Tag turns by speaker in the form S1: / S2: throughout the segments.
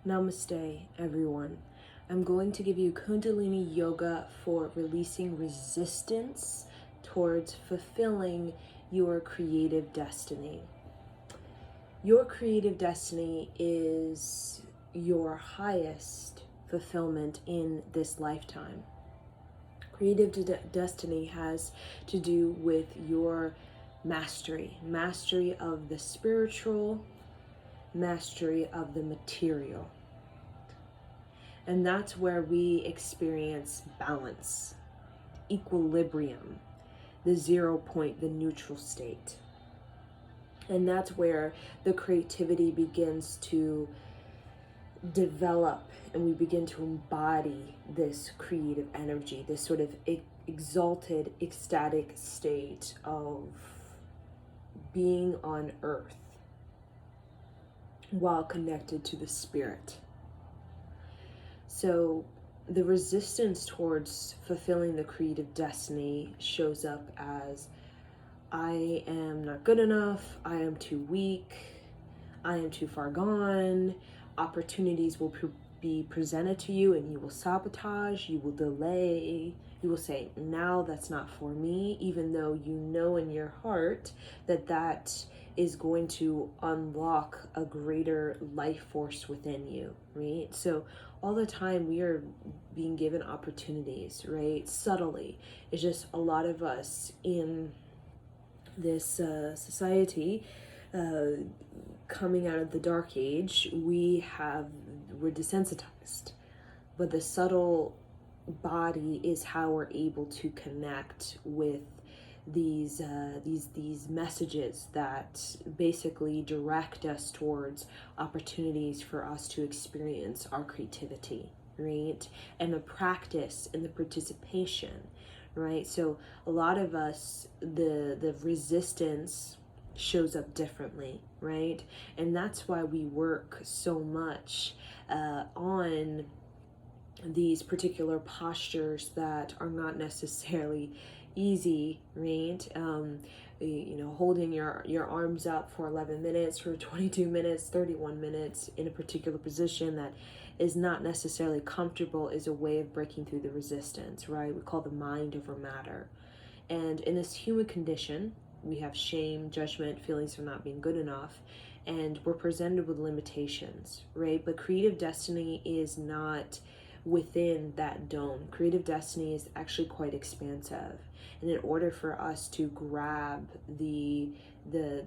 S1: Namaste, everyone. I'm going to give you Kundalini yoga for releasing resistance towards fulfilling your creative destiny. Your creative destiny is your highest fulfillment in this lifetime. Creative destiny has to do with your mastery of the spiritual, mastery of the material. And that's where we experience balance, equilibrium, the 0 point, the neutral state. And that's where the creativity begins to develop, and we begin to embody this creative energy, this sort of exalted, ecstatic state of being on earth while connected to the spirit. So the resistance towards fulfilling the creative destiny shows up as, I am not good enough, I am too weak, I am too far gone, opportunities will be presented to you and you will sabotage, you will delay, you will say, now that's not for me, even though you know in your heart that that is going to unlock a greater life force within you, right? So all the time we are being given opportunities, right? Subtly. It's just a lot of us in this society, coming out of the dark age, we're desensitized, but the subtle body is how we're able to connect with these messages that basically direct us towards opportunities for us to experience our creativity, right? And the practice and the participation, right? So a lot of us, the resistance shows up differently, right? And that's why we work so much on these particular postures that are not necessarily easy, right? Holding your arms up for 11 minutes, for 22 minutes, 31 minutes in a particular position that is not necessarily comfortable is a way of breaking through the resistance, right? We call the mind over matter. And in this human condition, we have shame, judgment, feelings of not being good enough, and we're presented with limitations, right? But creative destiny is not within that dome. Creative destiny is actually quite expansive. And in order for us to grab the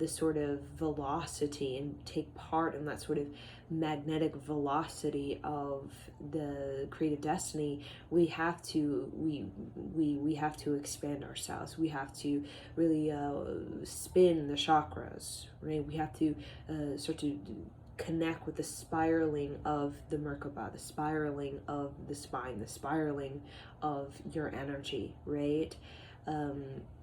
S1: sort of velocity and take part in that sort of magnetic velocity of the creative destiny, we have to we have to expand ourselves. We have to really spin the chakras, right? We have to start to connect with the spiraling of the Merkaba, the spiraling of the spine, the spiraling of your energy, right?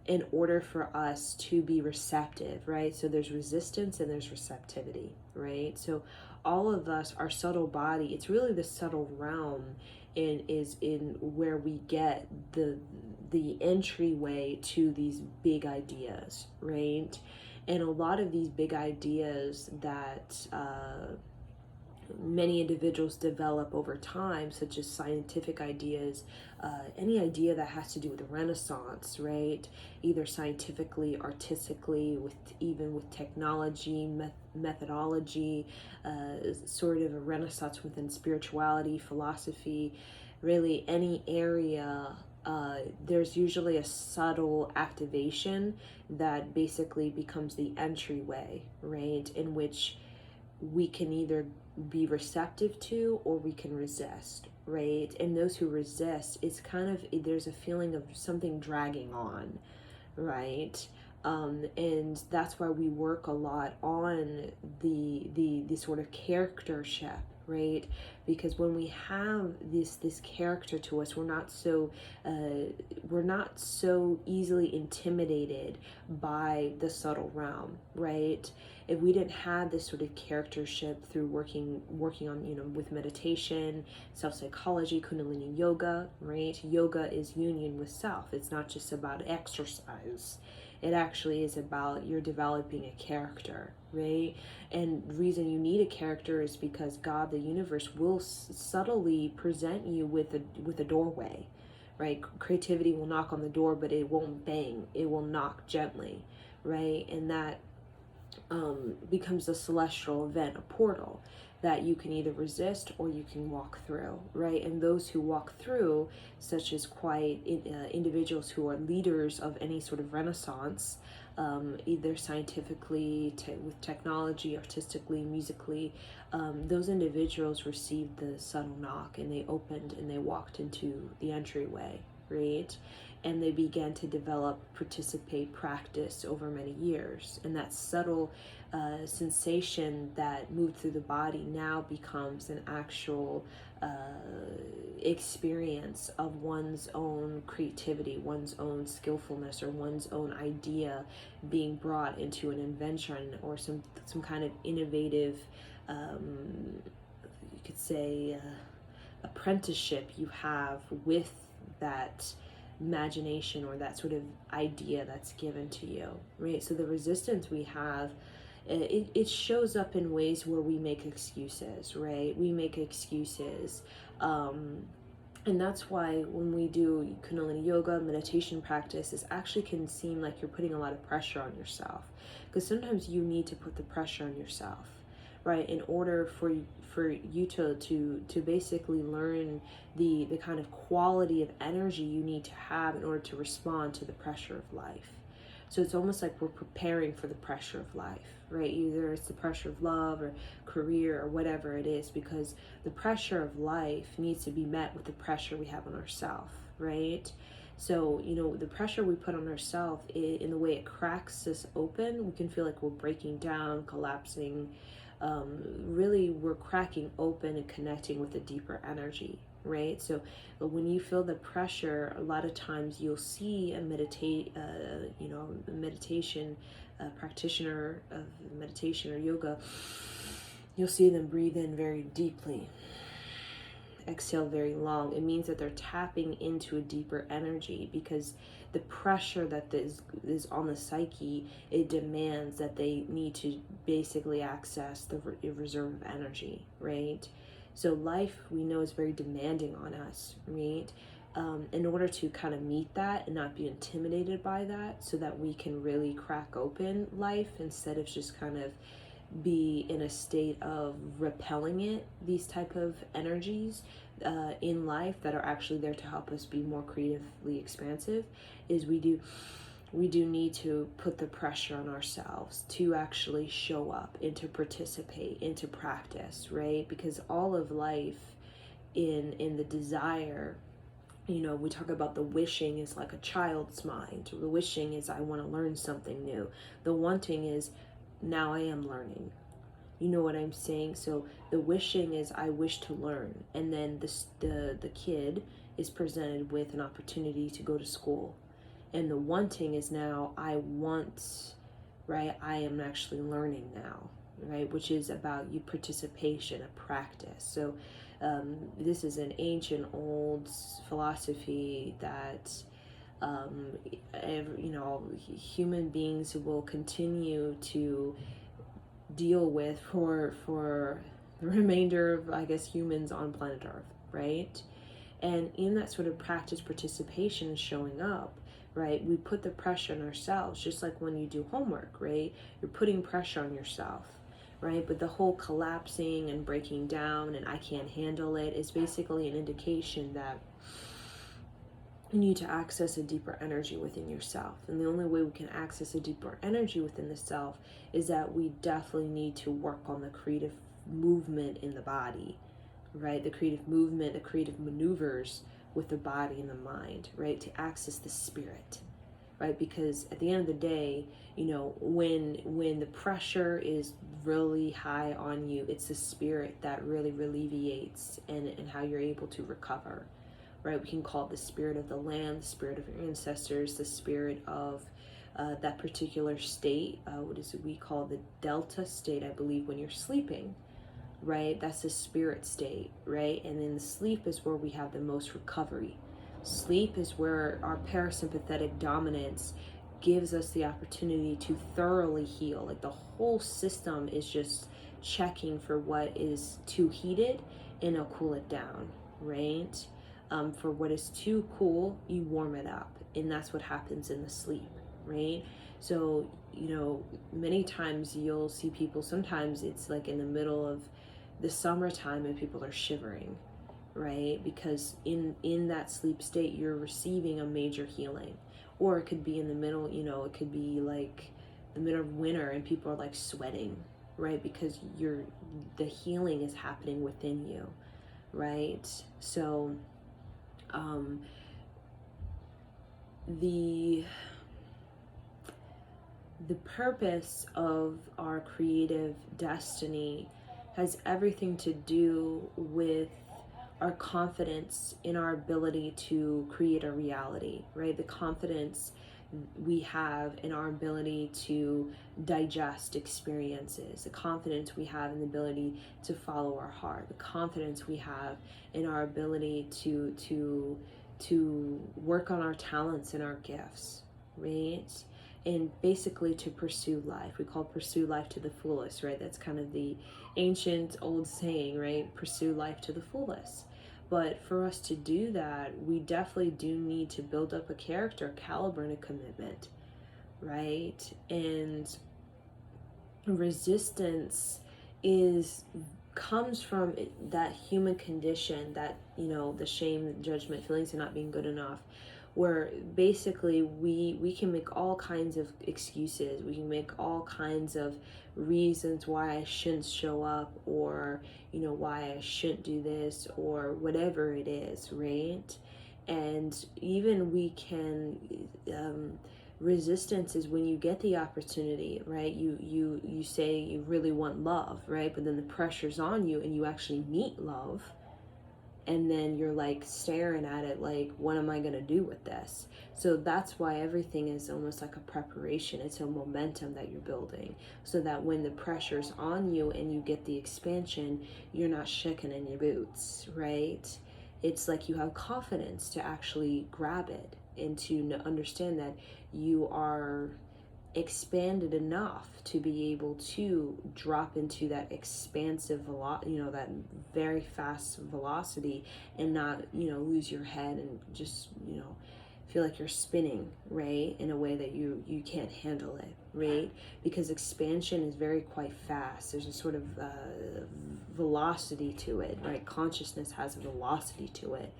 S1: In order for us to be receptive, right? So there's resistance and there's receptivity, right? So all of us, our subtle body, it's really the subtle realm is in where we get the entryway to these big ideas, right? And a lot of these big ideas that many individuals develop over time, such as scientific ideas, any idea that has to do with the Renaissance, right? Either scientifically, artistically, even with technology, methodology, sort of a Renaissance within spirituality, philosophy, really any area. There's usually a subtle activation that basically becomes the entryway, right? In which we can either be receptive to or we can resist, right? And those who resist, it's kind of, there's a feeling of something dragging on, right? And that's why we work a lot on the sort of charactership, right? Because when we have this character to us, we're not so easily intimidated by the subtle realm, right? If we didn't have this sort of charactership through working on, with meditation, self-psychology, Kundalini yoga, right? Yoga is union with self. It's not just about exercise. It actually is about you're developing a character, right? And the reason you need a character is because God, the universe, will subtly present you with a doorway, right? Creativity will knock on the door, but it won't bang. It will knock gently, right? And that becomes a celestial event, a portal that you can either resist or you can walk through, right? And those who walk through, such as individuals who are leaders of any sort of renaissance, either scientifically, with technology, artistically, musically, those individuals received the subtle knock and they opened and they walked into the entryway, right? And they began to develop, participate, practice over many years. And that subtle sensation that moved through the body now becomes an actual experience of one's own creativity, one's own skillfulness, or one's own idea being brought into an invention or some kind of innovative, you could say, apprenticeship you have with that imagination or that sort of idea that's given to you, right? So the resistance we have, it shows up in ways where we make excuses, right? We make excuses. And that's why when we do Kundalini yoga, meditation practice, it actually can seem like you're putting a lot of pressure on yourself. Because sometimes you need to put the pressure on yourself, right? In order for you to basically learn the kind of quality of energy you need to have in order to respond to the pressure of life. So it's almost like we're preparing for the pressure of life, right? Either it's the pressure of love or career or whatever it is, because the pressure of life needs to be met with the pressure we have on ourselves, right? So, the pressure we put on ourselves, in the way it cracks us open, we can feel like we're breaking down, collapsing. Really, we're cracking open and connecting with a deeper energy, right? So when you feel the pressure, a lot of times you'll see a meditation practitioner of meditation or yoga. You'll see them breathe in very deeply, exhale very long. It means that they're tapping into a deeper energy, because the pressure that is on the psyche, it demands that they need to basically access the reserve of energy, right? So life, we know, is very demanding on us, right? In order to kind of meet that and not be intimidated by that, so that we can really crack open life instead of just kind of be in a state of repelling it, these type of energies in life that are actually there to help us be more creatively expansive, is we do need to put the pressure on ourselves to actually show up and to participate and to practice, right? Because all of life in the desire, we talk about the wishing is like a child's mind. The wishing is, I want to learn something new. The wanting is, now I am learning. You know what I'm saying? So the wishing is, I wish to learn. And then the kid is presented with an opportunity to go to school. And the wanting is, now I want, right? I am actually learning now, right? Which is about you participation, a practice. So this is an ancient old philosophy that human beings will continue to deal with for the remainder of, I guess, humans on planet Earth, right? And in that sort of practice, participation and showing up, right? We put the pressure on ourselves, just like when you do homework, right? You're putting pressure on yourself, right? But the whole collapsing and breaking down and I can't handle it is basically an indication that you need to access a deeper energy within yourself. And the only way we can access a deeper energy within the self is that we definitely need to work on the creative movement in the body, right? The creative movement, the creative maneuvers with the body and the mind, right? To access the spirit, right? Because at the end of the day, when the pressure is really high on you, it's the spirit that really alleviates and how you're able to recover, right? We can call it the spirit of the land, the spirit of your ancestors, the spirit of that particular state. What is it we call the delta state, I believe, when you're sleeping, right? That's the spirit state, right? And then the sleep is where we have the most recovery. Sleep is where our parasympathetic dominance gives us the opportunity to thoroughly heal. Like the whole system is just checking for what is too heated, and it'll cool it down, right? For what is too cool, you warm it up, and that's what happens in the sleep, right? So, many times you'll see people, sometimes it's like in the middle of the summertime and people are shivering, right? Because in that sleep state, you're receiving a major healing. Or it could be in the middle, it could be like the middle of winter and people are like sweating, right? Because the healing is happening within you, right? So the purpose of our creative destiny has everything to do with our confidence in our ability to create a reality, right? The confidence we have in our ability to digest experiences, the confidence we have in the ability to follow our heart, the confidence we have in our ability to work on our talents and our gifts, right? And basically to pursue life. We call pursue life to the fullest, right? That's kind of the ancient old saying, right? Pursue life to the fullest. But for us to do that, we definitely do need to build up a character, caliber, and a commitment, right? And resistance comes from that human condition, that the shame, judgment, feelings of not being good enough, where basically we can make all kinds of excuses, we can make all kinds of reasons why I shouldn't show up, or why I shouldn't do this, or whatever it is, right? And even we can resistance is when you get the opportunity, right? You say you really want love, right? But then the pressure's on you and you actually meet love, and then you're like staring at it like, what am I going to do with this? So that's why everything is almost like a preparation. It's a momentum that you're building, so that when the pressure's on you and you get the expansion, you're not shaking in your boots, right? It's like you have confidence to actually grab it and to understand that you are expanded enough to be able to drop into that expansive that very fast velocity, and not lose your head and just feel like you're spinning, right, in a way that you can't handle it, right? Because expansion is very quite fast. There's a sort of velocity to it, right? Consciousness has a velocity to it.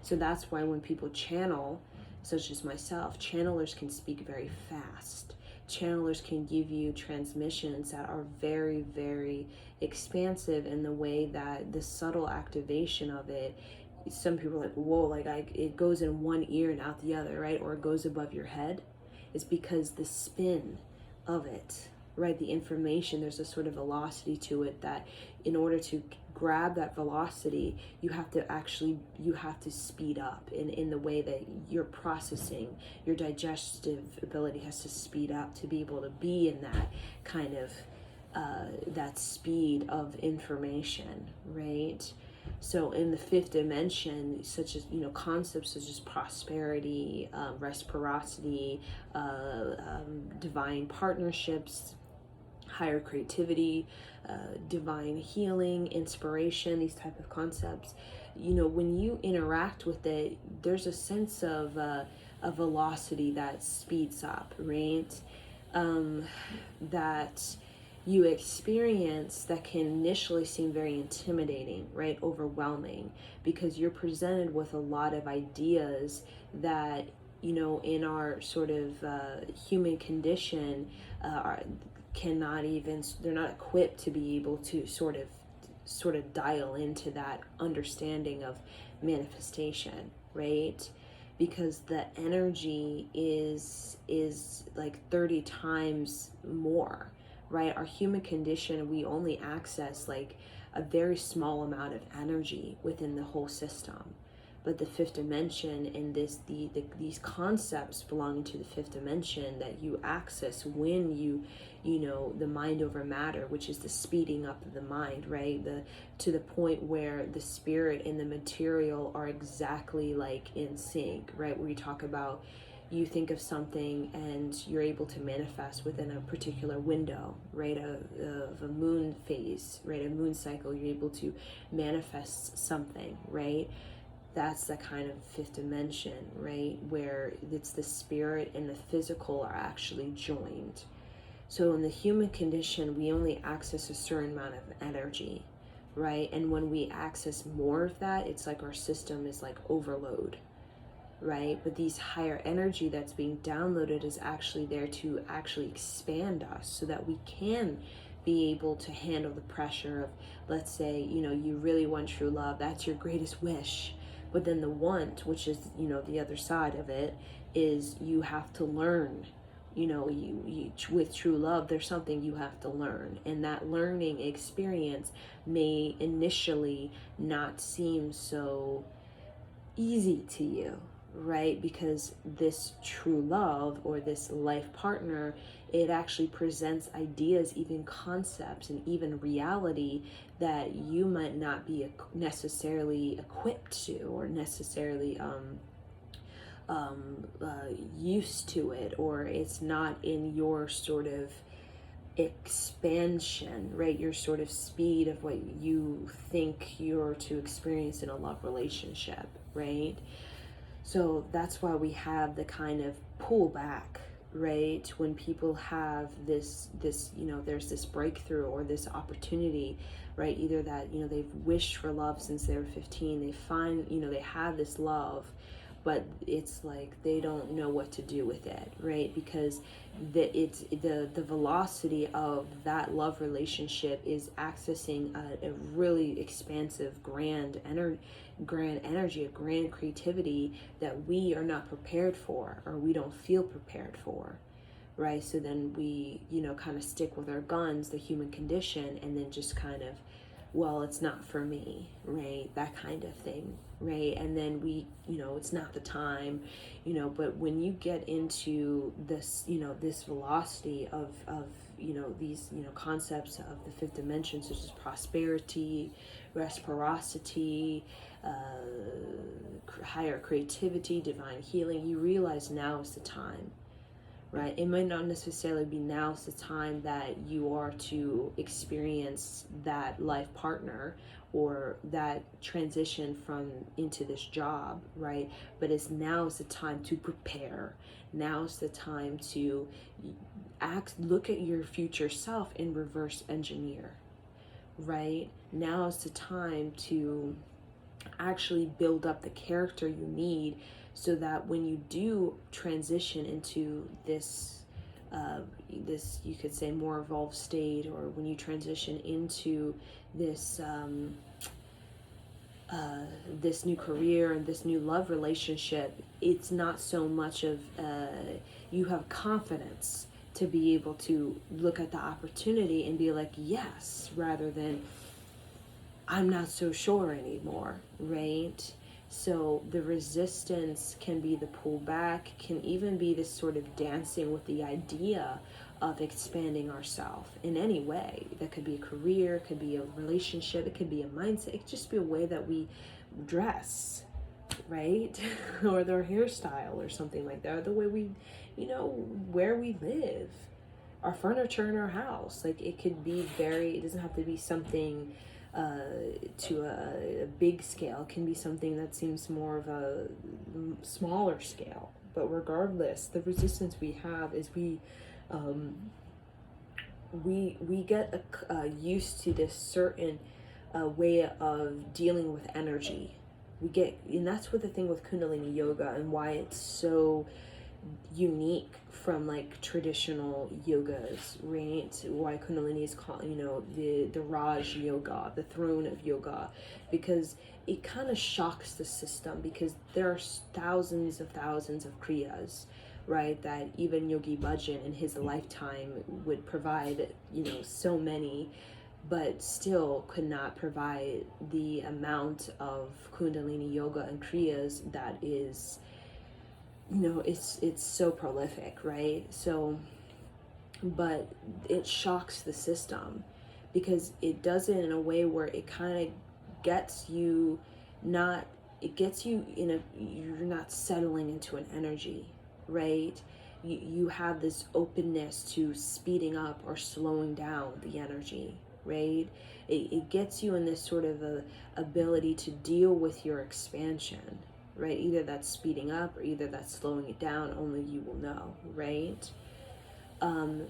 S1: So that's why when people channel, such as myself, channelers can speak very fast. Channelers can give you transmissions that are very, very expansive in the way that the subtle activation of it, some people are like, whoa, like it goes in one ear and out the other, right? Or it goes above your head. It's because the spin of it, right? The information, there's a sort of velocity to it that in order to grab that velocity, you have to speed up in the way that you're processing. Your digestive ability has to speed up to be able to be in that kind of that speed of information, right? So in the fifth dimension, such as concepts such as prosperity, reciprocity, divine partnerships, higher creativity, divine healing, inspiration, these type of concepts, when you interact with it, there's a sense of a velocity that speeds up, right? That you experience that can initially seem very intimidating, right? Overwhelming, because you're presented with a lot of ideas that, in our sort of human condition, they're not equipped to be able to sort of dial into that understanding of manifestation, right? Because the energy is like 30 times more, right? Our human condition, we only access like a very small amount of energy within the whole system. But the fifth dimension and these concepts belonging to the fifth dimension that you access when the mind over matter, which is the speeding up of the mind, right? To the point where the spirit and the material are exactly like in sync, right? Where you talk about you think of something and you're able to manifest within a particular window, right? Of a moon phase, right? A moon cycle, you're able to manifest something, right? That's the kind of fifth dimension, right? Where it's the spirit and the physical are actually joined. So in the human condition, we only access a certain amount of energy, right? And when we access more of that, it's like our system is like overload, right? But these higher energy that's being downloaded is actually there to actually expand us so that we can be able to handle the pressure of, let's say, you really want true love, that's your greatest wish. But then the want, which is, the other side of it, is you have to learn. You with true love, there's something you have to learn, and that learning experience may initially not seem so easy to you, right? Because this true love or this life partner, it actually presents ideas, even concepts, and even reality that you might not be necessarily equipped to, or necessarily used to it, or it's not in your sort of expansion, right? Your sort of speed of what you think you're to experience in a love relationship, right? So that's why we have the kind of pullback, right? When people have this, there's this breakthrough or this opportunity, right? Either that, they've wished for love since they were 15, they find, they have this love, but it's like they don't know what to do with it, right? Because the velocity of that love relationship is accessing a really expansive, grand energy, a grand creativity that we are not prepared for, or we don't feel prepared for, right? So then we, kind of stick with our guns, the human condition, and then just kind of, well, it's not for me, right? That kind of thing, right? And then we, it's not the time, but when you get into this, this velocity of these, concepts of the fifth dimension, such as prosperity, reciprocity, higher creativity, divine healing, you realize now is the time, right? It might not necessarily be now's the time that you are to experience that life partner or that transition from into this job, right? But it's now's the time to prepare. Now's the time to look at your future self and reverse engineer, right? Now's the time to actually build up the character you need, so that when you do transition into this this, you could say, more evolved state, or when you transition into this this new career and this new love relationship, it's not so much of you have confidence to be able to look at the opportunity and be like, yes, rather than I'm not so sure anymore, right? So the resistance can be the pullback, can even be this sort of dancing with the idea of expanding ourselves in any way. That could be a career, it could be a relationship, it could be a mindset, it could just be a way that we dress, right? Or their hairstyle or something like that, or the way we, where we live, our furniture in our house. Like, it could be it doesn't have to be something to a big scale. It can be something that seems more of a smaller scale. But regardless, the resistance we have is we get used to this certain way of dealing with energy. And that's what the thing with Kundalini yoga and why it's so unique from like traditional yogas, right? Why Kundalini is called, the Raj yoga, the throne of yoga, because it kind of shocks the system, because there are thousands of kriyas, right, that even Yogi Bhajan in his lifetime would provide, so many, but still could not provide the amount of Kundalini yoga and kriyas that is, it's so prolific, right? So, but it shocks the system, because it does it in a way where it kind of gets you you're not settling into an energy, right? You have this openness to speeding up or slowing down the energy, right? It gets you in this sort of a ability to deal with your expansion, right? Either that's speeding up or either that's slowing it down, only you will know, right?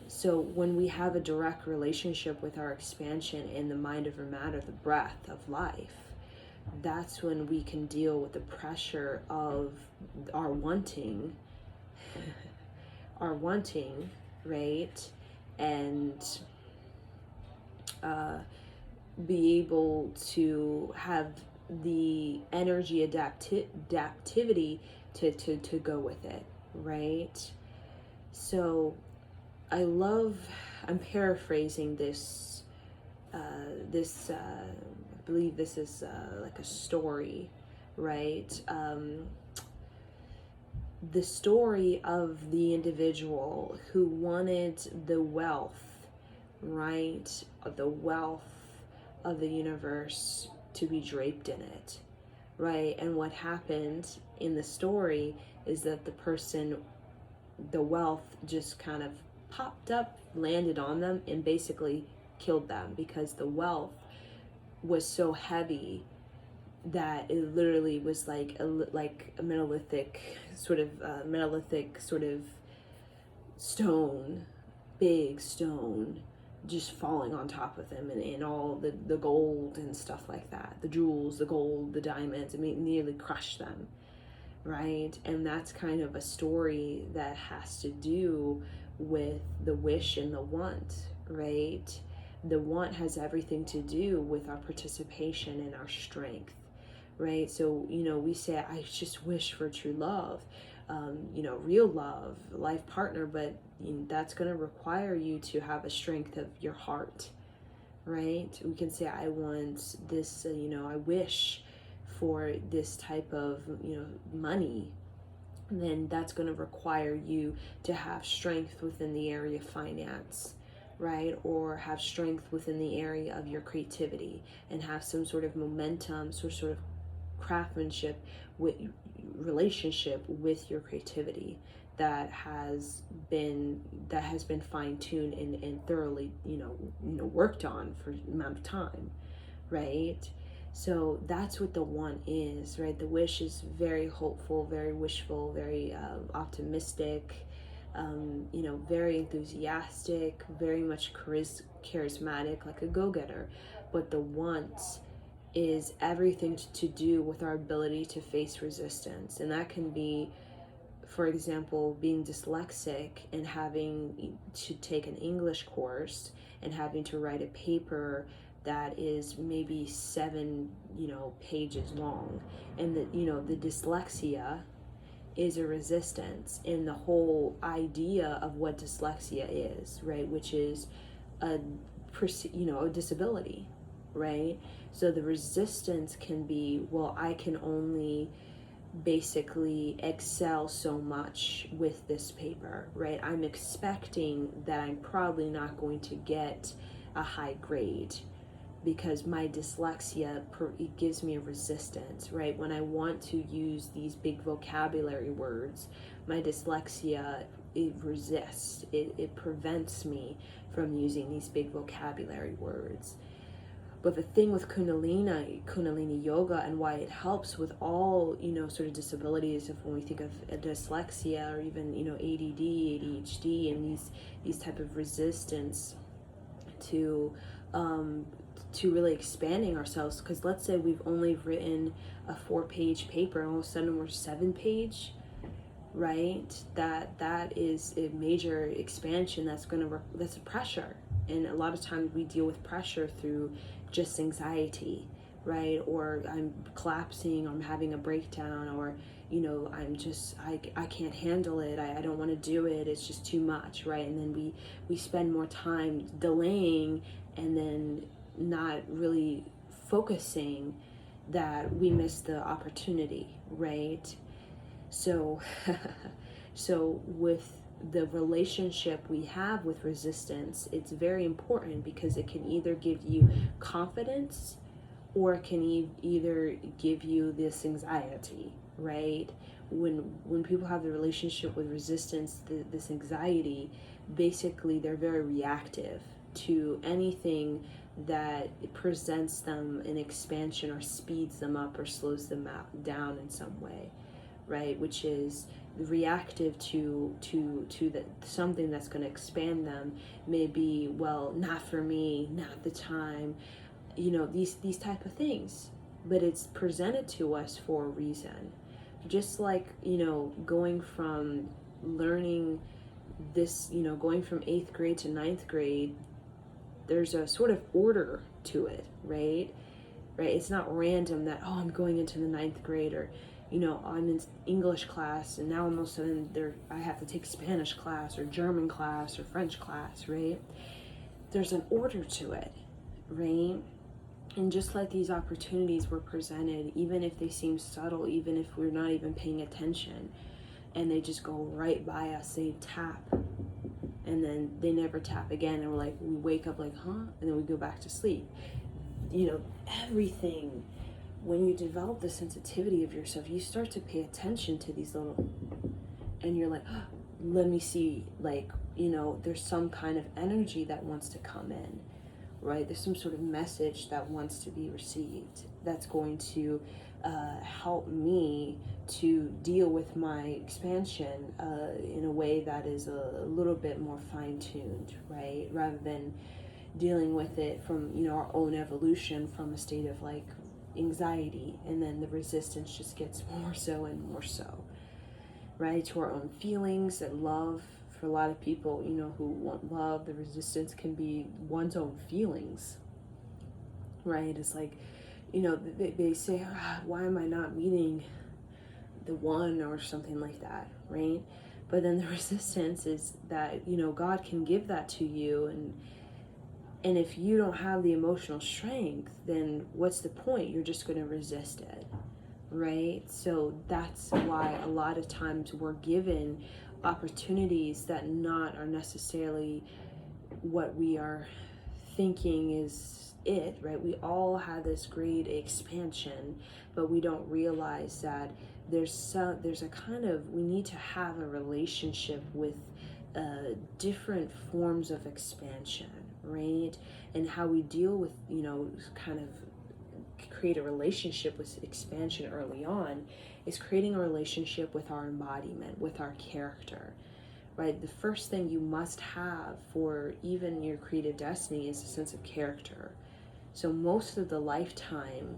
S1: So when we have a direct relationship with our expansion in the mind over matter, the breath of life, that's when we can deal with the pressure of our wanting, right? And be able to have the energy adaptivity to go with it, right? So I'm paraphrasing this, I believe this is like a story, right? The story of the individual who wanted the wealth, right? The wealth of the universe to be draped in it, right? And what happened in the story is that the wealth just kind of popped up, landed on them, and basically killed them, because the wealth was so heavy that it literally was like a monolithic sort of stone, big stone, just falling on top of him, and all the gold and stuff like that, the jewels, the gold, the diamonds, I mean, nearly crushed them, right? And that's kind of a story that has to do with the wish and the want, right? The want has everything to do with our participation and our strength, right? So, we say, I just wish for true love, real love, life partner, but that's going to require you to have a strength of your heart, right? We can say, I want this, I wish for this type of, money. Then that's going to require you to have strength within the area of finance, right? Or have strength within the area of your creativity, and have some sort of momentum, sort of craftsmanship with relationship with your creativity that has been fine-tuned and thoroughly worked on for an amount of time, right? So that's what the want is, right? The wish is very hopeful, very wishful, very optimistic, very enthusiastic, very much charismatic, like a go-getter. But the want is everything to do with our ability to face resistance. And that can be, for example, being dyslexic and having to take an English course and having to write a paper that is maybe 7 pages long, and the dyslexia is a resistance in the whole idea of what dyslexia is, right? Which is a disability, right? So the resistance can be, well, I can only basically excel so much with this paper, right? I'm expecting that I'm probably not going to get a high grade because my dyslexia it gives me a resistance, right? When I want to use these big vocabulary words, my dyslexia, it resists, it prevents me from using these big vocabulary words. But the thing with Kundalini yoga, and why it helps with all, sort of disabilities, if when we think of dyslexia or even, ADD, ADHD, and these type of resistance to really expanding ourselves. Because let's say we've only written a 4-page paper, and all of a sudden we're 7-page, right? That is a major expansion. That's a pressure. And a lot of times we deal with pressure through just anxiety, right? Or I'm collapsing, or I'm having a breakdown, or I can't handle it, I don't want to do it, it's just too much, right? And then we spend more time delaying, and then not really focusing, that we miss the opportunity, right? So so with the relationship we have with resistance, it's very important, because it can either give you confidence, or it can either give you this anxiety, right? when people have the relationship with resistance, this anxiety, basically they're very reactive to anything that presents them an expansion or speeds them up or slows them down in some way, right? Which is reactive to that something that's going to expand them. Maybe, well, not for me, not the time, these type of things. But it's presented to us for a reason. Just like, going from learning this, going from 8th grade to 9th grade, there's a sort of order to it, right? It's not random that, oh, I'm going into the 9th grade, or I'm in English class and now all of a sudden I have to take Spanish class or German class or French class, right? There's an order to it, right? And just like these opportunities were presented, even if they seem subtle, even if we're not even paying attention, and they just go right by us, they tap, and then they never tap again, and we wake up like, huh? And then we go back to sleep. Everything, when you develop the sensitivity of yourself, you start to pay attention to these little, and you're like, oh, let me see, there's some kind of energy that wants to come in, right? There's some sort of message that wants to be received that's going to help me to deal with my expansion in a way that is a little bit more fine-tuned, right? Rather than dealing with it from, our own evolution from a state of anxiety, and then the resistance just gets more so and more so, right? To our own feelings and love. For a lot of people, who want love, the resistance can be one's own feelings, right? It's they say, why am I not meeting the one, or something like that, right? But then the resistance is that, God can give that to you, and if you don't have the emotional strength, then what's the point? You're just going to resist it, right? So that's why a lot of times we're given opportunities that are necessarily what we are thinking is it, right? We all have this great expansion, but we don't realize that there's a kind of, we need to have a relationship with different forms of expansion, right? And how we deal with, kind of create a relationship with expansion early on is creating a relationship with our embodiment, with our character, right? The first thing you must have for even your creative destiny is a sense of character. So most of the lifetime,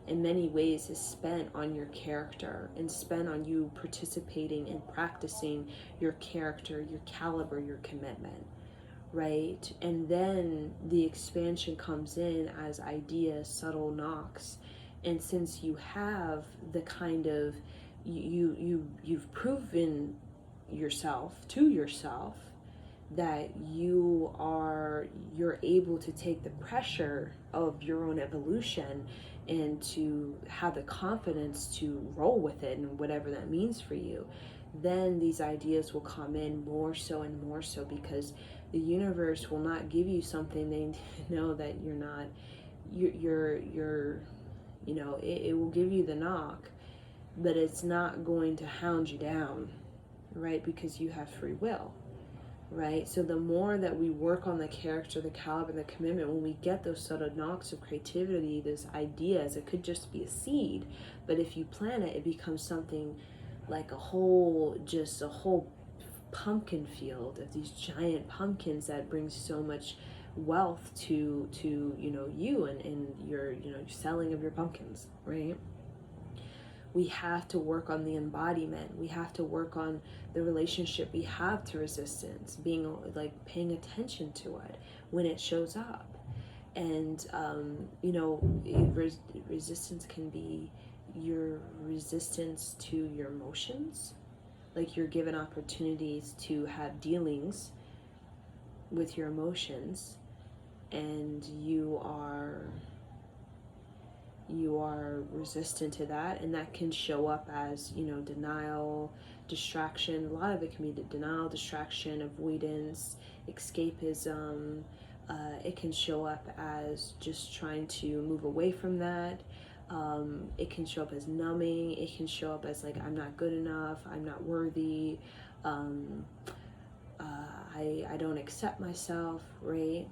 S1: in many ways, is spent on your character and spent on you participating and practicing your character, your caliber, your commitment, right? And then the expansion comes in as ideas, subtle knocks. And since you have the kind of, you've proven yourself to yourself that you're able to take the pressure of your own evolution and to have the confidence to roll with it and whatever that means for you, then these ideas will come in more so and more so, because the universe will not give you something they know that you're not, it will give you the knock, but it's not going to hound you down, right? Because you have free will, right? So the more that we work on the character, the caliber, the commitment, when we get those sort of knocks of creativity, those ideas, it could just be a seed, but if you plant it, it becomes something like a whole pumpkin field of these giant pumpkins that brings so much wealth to you and your selling of your pumpkins, right? We have to work on the embodiment. We have to work on the relationship we have to resistance, being paying attention to it when it shows up. And resistance can be your resistance to your emotions. You're given opportunities to have dealings with your emotions, and you are resistant to that, and that can show up as denial, distraction. A lot of it can be denial, distraction, avoidance, escapism. It can show up as just trying to move away from that. It can show up as numbing. It can show up as like, I'm not good enough, I'm not worthy, um, I don't accept myself, right?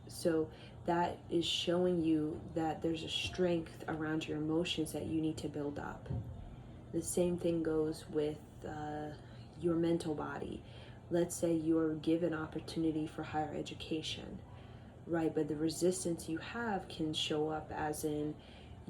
S1: So that is showing you that there's a strength around your emotions that you need to build up. The same thing goes with your mental body. Let's say you're given opportunity for higher education, right? But the resistance you have can show up as in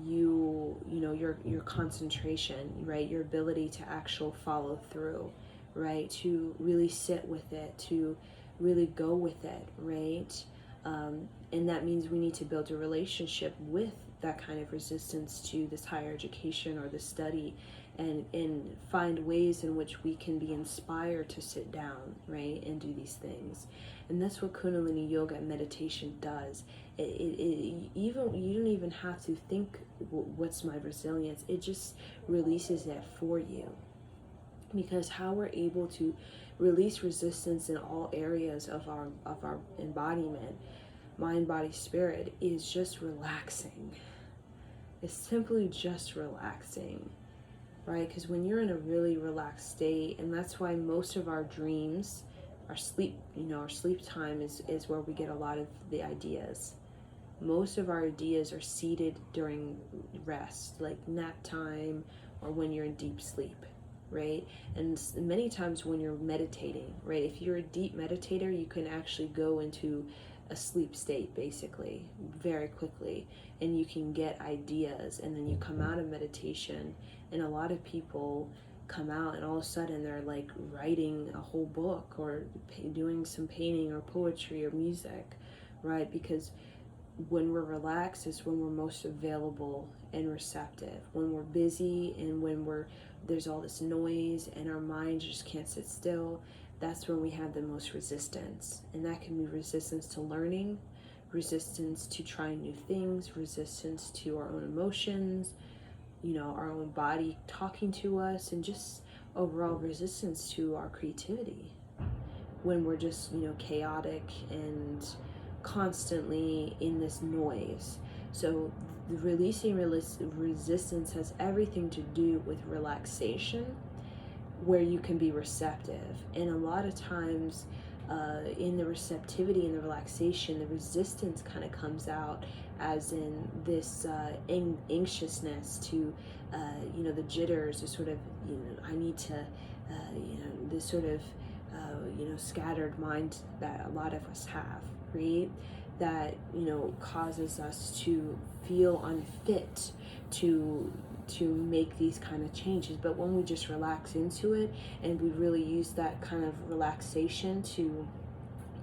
S1: your concentration, right? Your ability to actually follow through, right? To really sit with it, to really go with it, right? And that means we need to build a relationship with that kind of resistance to this higher education or the study, and find ways in which we can be inspired to sit down, right, and do these things. And that's what Kundalini yoga and meditation does. Even you don't even have to think, what's my resilience? It just releases that for you. Because how we're able to release resistance in all areas of our embodiment, mind, body, spirit, is just relaxing. It's simply just relaxing, right? Because when you're in a really relaxed state, and that's why most of our dreams, our sleep, our sleep time is where we get a lot of the ideas. Most of our ideas are seated during rest, like nap time or when you're in deep sleep, right? And many times when you're meditating, right? If you're a deep meditator, you can actually go into a sleep state basically very quickly, and you can get ideas, and then you come out of meditation, and a lot of people come out and all of a sudden they're like writing a whole book or doing some painting or poetry or music, right? Because when we're relaxed is when we're most available and receptive. When we're busy and when there's all this noise and our mind just can't sit still, that's when we have the most resistance. And that can be resistance to learning, resistance to trying new things, resistance to our own emotions, our own body talking to us, and just overall resistance to our creativity. When we're just, chaotic and constantly in this noise. So the releasing resistance has everything to do with relaxation, where you can be receptive. And a lot of times in the receptivity and the relaxation, the resistance kind of comes out as in this anxiousness to the jitters, the sort of I need to this sort of scattered mind that a lot of us have, right? That causes us to feel unfit to make these kind of changes. But when we just relax into it and we really use that kind of relaxation to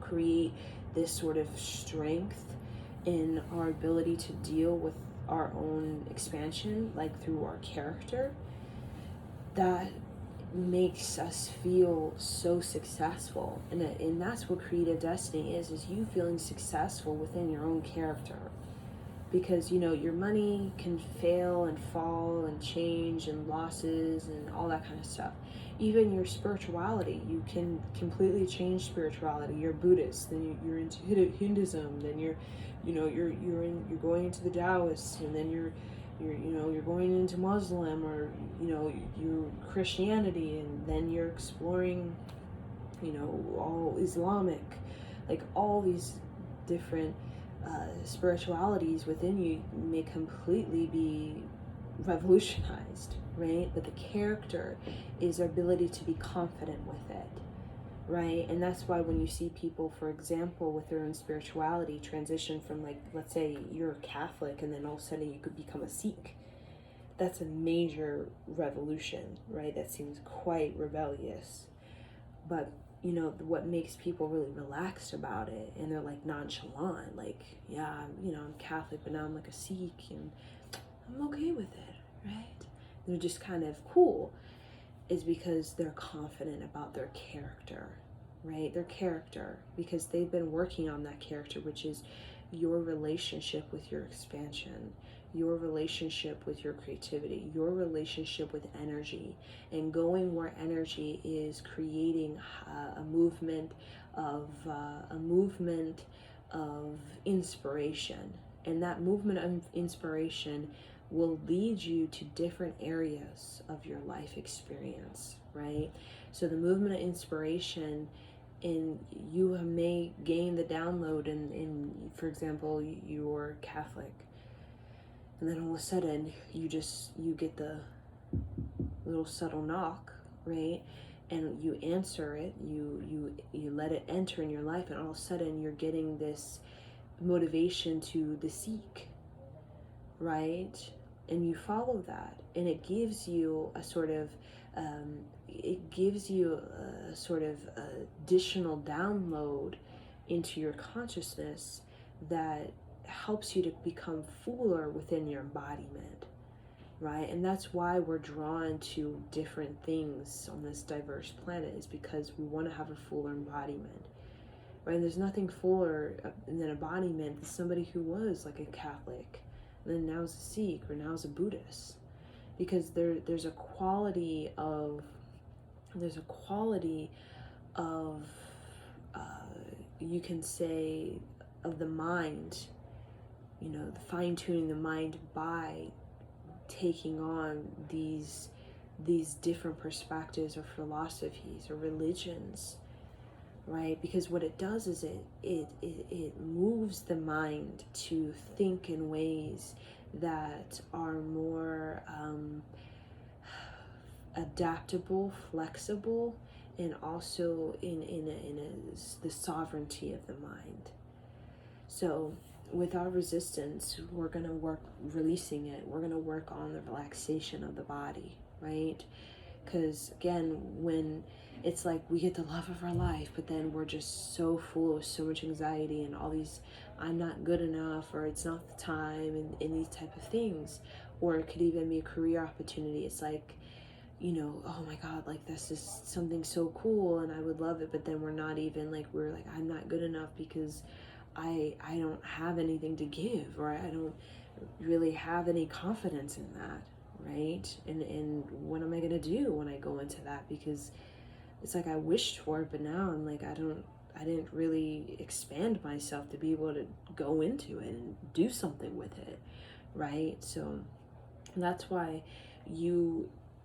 S1: create this sort of strength in our ability to deal with our own expansion, like through our character, that makes us feel so successful. And that's what creative destiny is you feeling successful within your own character. Because your money can fail and fall and change, and losses and all that kind of stuff. Even your spirituality, you can completely change spirituality. You're Buddhist, then you're into Hinduism, then you're going into the Taoist, and then you're going into Muslim, or your Christianity, and then you're exploring all Islamic, like all these different spiritualities within you may completely be revolutionized, right? But the character is our ability to be confident with it, right? And that's why when you see people, for example, with their own spirituality transition from, like, let's say you're a Catholic and then all of a sudden you could become a Sikh, that's a major revolution, right? That seems quite rebellious. But what makes people really relaxed about it, and they're like nonchalant, like, yeah, I'm Catholic, but now I'm like a Sikh and I'm okay with it, right? They're just kind of cool, is because they're confident about their character, right? Their character, because they've been working on that character, which is your relationship with your expansion, your relationship with your creativity, your relationship with energy, and going where energy is creating a movement of inspiration. And that movement of inspiration will lead you to different areas of your life experience, right? So the movement of inspiration, and you may gain the download in for example, you're Catholic, and then all of a sudden you get the little subtle knock, right? And you answer it, you let it enter in your life, and all of a sudden you're getting this motivation to the seek, right? And you follow that, and it gives you a sort of additional download into your consciousness that helps you to become fuller within your embodiment, right? And that's why we're drawn to different things on this diverse planet, is because we want to have a fuller embodiment, right? And there's nothing fuller than embodiment than somebody who was like a Catholic, and then now is a Sikh, or now is a Buddhist, because there's a quality of you can say, of the mind, the fine-tuning the mind by taking on these different perspectives or philosophies or religions, right? Because what it does is it moves the mind to think in ways that are more adaptable, flexible, and also the sovereignty of the mind. So with our resistance, we're going to work releasing it. We're going to work on the relaxation of the body, right? Because again, when it's like we get the love of our life, but then we're just so full of so much anxiety and all these I'm not good enough, or it's not the time, and these type of things. Or it could even be a career opportunity. It's like, oh my God, like this is something so cool and I would love it, but then we're like, I'm not good enough because I don't have anything to give, or I don't really have any confidence in that, right? And what am I gonna do when I go into that? Because it's like I wished for it, but now I'm like, I didn't really expand myself to be able to go into it and do something with it, right? So that's why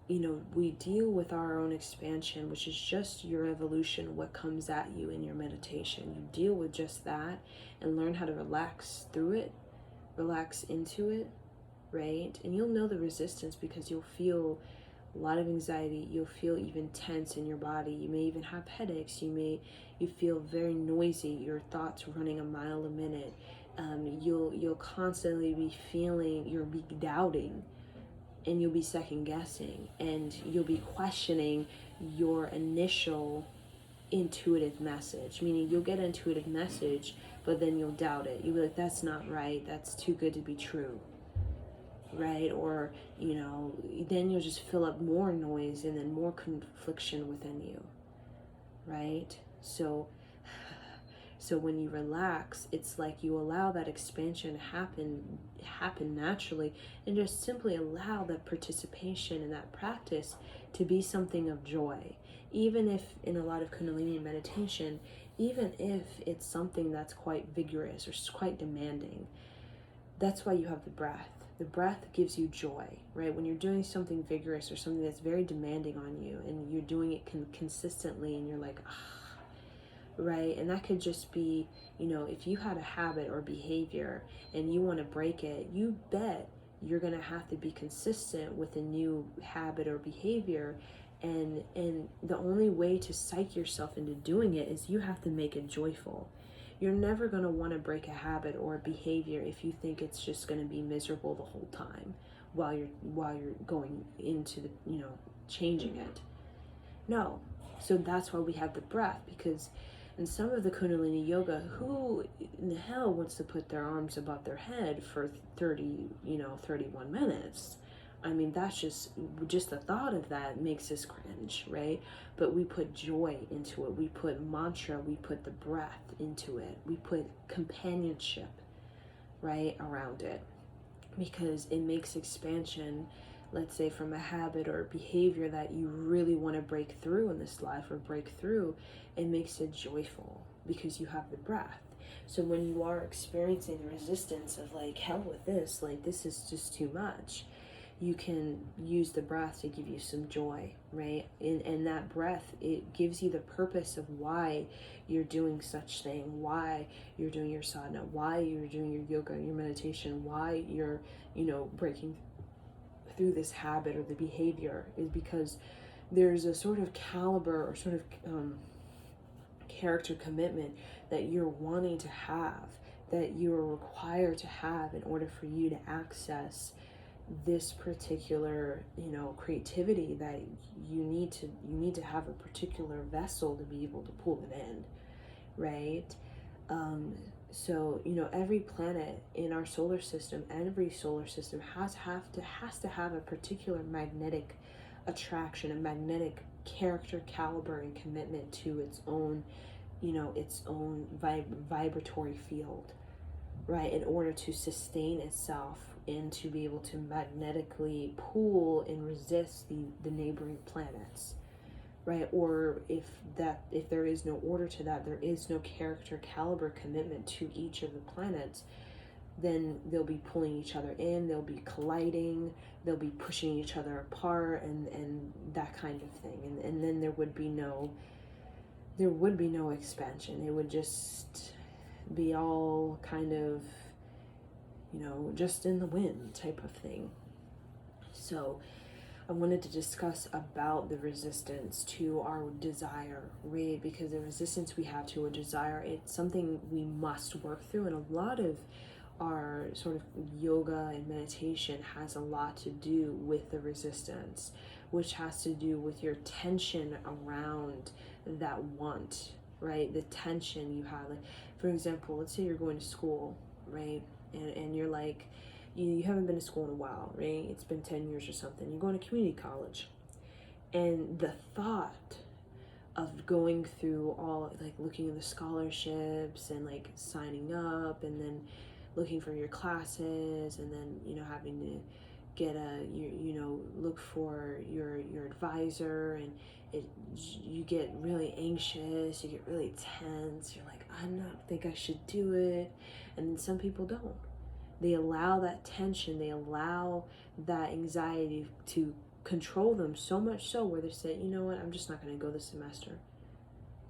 S1: we deal with our own expansion, which is just your evolution, what comes at you in your meditation. You deal with just that and learn how to relax through it, relax into it, right? And you'll know the resistance because you'll feel a lot of anxiety. You'll feel even tense in your body. You may even have headaches. You feel very noisy. Your thoughts running a mile a minute. You'll constantly be feeling, you'll be doubting, and you'll be second guessing, and you'll be questioning your initial intuitive message, meaning you'll get an intuitive message, but then you'll doubt it. You'll be like, that's not right. That's too good to be true, right? Or, then you'll just fill up more noise and then more confliction within you, right? So when you relax, it's like you allow that expansion happen naturally, and just simply allow that participation in that practice to be something of joy. Even if in a lot of Kundalini meditation, even if it's something that's quite vigorous or quite demanding, that's why you have the breath. The breath gives you joy, right? When you're doing something vigorous or something that's very demanding on you, and you're doing it consistently, and you're like, right? And that could just be, if you had a habit or behavior and you want to break it, you bet you're going to have to be consistent with a new habit or behavior. And the only way to psych yourself into doing it is you have to make it joyful. You're never going to want to break a habit or a behavior if you think it's just going to be miserable the whole time while you're going into the, changing it. No. So that's why we have the breath, because in some of the Kundalini yoga, who in the hell wants to put their arms above their head for 31 minutes? I mean, that's just the thought of that makes us cringe, right? But we put joy into it. We put mantra, we put the breath into it. We put companionship, right, around it, because it makes expansion, let's say from a habit or behavior that you really want to break through in this life or break through, it makes it joyful because you have the breath. So when you are experiencing the resistance of like, hell with this, like this is just too much, you can use the breath to give you some joy, right? And that breath, it gives you the purpose of why you're doing such thing, why you're doing your sadhana, why you're doing your yoga, your meditation, why you're, breaking through this habit or the behavior, is because there's a sort of caliber or sort of character commitment that you're wanting to have, that you're required to have in order for you to access this particular creativity, that you need to have a particular vessel to be able to pull it in, right? So every planet in our solar system, every solar system has to have a particular magnetic attraction, a magnetic character caliber and commitment to its own vibratory field, right, in order to sustain itself and to be able to magnetically pull and resist the neighboring planets, right? Or if there is no order to that, there is no character caliber commitment to each of the planets, then they'll be pulling each other in, they'll be colliding, they'll be pushing each other apart, and that kind of thing. And then there would be no expansion. It would just be all kind of, just in the wind type of thing. So I wanted to discuss about the resistance to our desire, right? Because the resistance we have to a desire, it's something we must work through. And a lot of our sort of yoga and meditation has a lot to do with the resistance, which has to do with your tension around that want, right? The tension you have. Like, for example, let's say you're going to school, right? And you're like, you haven't been to school in a while, right? It's been 10 years or something. You're going to community college. And the thought of going through all, like, looking at the scholarships and, like, signing up and then looking for your classes and then, having to get look for your advisor, and you get really anxious, you get really tense, you're like, I don't think I should do it. And then some people don't. They allow that tension, they allow that anxiety to control them so much so where they say, you know what, I'm just not going to go this semester.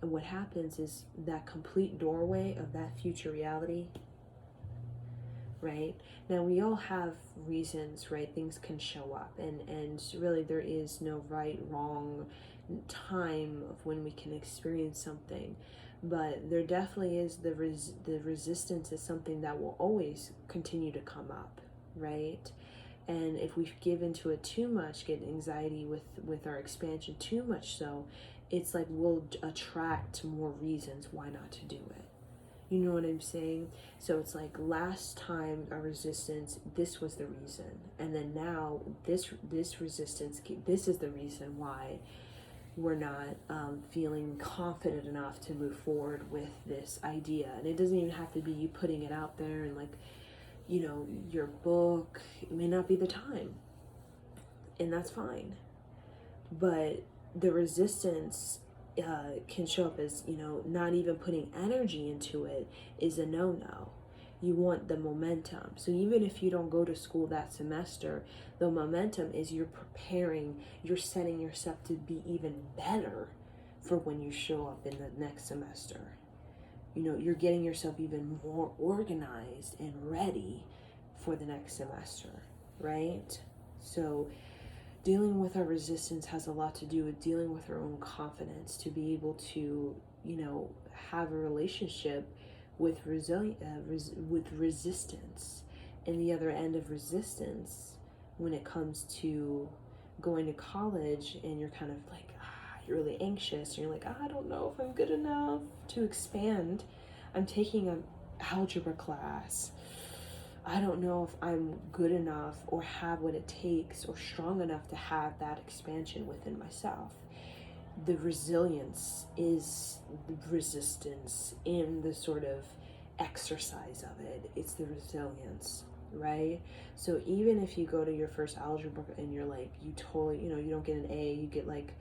S1: And what happens is that complete doorway of that future reality, right? Now, we all have reasons, right? Things can show up, and really there is no right, wrong time of when we can experience something. But there definitely is the resistance is something that will always continue to come up, right? And if we give into it too much, get anxiety with our expansion too much, so it's like we'll attract more reasons why not to do it. You know what I'm saying? So it's like last time our resistance, this was the reason, and then now this resistance, this is the reason why we're not feeling confident enough to move forward with this idea. And it doesn't even have to be you putting it out there and, like, your book. It may not be the time, and that's fine. But the resistance can show up as, not even putting energy into it is a no-no. You want the momentum. So even if you don't go to school that semester, the momentum is you're preparing, you're setting yourself to be even better for when you show up in the next semester. You're getting yourself even more organized and ready for the next semester, right? So dealing with our resistance has a lot to do with dealing with our own confidence to be able to, have a relationship with with resistance. And the other end of resistance, when it comes to going to college and you're kind of like, you're really anxious, and you're like, I don't know if I'm good enough to expand. I'm taking an algebra class. I don't know if I'm good enough or have what it takes or strong enough to have that expansion within myself. The resilience is the resistance in the sort of exercise of it. It's the resilience, right? So even if you go to your first algebra and you're like, you totally, you don't get an A, you get like,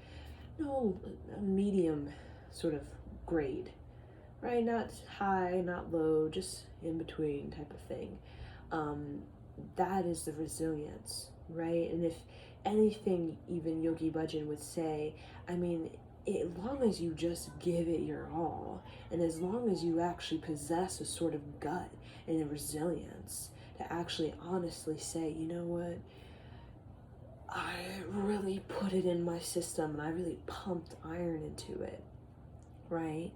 S1: a medium sort of grade, right? Not high, not low, just in between type of thing. That is the resilience, right? And if anything, even Yogi Bhajan would say, I mean, as long as you just give it your all, and as long as you actually possess a sort of gut and a resilience to actually honestly say, you know what, I really put it in my system and I really pumped iron into it, right?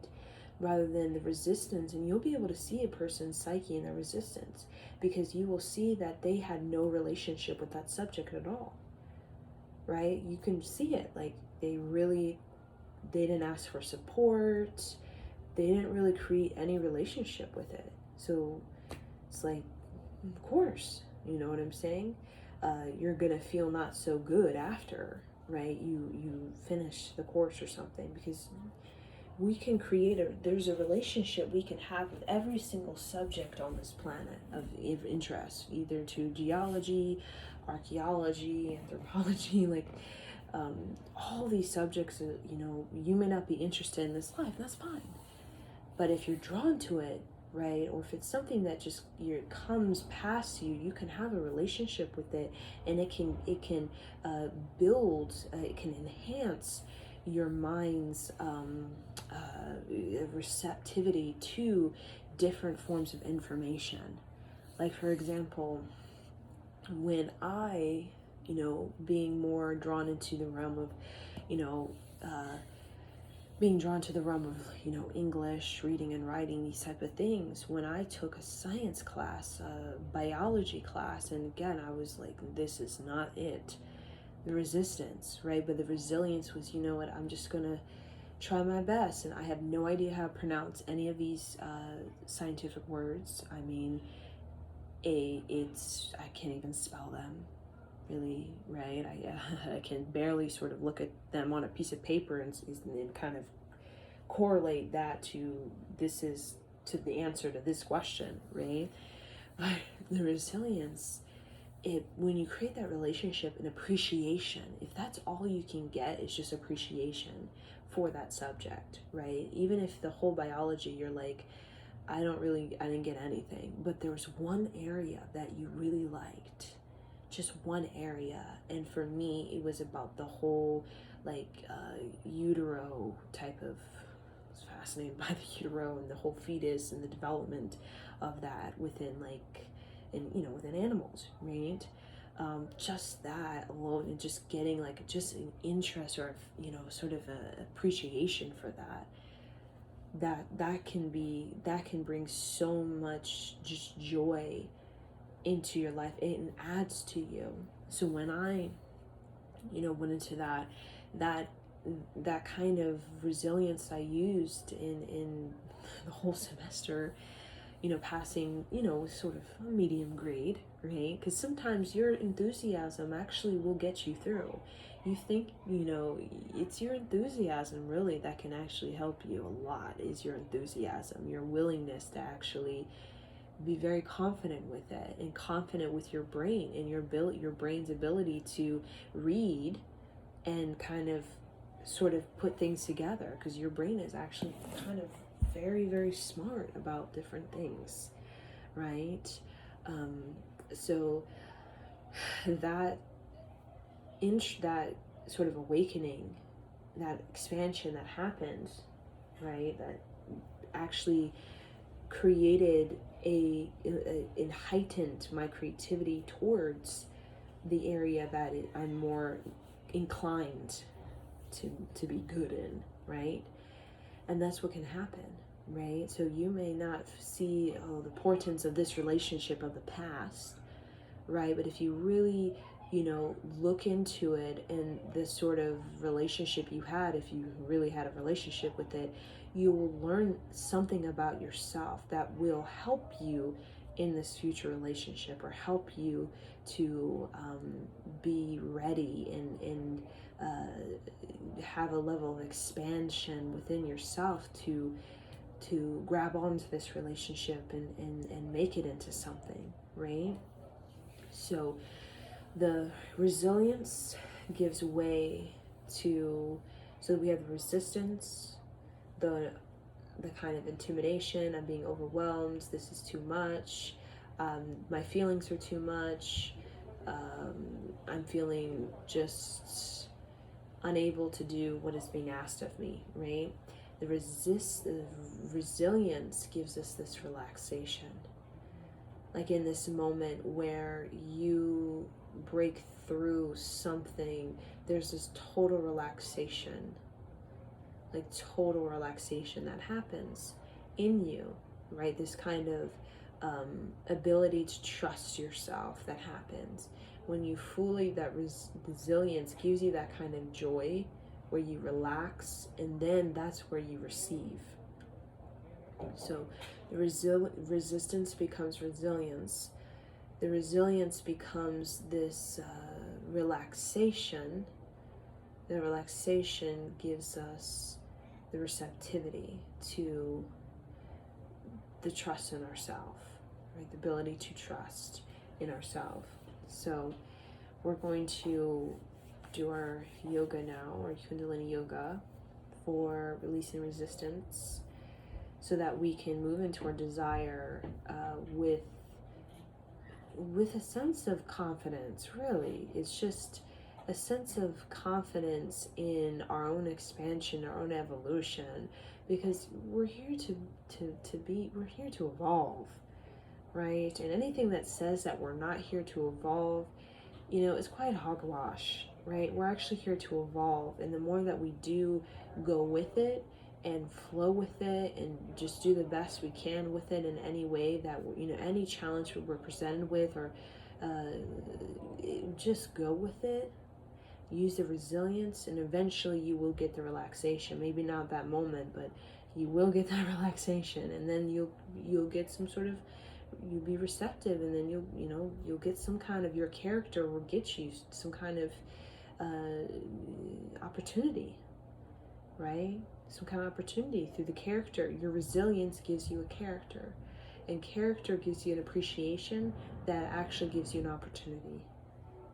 S1: Rather than the resistance. And you'll be able to see a person's psyche in their resistance, because you will see that they had no relationship with that subject at all, right? You can see it, like they didn't ask for support, they didn't really create any relationship with it. So it's like, of course, you know what I'm saying? You're gonna feel not so good after, right? You finish the course or something, because we can there's a relationship we can have with every single subject on this planet of interest, either to geology, archaeology, anthropology, like all these subjects. You may not be interested in this life, that's fine, but if you're drawn to it, right, or if it's something that just comes past you, you can have a relationship with it, and it can build, it can enhance your mind's receptivity to different forms of information. Like, for example, when I, being more drawn into the realm of, being drawn to the realm of, English, reading and writing, these type of things, when I took a science class, a biology class, and again, I was like, this is not it. The resistance, right? But the resilience was, you know what, I'm just gonna try my best. And I have no idea how to pronounce any of these scientific words. I mean, I can't even spell them, really, right? I can barely sort of look at them on a piece of paper and kind of correlate that to the answer to this question, right? But the resilience, when you create that relationship and appreciation, if that's all you can get is just appreciation for that subject, right? Even if the whole biology, you're like, I didn't get anything, but there was one area that you really liked, just one area. And for me, it was about the whole utero type of, I was fascinated by the utero and the whole fetus and the development of that within within animals, right? Just that alone, and just getting just an interest, or sort of a appreciation for that can bring so much just joy into your life. It adds to you. So when I went into that kind of resilience I used in the whole semester, passing, sort of a medium grade, right? Because sometimes your enthusiasm actually will get you through. You think, it's your enthusiasm really that can actually help you a lot, is your enthusiasm, your willingness to actually be very confident with it, and confident with your brain and your brain's ability to read and kind of sort of put things together, because your brain is actually kind of very, very smart about different things, right? So that that sort of awakening, that expansion that happened, right, that actually created and heightened my creativity towards the area that I'm more inclined to be good in, right? And that's what can happen, right? So you may not see the portents of this relationship of the past, right? But if you really, look into it, and this sort of relationship you had, if you really had a relationship with it, you will learn something about yourself that will help you in this future relationship, or help you to be ready and have a level of expansion within yourself to grab onto this relationship and make it into something, right? So the resilience gives way to, so we have the resistance, the the kind of intimidation. I'm being overwhelmed. This is too much. My feelings are too much. I'm feeling just unable to do what is being asked of me, right? The resilience gives us this relaxation. Like in this moment where you break through something, there's this total relaxation, like total relaxation that happens in you, right? This kind of ability to trust yourself that happens when you fully, that resilience gives you that kind of joy where you relax, and then that's where you receive. So the resistance becomes resilience. The resilience becomes this relaxation. The relaxation gives us the receptivity to the trust in ourselves, right? The ability to trust in ourselves. So we're going to do our yoga now, our Kundalini yoga, for releasing resistance, so that we can move into our desire with a sense of confidence. Really, it's just a sense of confidence in our own expansion, our own evolution, because we're here we're here to evolve, right? And anything that says that we're not here to evolve, it's quite hogwash, right? We're actually here to evolve, and the more that we do go with it and flow with it and just do the best we can with it in any way that, any challenge we're presented with, or just go with it, use the resilience, and eventually you will get the relaxation. Maybe not that moment, but you will get that relaxation, and then you'll get some sort of, you'll be receptive, and then you'll get some kind of, your character will get you some kind of opportunity, right? Some kind of opportunity through the character. Your resilience gives you a character, and character gives you an appreciation that actually gives you an opportunity,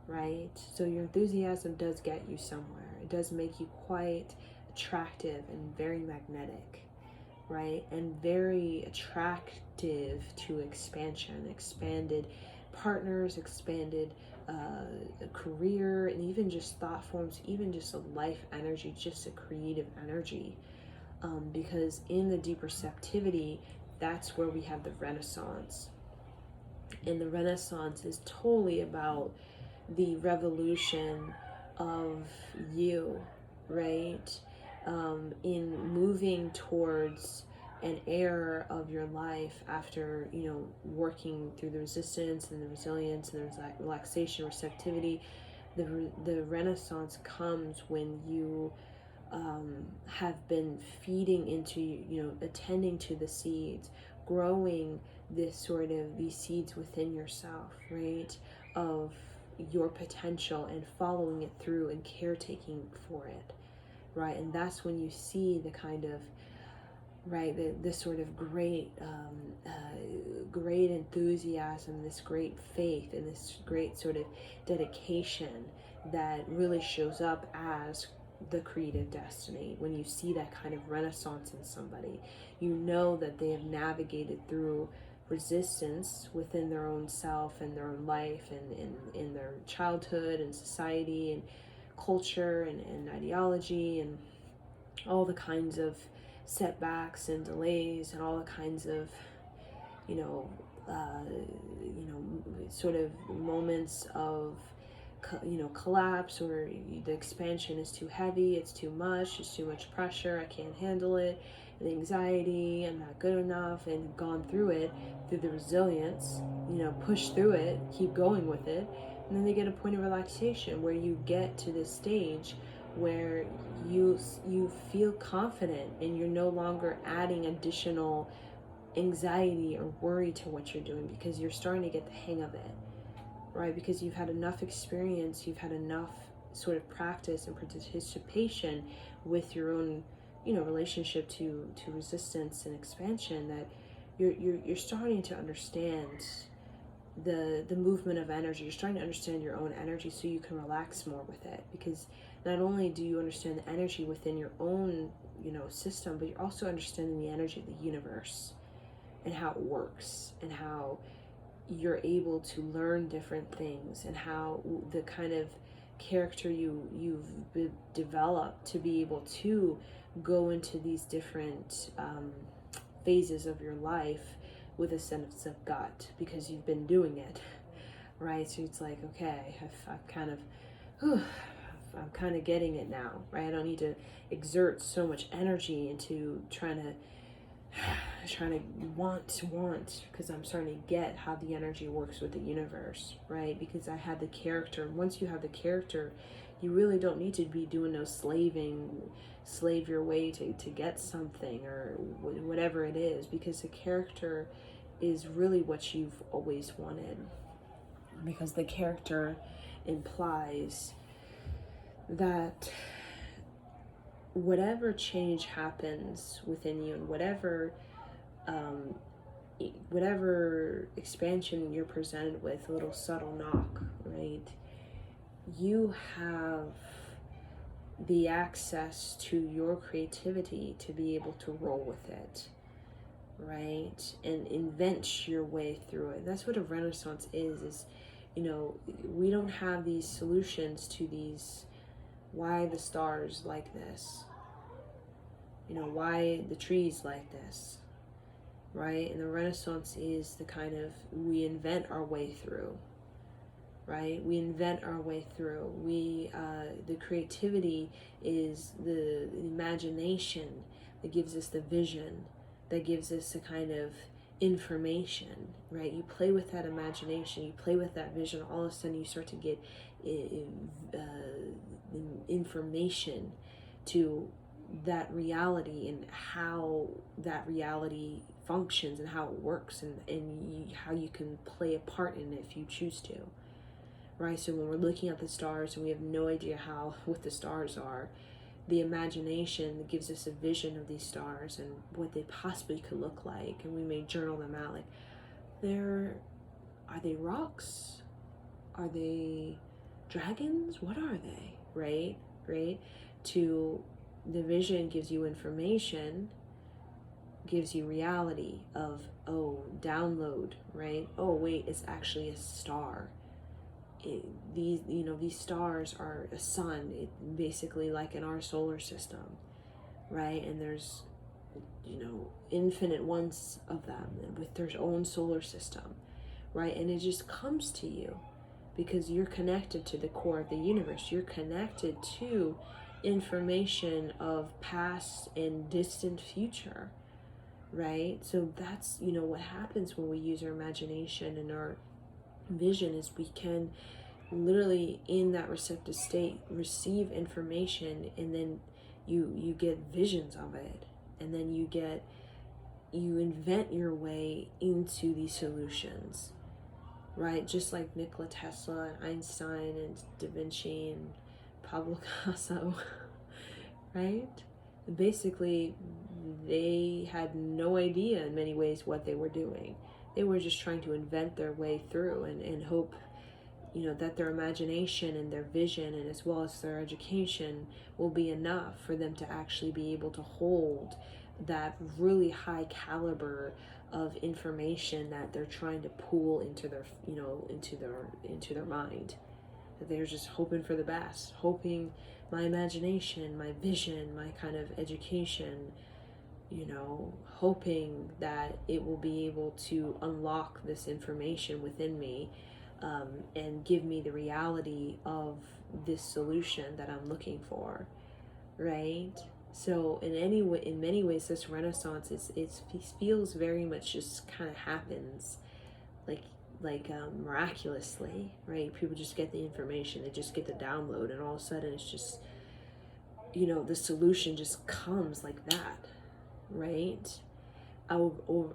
S1: right? So your enthusiasm does get you somewhere. It does make you quite attractive and very magnetic, right? And very attractive to expansion, expanded partners, expanded a career, and even just thought forms, even just a life energy, just a creative energy. Because in the deep receptivity, that's where we have the Renaissance. And the Renaissance is totally about the revolution of you, right? In moving towards an era of your life after, working through the resistance and the resilience and the relaxation, receptivity. The Renaissance comes when you have been feeding into, attending to the seeds, growing these seeds within yourself, right? Of your potential, and following it through and caretaking for it, right? And that's when you see the kind of, right, this sort of great enthusiasm, this great faith, and this great sort of dedication that really shows up as the creative destiny. When you see that kind of renaissance in somebody, you know that they have navigated through resistance within their own self and their own life, and in their childhood and society and culture and ideology, and all the kinds of setbacks and delays, and all the kinds of sort of moments of collapse, or the expansion is too heavy, it's too much pressure, I can't handle it, the anxiety, I'm not good enough, and gone through it, through the resilience, push through it, keep going with it, and then they get a point of relaxation where you get to this stage where you feel confident, and you're no longer adding additional anxiety or worry to what you're doing, because you're starting to get the hang of it, right? Because you've had enough experience, you've had enough sort of practice and participation with your own, relationship to resistance and expansion, that you're starting to understand the movement of energy. You're starting to understand your own energy, so you can relax more with it, because not only do you understand the energy within your own, system, but you're also understanding the energy of the universe and how it works, and how you're able to learn different things, and how the kind of character you've developed to be able to go into these different phases of your life with a sense of gut, because you've been doing it, right? So it's like, okay, I've kind of, I'm kind of getting it now, right? I don't need to exert so much energy into trying to want, because I'm starting to get how the energy works with the universe, right? Because I had the character. Once you have the character, you really don't need to be doing no slave your way to get something, or whatever it is, because the character is really what you've always wanted, because the character implies that whatever change happens within you, and whatever expansion you're presented with, a little subtle knock, right? You have the access to your creativity to be able to roll with it, right? And invent your way through it. That's what a renaissance is, we don't have these solutions to these, why the stars like this, why the trees like this, right? And the Renaissance is the kind of, we invent our way through, right? We invent our way through. The creativity is the imagination that gives us the vision, that gives us the kind of information, right? You play with that imagination, you play with that vision, all of a sudden you start to get information to that reality, and how that reality functions, and how it works, and how you can play a part in it if you choose to, right? So when we're looking at the stars and we have no idea what the stars are, the imagination gives us a vision of these stars and what they possibly could look like, and we may journal them out, like, are they rocks? Are they dragons? What are they? Right? To the vision gives you information, gives you reality of, download, right? Oh wait, it's actually a star. These stars are a sun, basically like in our solar system, right? And there's infinite ones of them with their own solar system, right? And it just comes to you because you're connected to the core of the universe. You're connected to information of past and distant future, right? So that's what happens when we use our imagination and our vision, is we can literally, in that receptive state, receive information, and then you get visions of it, and then you invent your way into these solutions, right? Just like Nikola Tesla and Einstein and Da Vinci and Pablo Picasso, right? Basically, they had no idea in many ways what they were doing. They were just trying to invent their way through, and hope, that their imagination and their vision, and as well as their education, will be enough for them to actually be able to hold that really high caliber of information that they're trying to pull into their, into their mind. That they're just hoping for the best, hoping my imagination, my vision, my kind of education, hoping that it will be able to unlock this information within me, and give me the reality of this solution that I'm looking for, right? So in many ways, this Renaissance it feels very much just kind of happens, like miraculously, right? People just get the information, they just get the download, and all of a sudden it's just, the solution just comes like that, right?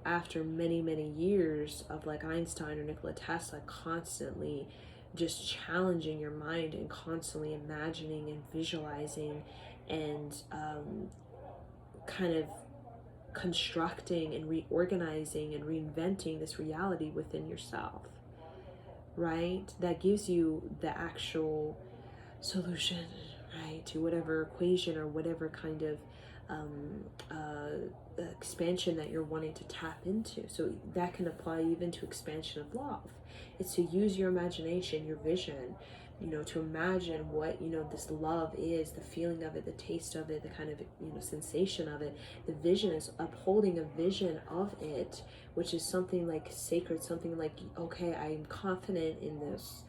S1: After many years of, like, Einstein or Nikola Tesla constantly just challenging your mind and constantly imagining and visualizing and kind of constructing and reorganizing and reinventing this reality within yourself, right? That gives you the actual solution, right? To whatever equation or whatever kind of expansion that you're wanting to tap into. So that can apply even to expansion of love. It's to use your imagination, your vision, to imagine what, this love is, the feeling of it, the taste of it, the kind of, sensation of it. The vision is upholding a vision of it, which is something like sacred, something like, okay, I'm confident in this.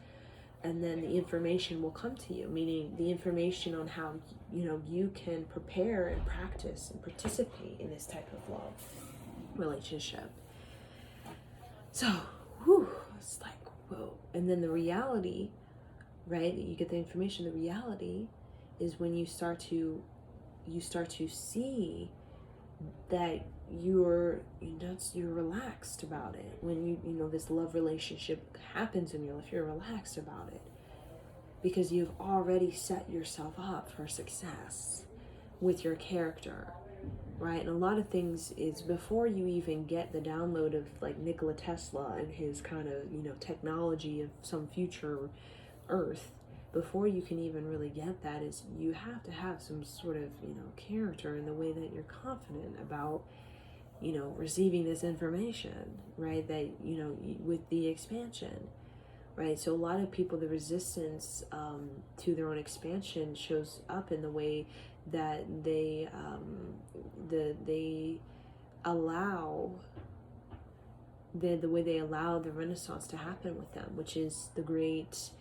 S1: And then the information will come to you, meaning the information on how, you can prepare and practice and participate in this type of love relationship. So, it's like, whoa. And then the reality, right? You get the information. The reality is when you start to see that you're relaxed about it. When this love relationship happens in your life, you're relaxed about it because you've already set yourself up for success with your character, right? And a lot of things is before you even get the download of like Nikola Tesla and his kind of technology of some future Earth. Before you can even really get that, is you have to have some sort of character in the way that you're confident about receiving this information, right? That with the expansion, right? So a lot of people, the resistance to their own expansion shows up in the way that they allow the way they allow the renaissance to happen with them, which is the great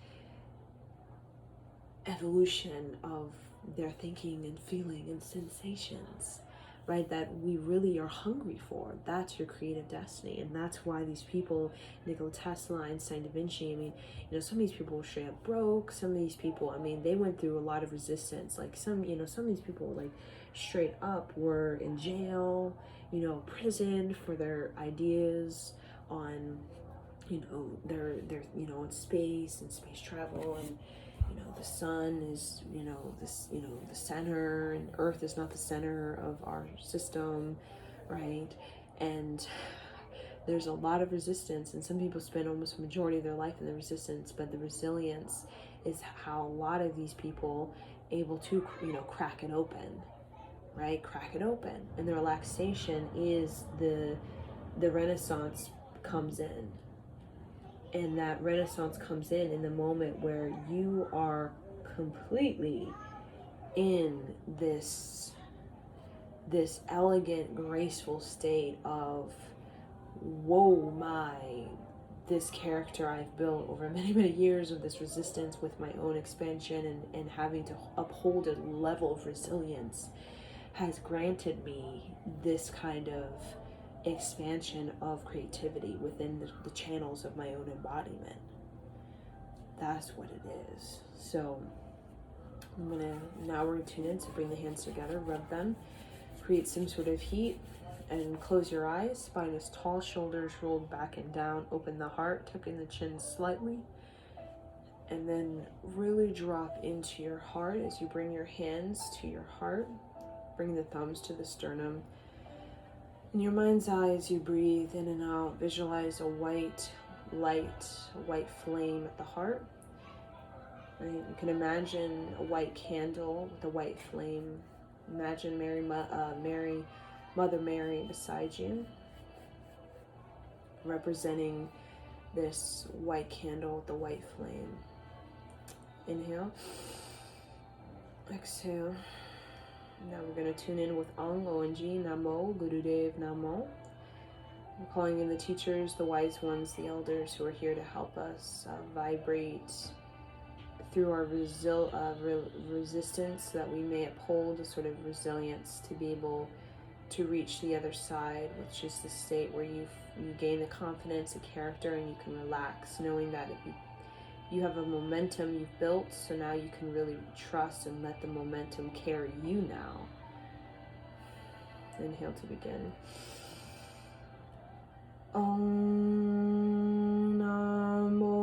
S1: evolution of their thinking and feeling and sensations, right? That we really are hungry for. That's your creative destiny. And that's why these people, Nikola Tesla, Einstein, Da Vinci, I mean, some of these people were straight up broke. Some of these people, I mean, they went through a lot of resistance. Like some of these people like straight up were in jail, prison for their ideas on, their in space and space travel, and the sun is, the center, and Earth is not the center of our system, right? And there's a lot of resistance, and some people spend almost a majority of their life in the resistance, but the resilience is how a lot of these people able to, crack it open, right? Crack it open. And the relaxation is the renaissance comes in. And that renaissance comes in the moment where you are completely in this elegant, graceful state of, whoa, this character I've built over many, many years of this resistance with my own expansion and having to uphold a level of resilience has granted me this kind of expansion of creativity within the channels of my own embodiment. That's what it is. So now we're gonna tune in. So bring the hands together, rub them, create some sort of heat, and close your eyes. Spine is tall, shoulders rolled back and down. Open the heart, tucking the chin slightly, and then really drop into your heart as you bring your hands to your heart. Bring the thumbs to the sternum. In your mind's eye, as you breathe in and out, visualize a white light, a white flame at the heart. Right? You can imagine a white candle with a white flame. Imagine Mother Mary beside you, representing this white candle with the white flame. Inhale. Exhale. Now we're going to tune in with Ong, ONG, Namo, Gurudev, Namo. I'm calling in the teachers, the wise ones, the elders who are here to help us vibrate through our resistance so that we may uphold a sort of resilience to be able to reach the other side, which is the state where you gain the confidence, the character, and you can relax, knowing that you have a momentum you've built, so now you can really trust and let the momentum carry you now. Inhale to begin. Om Namo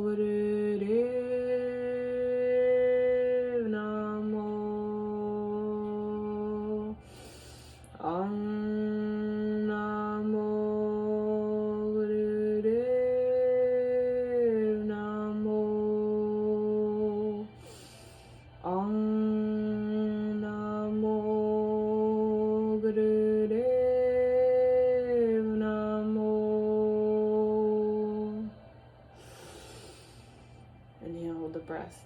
S1: Gurudev Namo. Om Namo Gurudev Namo. hold the breath.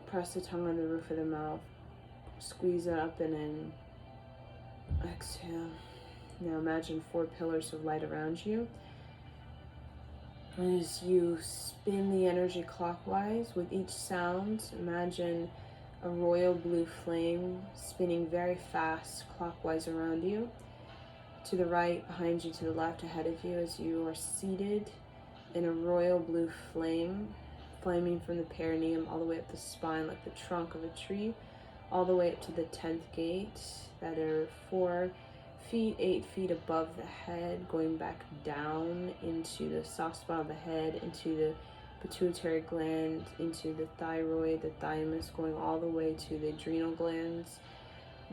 S1: Press the tongue on the roof of the mouth. Squeeze it up and in. Exhale. Now imagine 4 pillars of light around you. As you spin the energy clockwise with each sound, imagine a royal blue flame spinning very fast clockwise around you. To the right, behind you, to the left, ahead of you, as you are seated in a royal blue flame, flaming from the perineum all the way up the spine like the trunk of a tree, all the way up to the 10th gate that are 4 feet, 8 feet above the head, going back down into the soft spot of the head, into the pituitary gland, into the thyroid, the thymus, going all the way to the adrenal glands,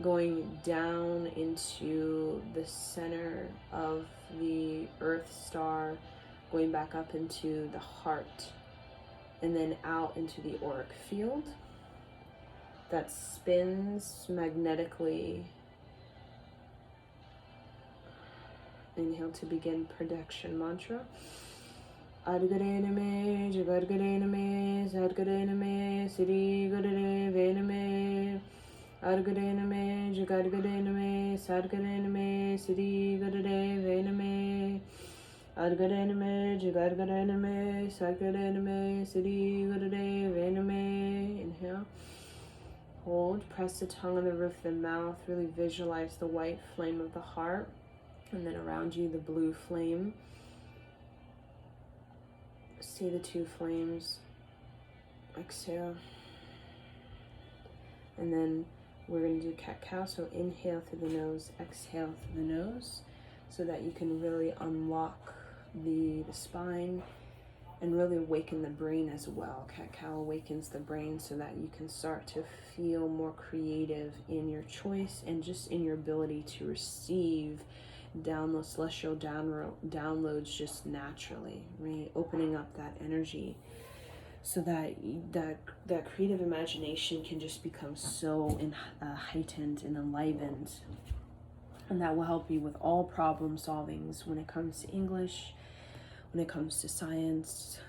S1: going down into the center of the earth star, going back up into the heart, and then out into the auric field that spins magnetically. Inhale to begin protection mantra. Adgarename, Jagadgarename, Sadgarename, Siddhi Gadare Vename. Adgarename, Jagadgarename, Sadgarename, Siddhi Gadare Vename. Adgarename, Jagadgarename, Sadgarename, Siddhi Gadare Vename. Inhale. Hold. Press the tongue on the roof of the mouth. Really visualize the white flame of the heart. And then around you, the blue flame. See the 2 flames. Exhale. And then we're going to do cat-cow. So inhale through the nose, exhale through the nose, so that you can really unlock the spine and really awaken the brain as well. Cat-cow awakens the brain so that you can start to feel more creative in your choice and just in your ability to receive downloads, celestial downloads just naturally, right? Opening up that energy so that that creative imagination can just become so heightened and enlivened, and that will help you with all problem solvings when it comes to English, when it comes to science.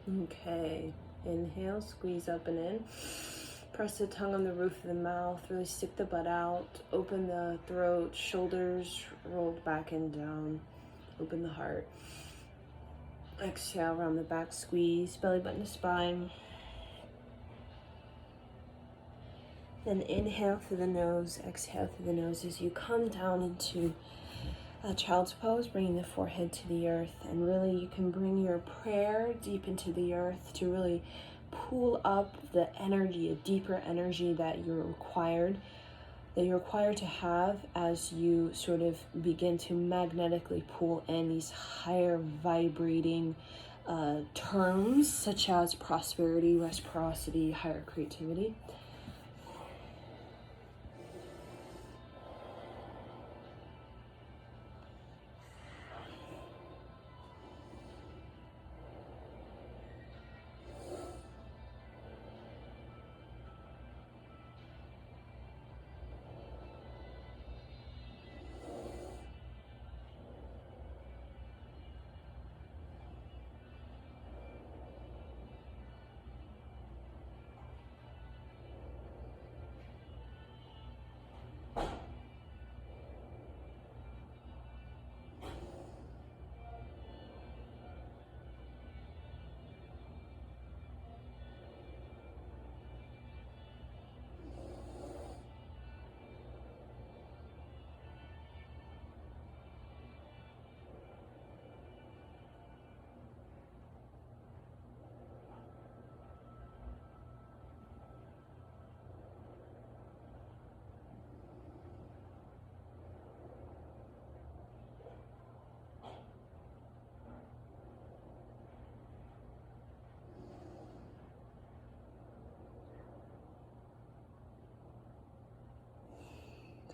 S1: Okay, inhale, squeeze up and in. Press the tongue on the roof of the mouth, really stick the butt out, open the throat, shoulders rolled back and down, open the heart. Exhale, around the back, squeeze, belly button to spine. Then inhale through the nose, exhale through the nose as you come down into a child's pose, bringing the forehead to the earth. And really you can bring your prayer deep into the earth to really pull up the energy, a deeper energy that you're required to have as you sort of begin to magnetically pull in these higher vibrating terms such as prosperity, reciprocity, higher creativity.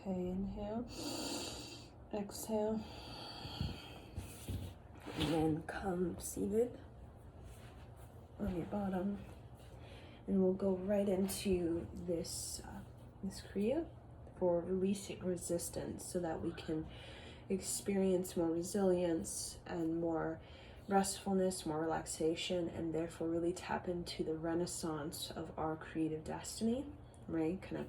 S1: Okay, inhale, exhale, and then come seated on your bottom. And we'll go right into this Kriya for releasing resistance so that we can experience more resilience and more restfulness, more relaxation, and therefore really tap into the renaissance of our creative destiny, right? Kind of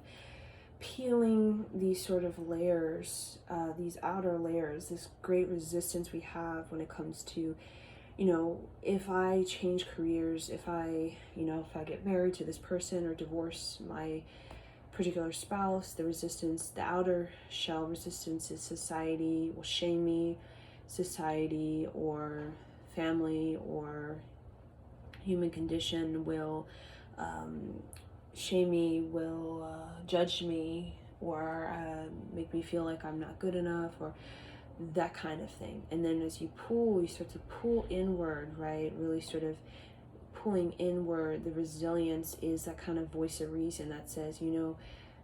S1: peeling these sort of layers, these outer layers, this great resistance we have when it comes to, if I change careers, if I get married to this person or divorce my particular spouse, the outer shell resistance is society will shame me, society or family or human condition will shame me, will judge me, or make me feel like I'm not good enough, or that kind of thing. And then as you start to pull inward, right? Really sort of pulling inward. The resilience is that kind of voice of reason that says,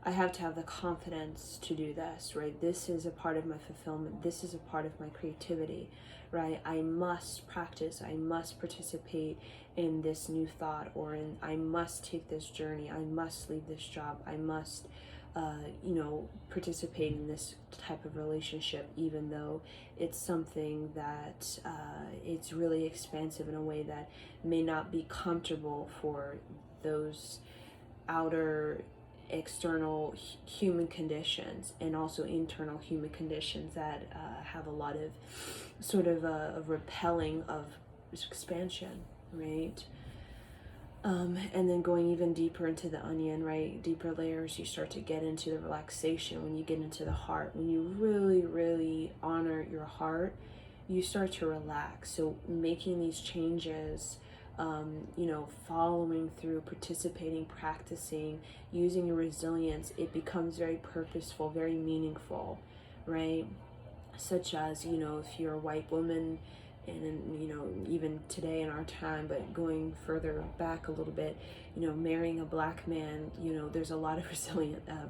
S1: I have to have the confidence to do this, right? This is a part of my fulfillment. This is a part of my creativity, right? I must practice. I must participate in this new thought, I must take this journey. I must leave this job. I must, participate in this type of relationship, even though it's something that it's really expansive in a way that may not be comfortable for those outer external human conditions and also internal human conditions that have a lot of sort of a repelling of expansion, right? And then going even deeper into the onion, right? Deeper layers, you start to get into the relaxation when you get into the heart. When you really, really honor your heart, you start to relax. So making these changes, following through, participating, practicing, using your resilience, it becomes very purposeful, very meaningful, right? Such as, if you're a white woman, and even today in our time, but going further back a little bit, marrying a black man, there's a lot of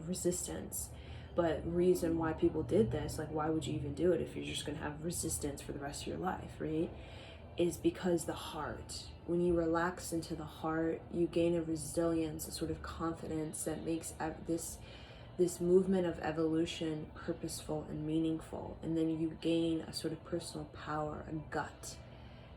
S1: resistance. But reason why people did this, like why would you even do it if you're just going to have resistance for the rest of your life, right? Is because the heart, when you relax into the heart, you gain a resilience, a sort of confidence that makes this movement of evolution purposeful and meaningful. And then you gain a sort of personal power, a gut,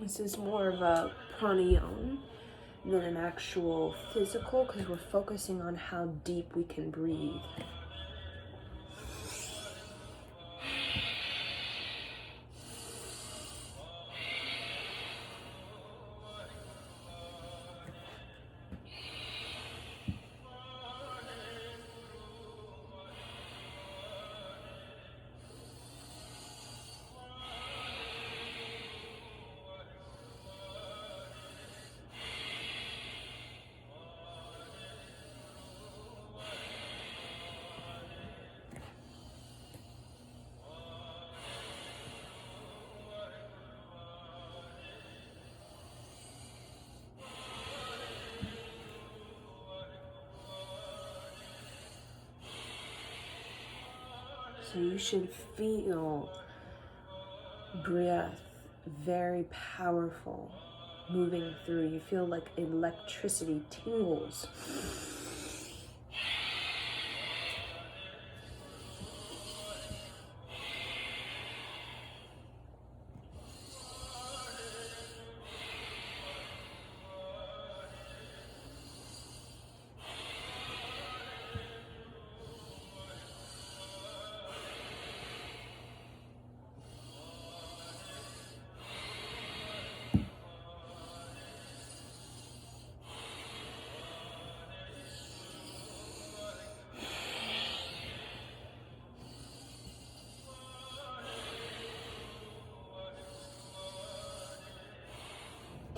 S1: This is more of a pranayama than an actual physical, because we're focusing on how deep we can breathe. So you should feel breath very powerful moving through. You feel like electricity tingles.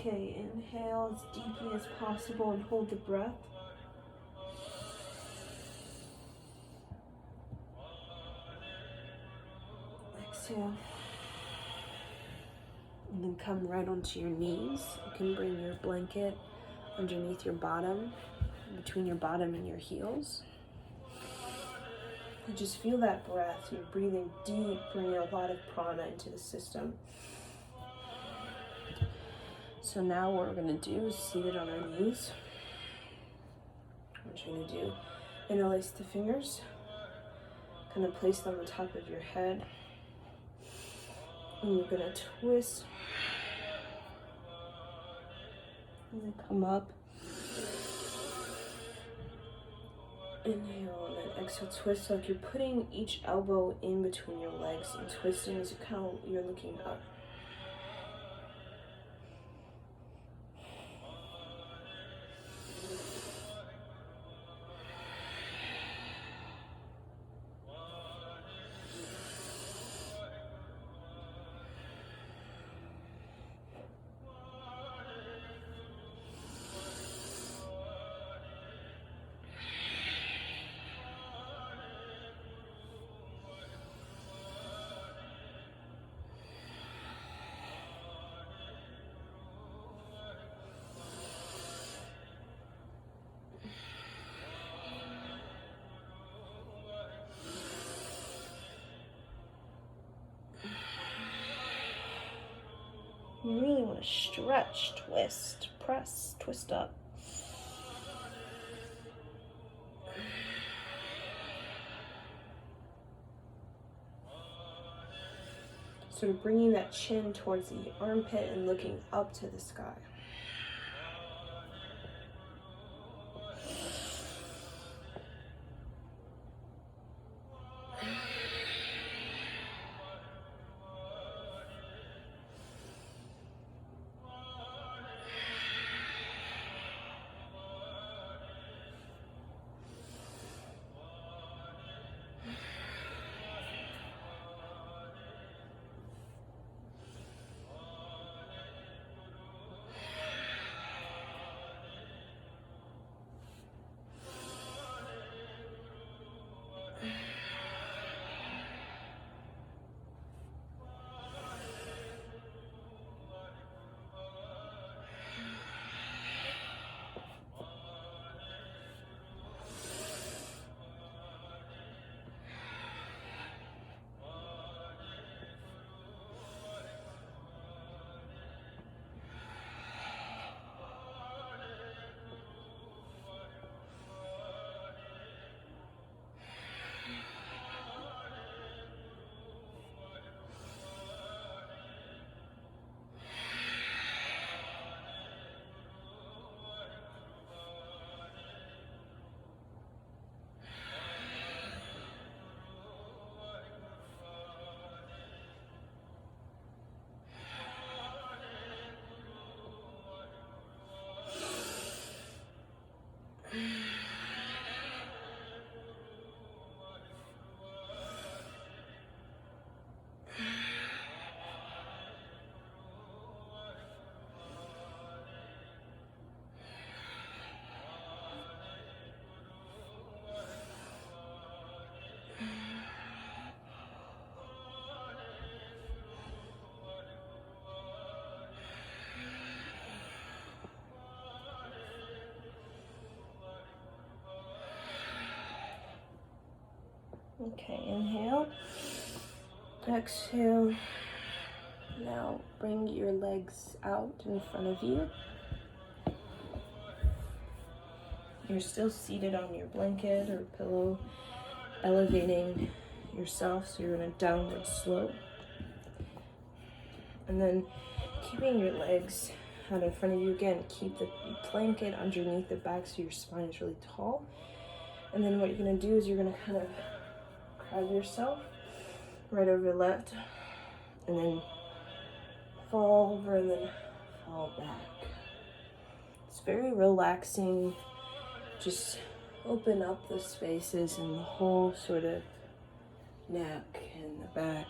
S1: Okay, inhale as deeply as possible and hold the breath. Exhale. And then come right onto your knees. You can bring your blanket underneath your bottom, between your bottom and your heels. And just feel that breath. You're breathing deep, bringing a lot of prana into the system. So now what we're going to do is seated on our knees. What you're going to do, interlace the fingers, kind of place them on top of your head. And you're going to twist. And then come up. Inhale and then exhale, twist like you're putting each elbow in between your legs and twisting as you're looking up. You really want to stretch, twist, press, twist up. Sort of bringing that chin towards the armpit and looking up to the sky. Okay, inhale. Exhale. Now bring your legs out in front of you. You're still seated on your blanket or pillow, elevating yourself so you're in a downward slope. And then keeping your legs out in front of you again. Keep the blanket underneath the back so your spine is really tall. And then what you're going to do is you're going to kind of crab yourself right over left, and then fall over and then fall back. It's very relaxing. Just open up the spaces in the whole sort of neck and the back.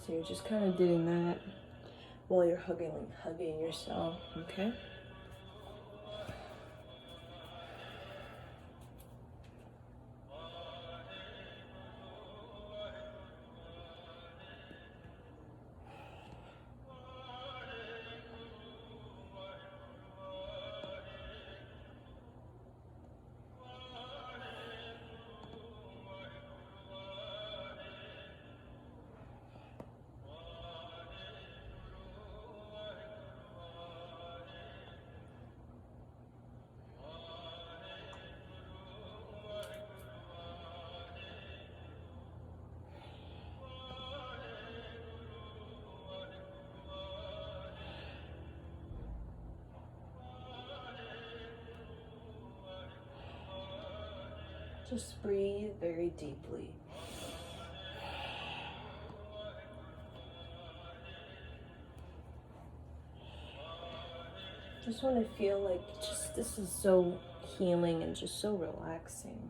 S1: So you're just kind of doing that while you're hugging yourself, okay? Just breathe very deeply. Just want to feel like this is so healing and just so relaxing.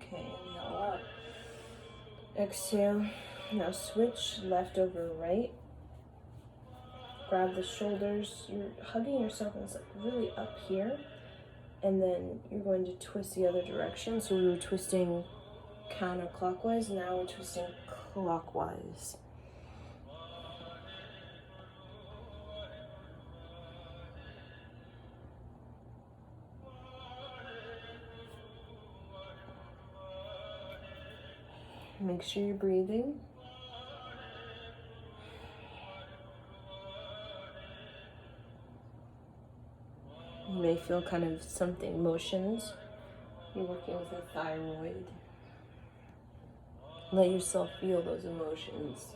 S1: Okay, inhale up. Exhale. Now switch left over right. Grab the shoulders. You're hugging yourself and it's like really up here. And then you're going to twist the other direction. So we were twisting counterclockwise. Now we're twisting clockwise. Make sure you're breathing. You may feel kind of something, motions. You're working with the thyroid. Let yourself feel those emotions.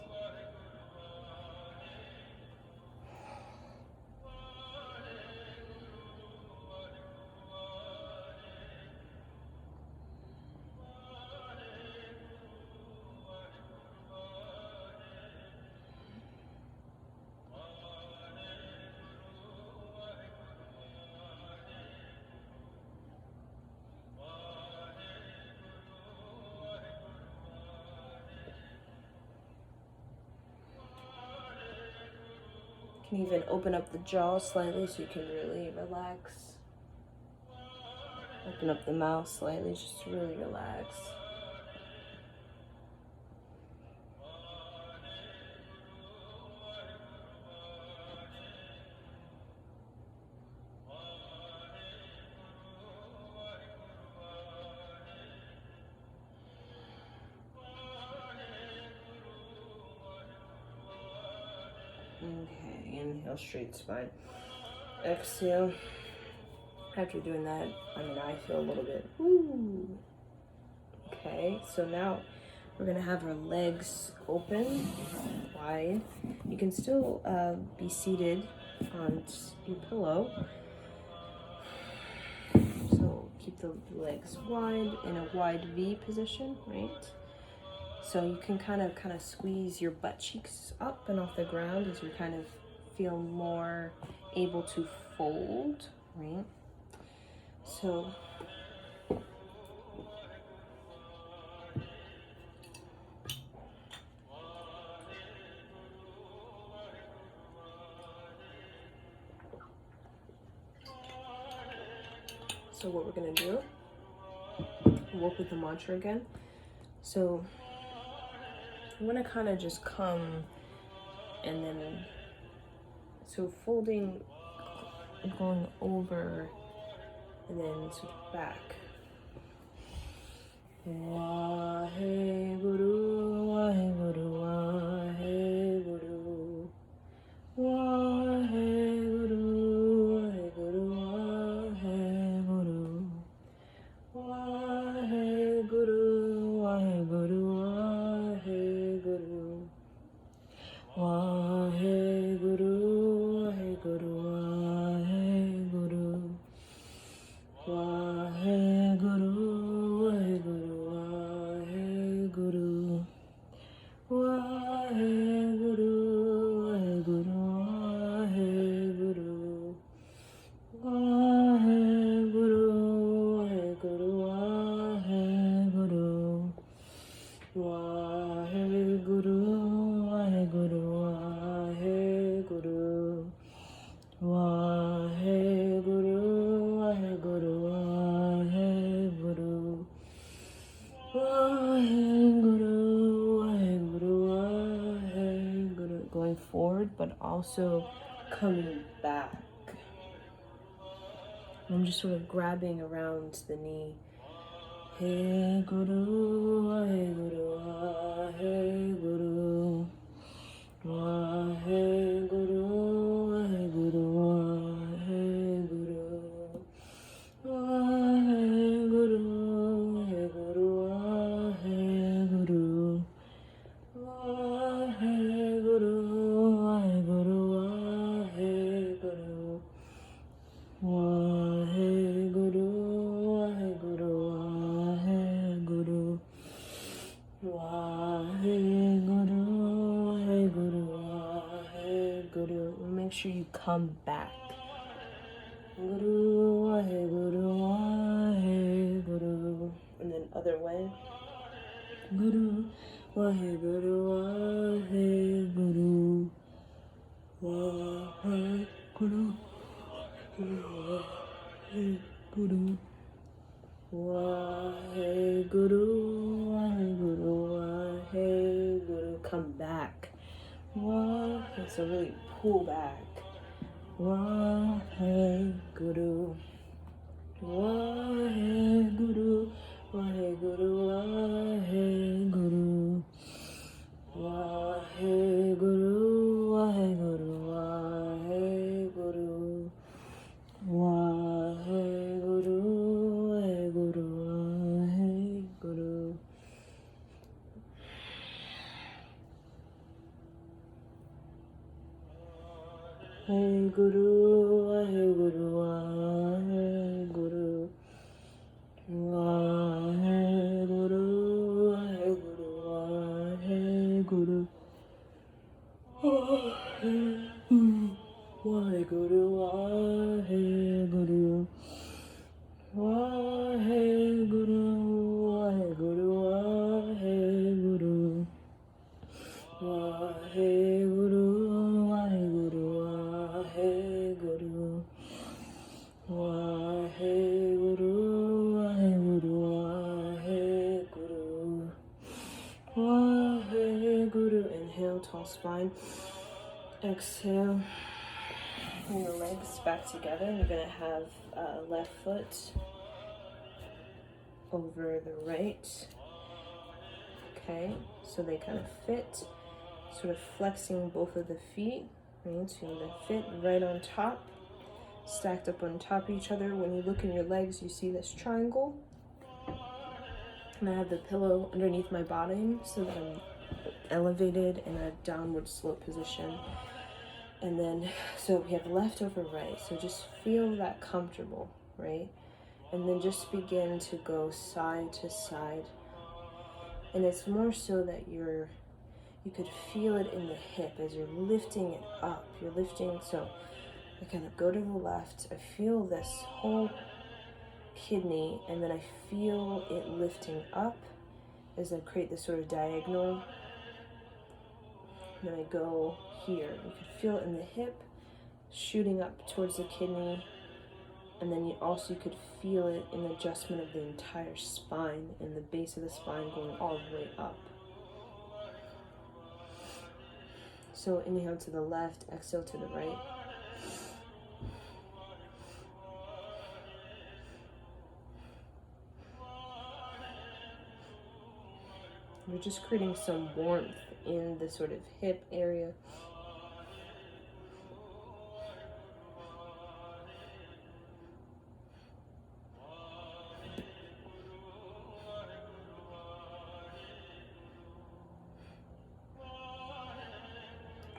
S1: You can even open up the jaw slightly so you can really relax. Open up the mouth slightly just to really relax. Okay, inhale, straight spine. Exhale. After doing that, I feel a little bit, woo. Okay, so now we're gonna have our legs open, wide. You can still be seated on your pillow. So keep the legs wide in a wide V position, right? So you can kind of squeeze your butt cheeks up and off the ground as you kind of feel more able to fold, right? So So what we're gonna do, work with the mantra again. So I'm gonna kind of just come and then, so folding, going over, and then sort of back. Waheguru, Waheguru, Waheguru. Waheguru, Waheguru, Waheguru. Waheguru, Waheguru, Waheguru. Waheguru, Waheguru, Waheguru. Waheguru, Waheguru, Waheguru. Waheguru, Waheguru, Waheguru. Waheguru, Waheguru, Waheguru. Waheguru, Waheguru, Waheguru. Waheguru, Waheguru, Waheguru. Waheguru, Waheguru. Going forward, but also coming back. I'm just sort of grabbing around the knee. Hey Guru, hey Guru, hey Guru. Hey Guru, hey Guru, hey Guru. Hey Guru, hey Guru, hey Guru. Hey Guru, hey Guru, hey Guru. Waheguru, Waheguru, Waheguru. Waheguru, Waheguru, Waheguru. Make sure you come back. Guru, Waheguru, Waheguru. And then other way. Guru, Waheguru, Waheguru. Waheguru. Waheguru, Waheguru, Waheguru, Waheguru. Come back. So really pull back. Waheguru, Waheguru, Waheguru, Waheguru. Waheguru, Waheguru, Waheguru. Waheguru, Waheguru, Waheguru. Hey Guru, Waheguru, Waheguru. Waheguru, Waheguru, Waheguru. Waheguru, Waheguru. Waheguru, Waheguru, Waheguru. Waheguru, Waheguru, Waheguru. Waheguru, Waheguru, Waheguru. Waheguru. Inhale, tall spine. Exhale. Bring the legs back together. You're going to have left foot over the right. Okay, so they kind of fit. Sort of flexing both of the feet. Right, so the fit right on top, stacked up on top of each other. When you look in your legs, you see this triangle. And I have the pillow underneath my bottom so that I'm elevated in a downward slope position. And then, so we have left over right. So just feel that comfortable, right? And then just begin to go side to side. And it's more so that you could feel it in the hip as you're lifting it up. You're lifting, so I kind of go to the left. I feel this whole kidney, and then I feel it lifting up as I create this sort of diagonal. Then I go here. You can feel it in the hip, shooting up towards the kidney, And then you could feel it in the adjustment of the entire spine and the base of the spine going all the way up. So inhale to the left, exhale to the right. We're just creating some warmth in the sort of hip area.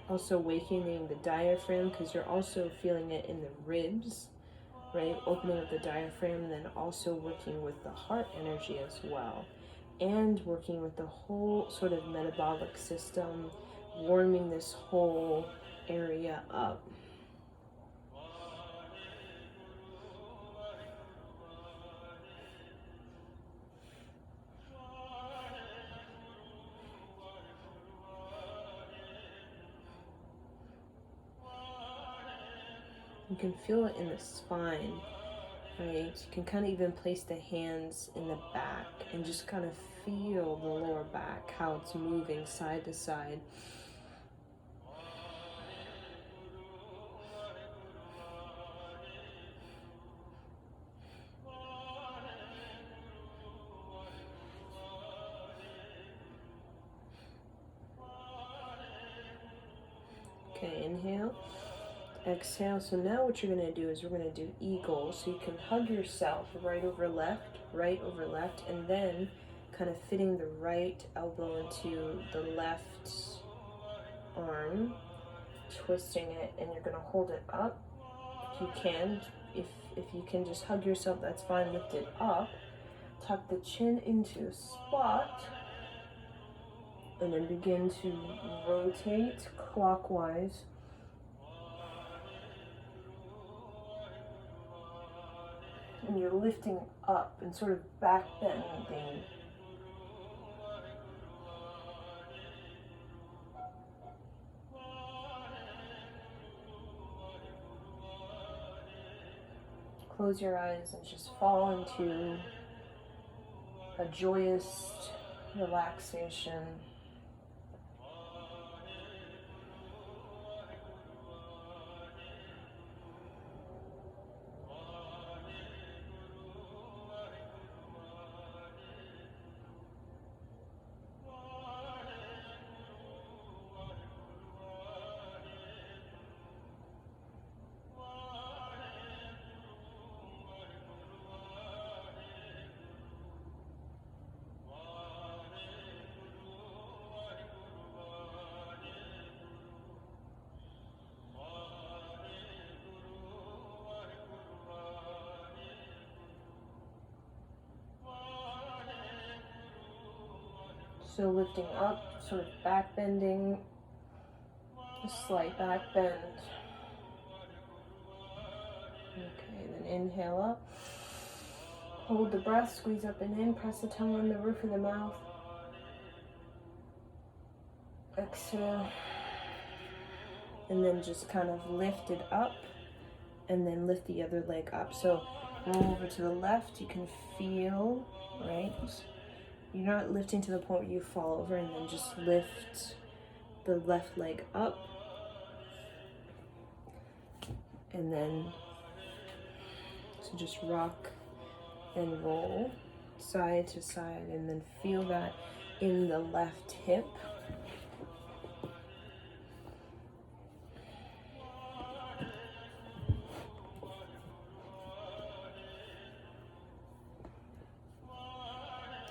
S1: Also awakening the diaphragm, because you're also feeling it in the ribs, right? Opening up the diaphragm, and then also working with the heart energy as well. And working with the whole sort of metabolic system, warming this whole area up. You can feel it in the spine, right? You can kind of even place the hands in the back and just kind of feel the lower back, how it's moving side to side. Okay, inhale, exhale. So now what you're going to do is we're going to do eagle. So you can hug yourself right over left, and then kind of fitting the right elbow into the left arm, twisting it, and you're going to hold it up if you can. If you can just hug yourself, that's fine. Lift it up, tuck the chin into a spot, and then begin to rotate clockwise. And you're lifting up and sort of back bending. Close your eyes and just fall into a joyous relaxation. So lifting up, sort of back bending, a slight back bend. Okay, then inhale up. Hold the breath, squeeze up and in, press the tongue on the roof of the mouth. Exhale. And then just kind of lift it up, and then lift the other leg up. So roll over to the left, you can feel, right? You're not lifting to the point where you fall over, and then just lift the left leg up. And then, so just rock and roll side to side, and then feel that in the left hip.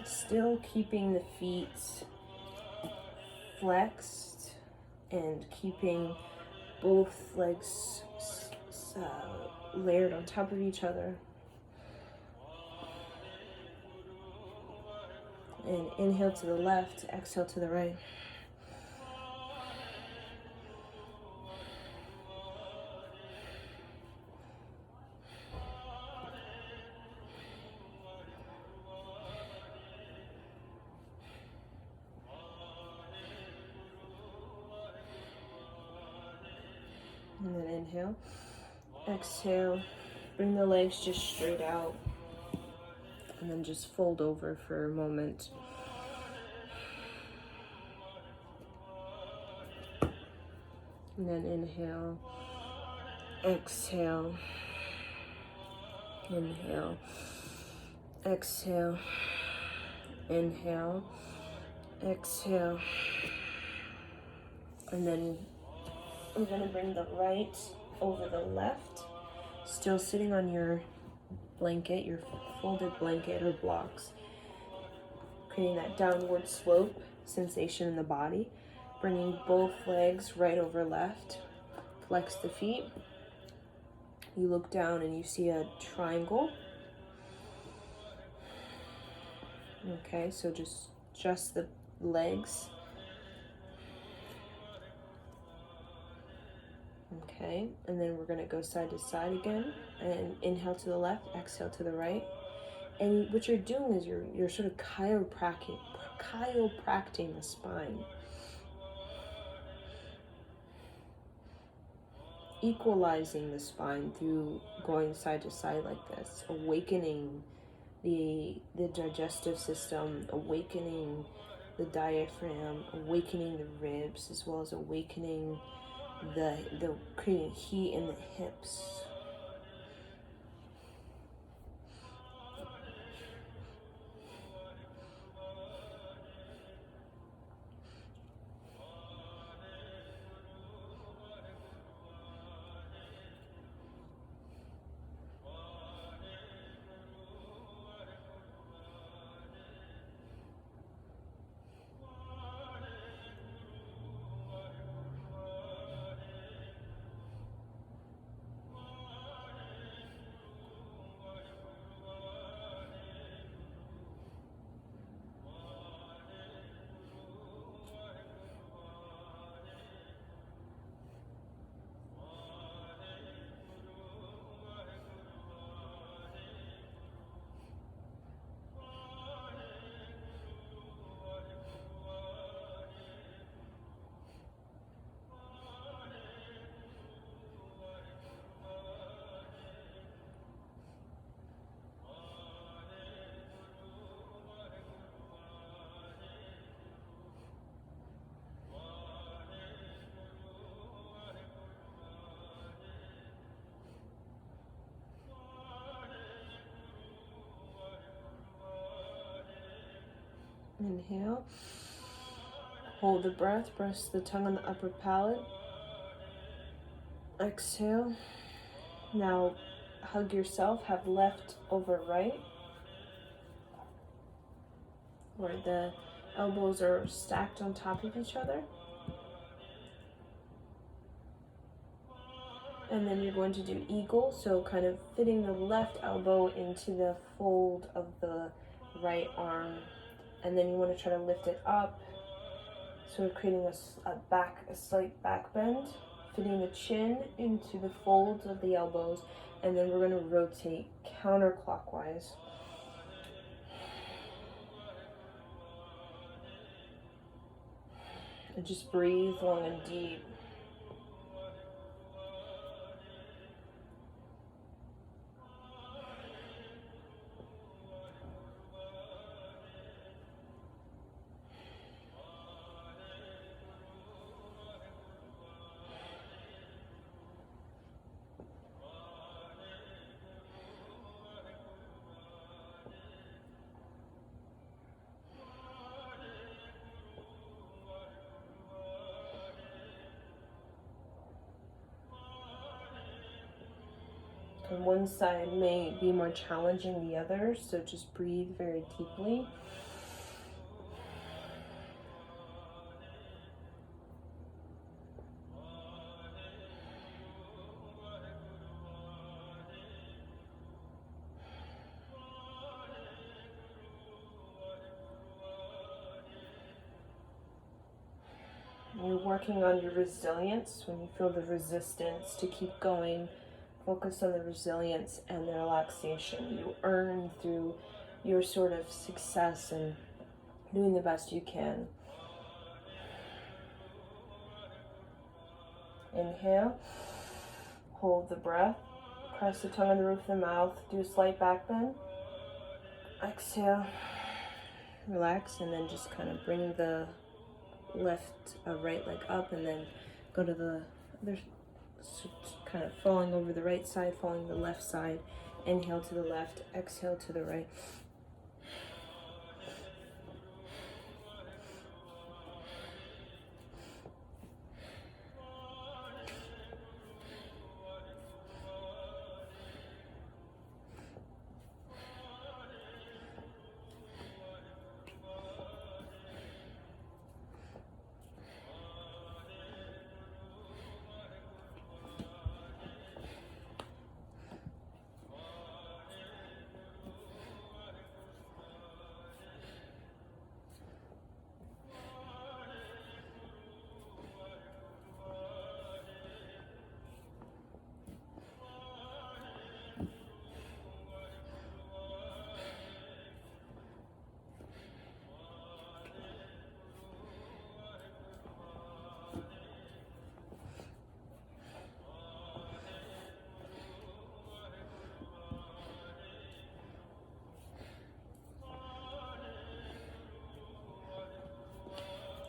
S1: Still keeping the feet flexed and keeping both legs layered on top of each other. And inhale to the left, exhale to the right. And then inhale, exhale, Bring the legs just straight out. And then just fold over for a moment. And then inhale, exhale, inhale, exhale, inhale, exhale. And then we're going to bring the right over the left, still sitting on your blanket, your folded blanket or blocks, creating that downward slope sensation in the body. Bringing both legs right over left, flex the feet. You look down and you see a triangle. Okay, so just the legs. Okay, and then we're gonna go side to side again, and inhale to the left, exhale to the right. And what you're doing is you're sort of chiropractic the spine. Equalizing the spine through going side to side like this, awakening the digestive system, awakening the diaphragm, awakening the ribs, as well as awakening the creating heat in the hips. Inhale. Hold the breath. Press the tongue on the upper palate. Exhale. Now hug yourself. Have left over right, where the elbows are stacked on top of each other. And then you're going to do eagle, so kind of fitting the left elbow into the fold of the right arm. And then you want to try to lift it up. So we're creating a slight back bend, fitting the chin into the folds of the elbows, and then we're going to rotate counterclockwise. And just breathe long and deep. And one side may be more challenging than the other, so just breathe very deeply. You're working on your resilience. When you feel the resistance to keep going, focus on the resilience and the relaxation you earn through your sort of success and doing the best you can. Inhale, hold the breath, Press the tongue on the roof of the mouth. Do a slight back bend. Exhale. Relax, and then just kind of bring the right leg up, and then go to the other, kind of falling over the right side, falling the left side. Inhale to the left, exhale to the right.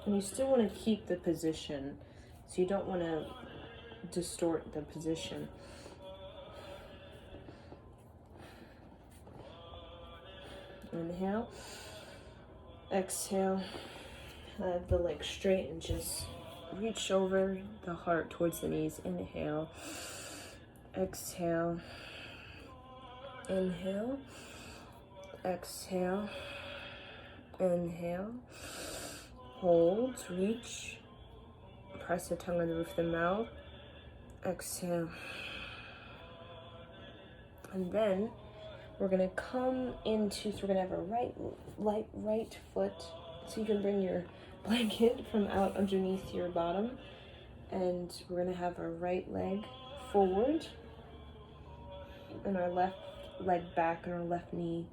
S1: And you still want to keep the position, so you don't want to distort the position. Inhale, exhale, have the leg straight and just reach over the heart towards the knees. Inhale, exhale, inhale, exhale, inhale. Hold, reach, press the tongue on the roof of the mouth, exhale. And then we're gonna come into, so we're gonna have a right foot, so you can bring your blanket from out underneath your bottom, and we're gonna have our right leg forward, and our left leg back, and our left knee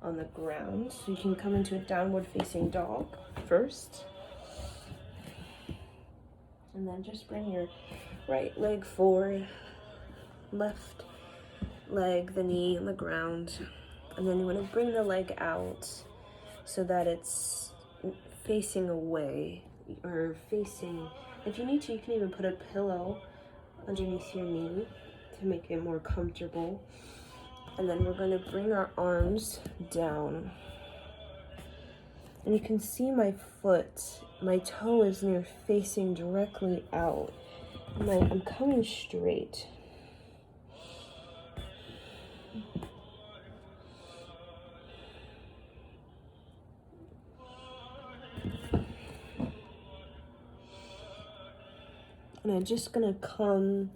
S1: on the ground. So you can come into a downward facing dog first. And then just bring your right leg forward, left leg, the knee on the ground. And then you want to bring the leg out so that it's facing away, or facing, if you need to, you can even put a pillow underneath your knee to make it more comfortable. And then we're going to bring our arms down. And you can see my foot, my toe is near facing directly out. And I'm coming straight. And I'm just gonna come,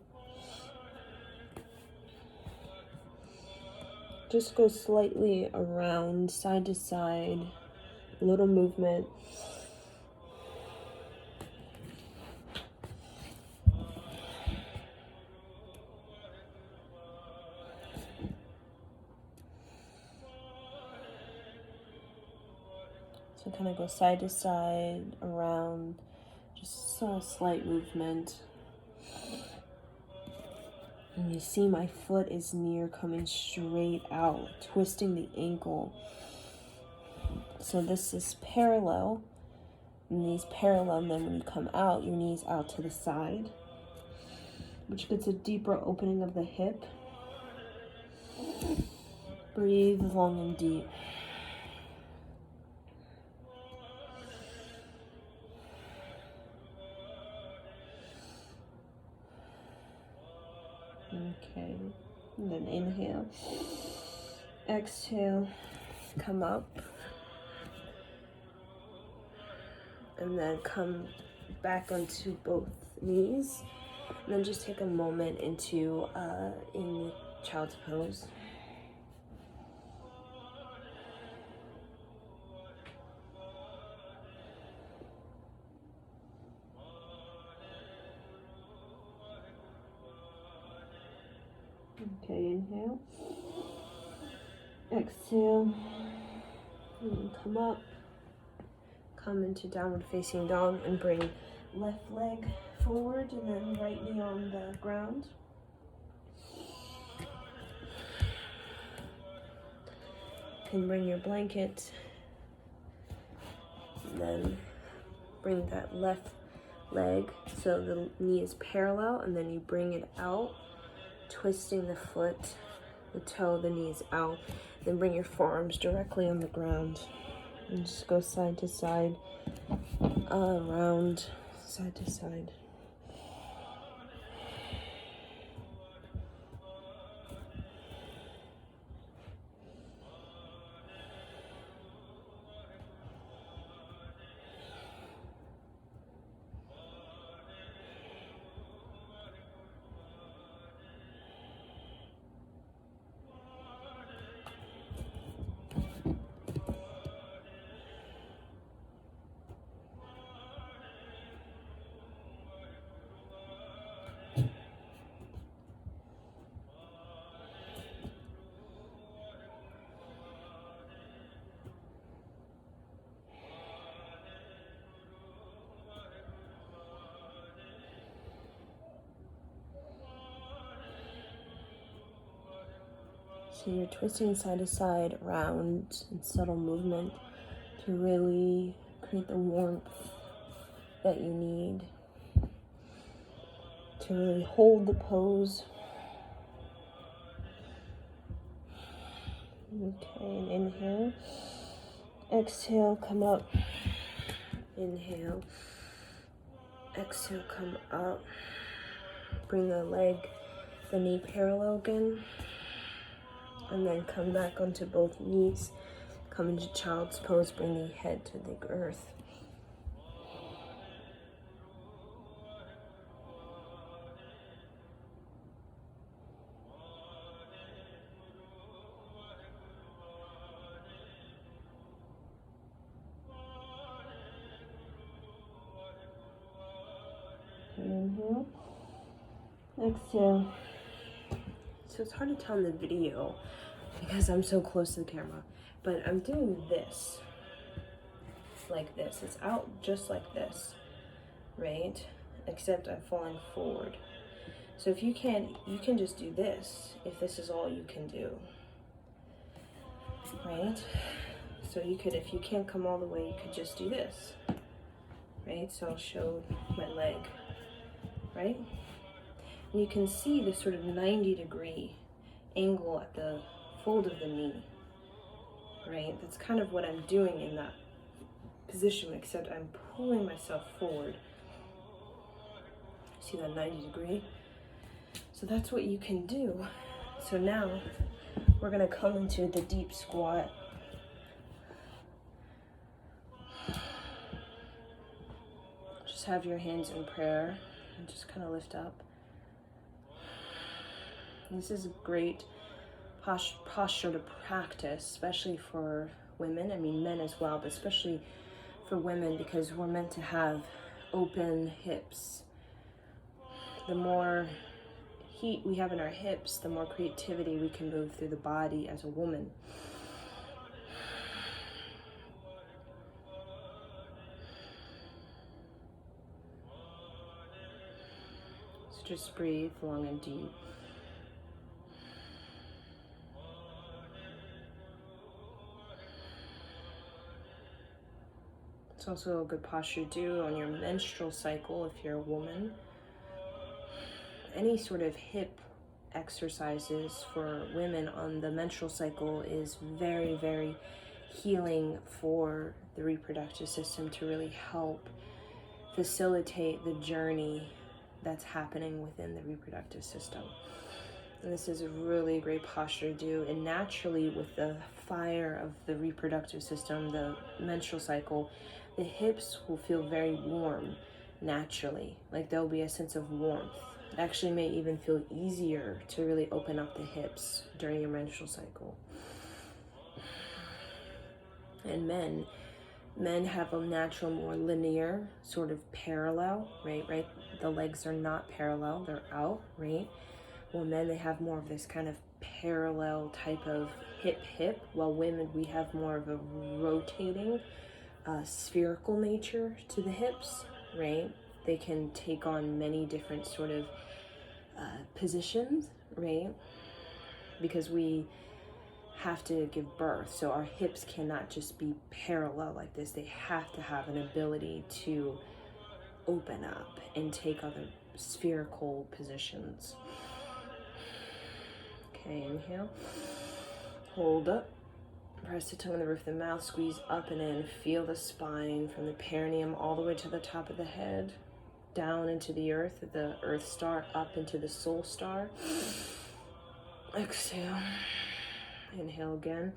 S1: just go slightly around, side to side, a little movement. So kind of go side to side, around, just a slight movement. And you see my foot is near coming straight out, twisting the ankle. So this is parallel, knees parallel, and then when you come out, your knees out to the side, which gets a deeper opening of the hip. Breathe long and deep. Okay, and then inhale, exhale, come up, and then come back onto both knees, and then just take a moment into in child's pose. Okay, inhale, exhale, and come up, come into downward facing dog, and bring left leg forward and then right knee on the ground. can bring your blanket, and then bring that left leg so the knee is parallel, and then you bring it out, twisting the foot, the toe, the knee is out. Then bring your forearms directly on the ground and just go side to side, around, side to side. So you're twisting side to side, around, in subtle movement to really create the warmth that you need to really hold the pose. Okay, and inhale. Exhale, come up. Inhale. Exhale, come up. Bring the knee parallel again. And then come back onto both knees. Come into child's pose, bring the head to the earth. Inhale. Exhale. So it's hard to tell in the video because I'm so close to the camera, but I'm doing this, like this. It's out just like this, right? Except I'm falling forward. So if you can't, you can just do this if this is all you can do, right? So you could, if you can't come all the way, you could just do this, right? So I'll show my leg, right? And you can see this sort of 90-degree angle at the fold of the knee, right? That's kind of what I'm doing in that position, except I'm pulling myself forward. See that 90-degree? So that's what you can do. So now we're gonna come into the deep squat. Just have your hands in prayer and just kind of lift up. This is a great posture to practice, especially for women. I mean, men as well, but especially for women, because we're meant to have open hips. The more heat we have in our hips, the more creativity we can move through the body as a woman. So just breathe long and deep. It's also a good posture to do on your menstrual cycle if you're a woman. Any sort of hip exercises for women on the menstrual cycle is very, very healing for the reproductive system, to really help facilitate the journey that's happening within the reproductive system. And this is a really great posture to do. And naturally, with the fire of the reproductive system, the menstrual cycle, the hips will feel very warm naturally. Like there'll be a sense of warmth. It actually may even feel easier to really open up the hips during your menstrual cycle. And men have a natural, more linear, sort of parallel, right? The legs are not parallel, they're out, right? Well, men, they have more of this kind of parallel type of hip, while women, we have more of a rotating, spherical nature to the hips, right? They can take on many different sort of positions, right? Because we have to give birth. So our hips cannot just be parallel like this. They have to have an ability to open up and take other spherical positions. Okay, inhale. Hold up. Press the tongue on the roof of the mouth. Squeeze up and in. Feel the spine from the perineum all the way to the top of the head. Down into the earth star, up into the soul star. Exhale. Inhale again.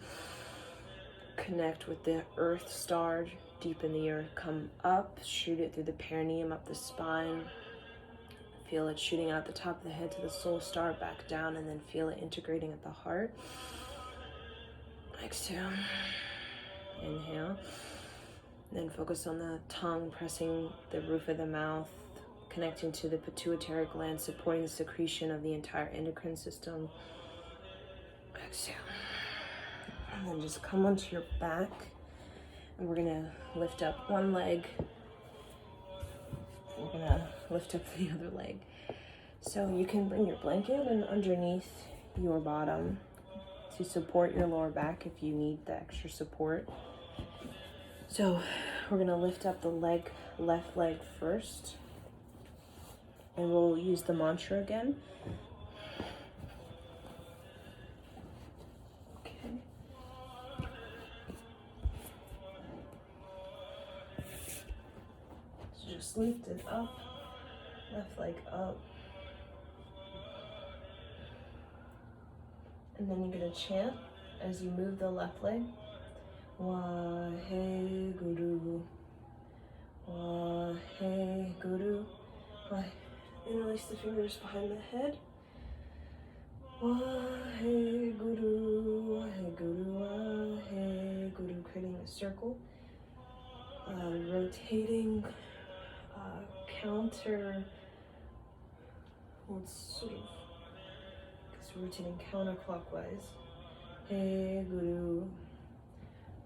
S1: Connect with the earth star deep in the earth. Come up, shoot it through the perineum, up the spine. Feel it shooting out the top of the head to the soul star, back down, and then feel it integrating at the heart. Exhale. Inhale. Then focus on the tongue, pressing the roof of the mouth, connecting to the pituitary gland, supporting the secretion of the entire endocrine system. Exhale. And then just come onto your back. And we're gonna lift up one leg. We're gonna lift up the other leg. So you can bring your blanket and underneath your bottom to support your lower back if you need the extra support. So we're gonna lift up the left leg first. And we'll use the mantra again. Okay. So just lift it up, left leg up. And then you're gonna chant as you move the left leg. Waheguru, Waheguru. Interlace the fingers behind the head. Waheguru, Waheguru, Waheguru, creating a circle. Rotating, counter, well, it's sort of, because we're rotating counterclockwise. Hey Guru,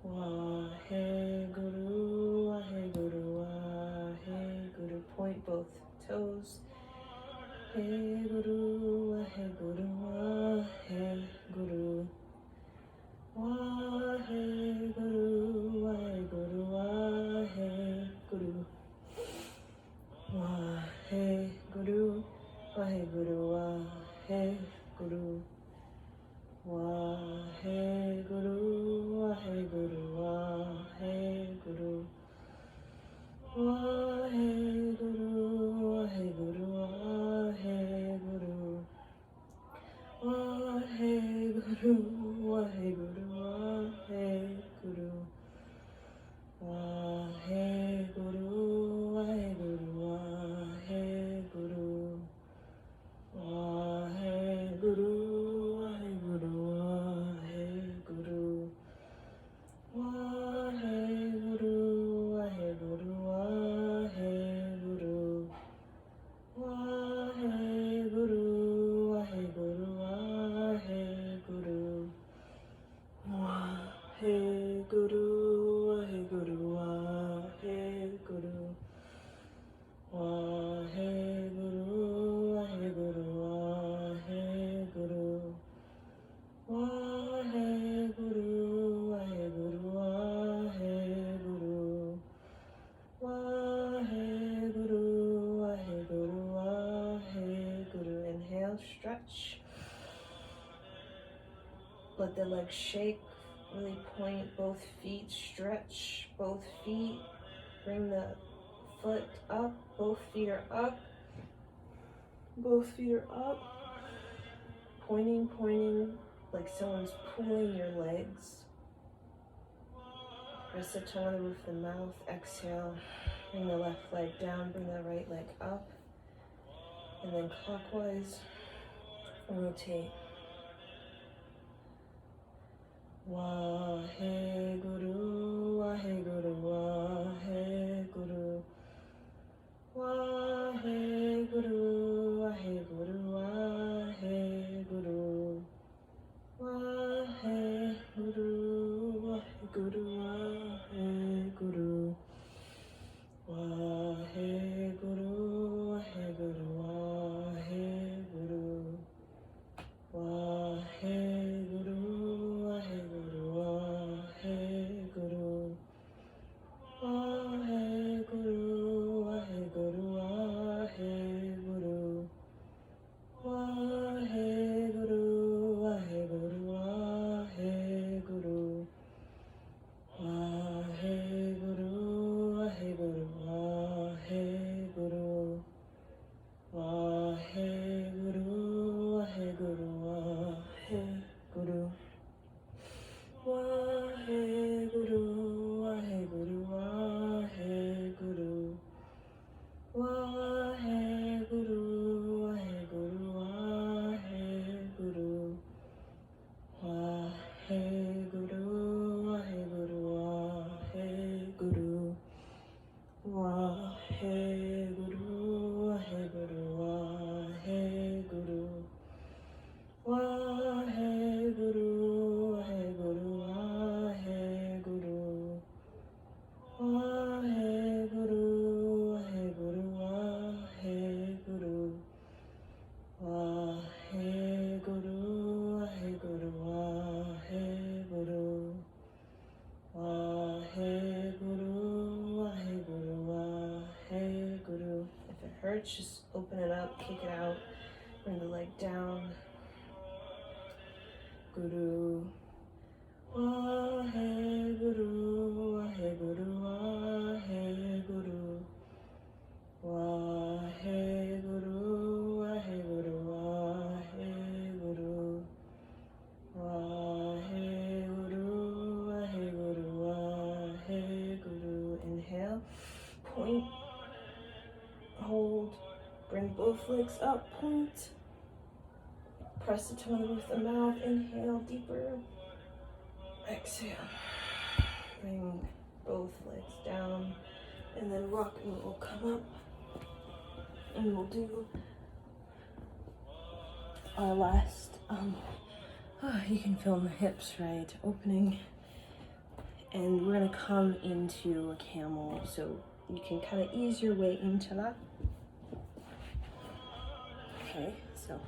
S1: Waheguru, Waheguru, Waheguru. Point both toes. Hey Guru, Waheguru, Waheguru. Waheguru, Waheguru, Waheguru. Waheguru, Waheguru, Waheguru. Waheguru, Waheguru, Waheguru. Waheguru, Waheguru, Waheguru. Waheguru, Waheguru, Waheguru. Waheguru, Waheguru, Waheguru. Waheguru, Waheguru, Waheguru. Waheguru, Waheguru, Waheguru. Waheguru, Waheguru, Waheguru. Waheguru, Waheguru, Waheguru. Waheguru, Waheguru, Waheguru. Waheguru, Waheguru, Waheguru. Waheguru, Waheguru, Waheguru. Inhale, stretch. Let the legs shake. Really point both feet. Stretch both feet. Bring the foot up. Both feet are up. Both feet are up. Pointing like someone's pulling your legs. Press the tongue on the roof of the mouth. Exhale. Bring the left leg down. Bring the right leg up. And then clockwise, rotate. Waheguru, Waheguru, Waheguru. Waheguru, Waheguru, Waheguru. Waheguru, Waheguru, Waheguru. Waheguru, Waheguru, Waheguru. Waheguru, Waheguru. Waheguru, Waheguru, Waheguru. Waheguru, Waheguru, Waheguru. Waheguru, Waheguru, Waheguru. Waheguru, Waheguru, Waheguru. Waheguru, Waheguru, Waheguru. If it hurts, just open it up, kick it out, bring the leg down. Guru. Waheguru, Waheguru, Waheguru. Waheguru, Waheguru, Waheguru. Waheguru, Waheguru, Waheguru. Inhale, point, hold, bring both legs up, point. Press the tongue with the mouth, inhale deeper. Exhale. Bring both legs down, and then rocking will come up. And we'll do our last, you can feel in the hips, right? Opening. And we're gonna come into a camel, so you can kind of ease your way into that. Okay, so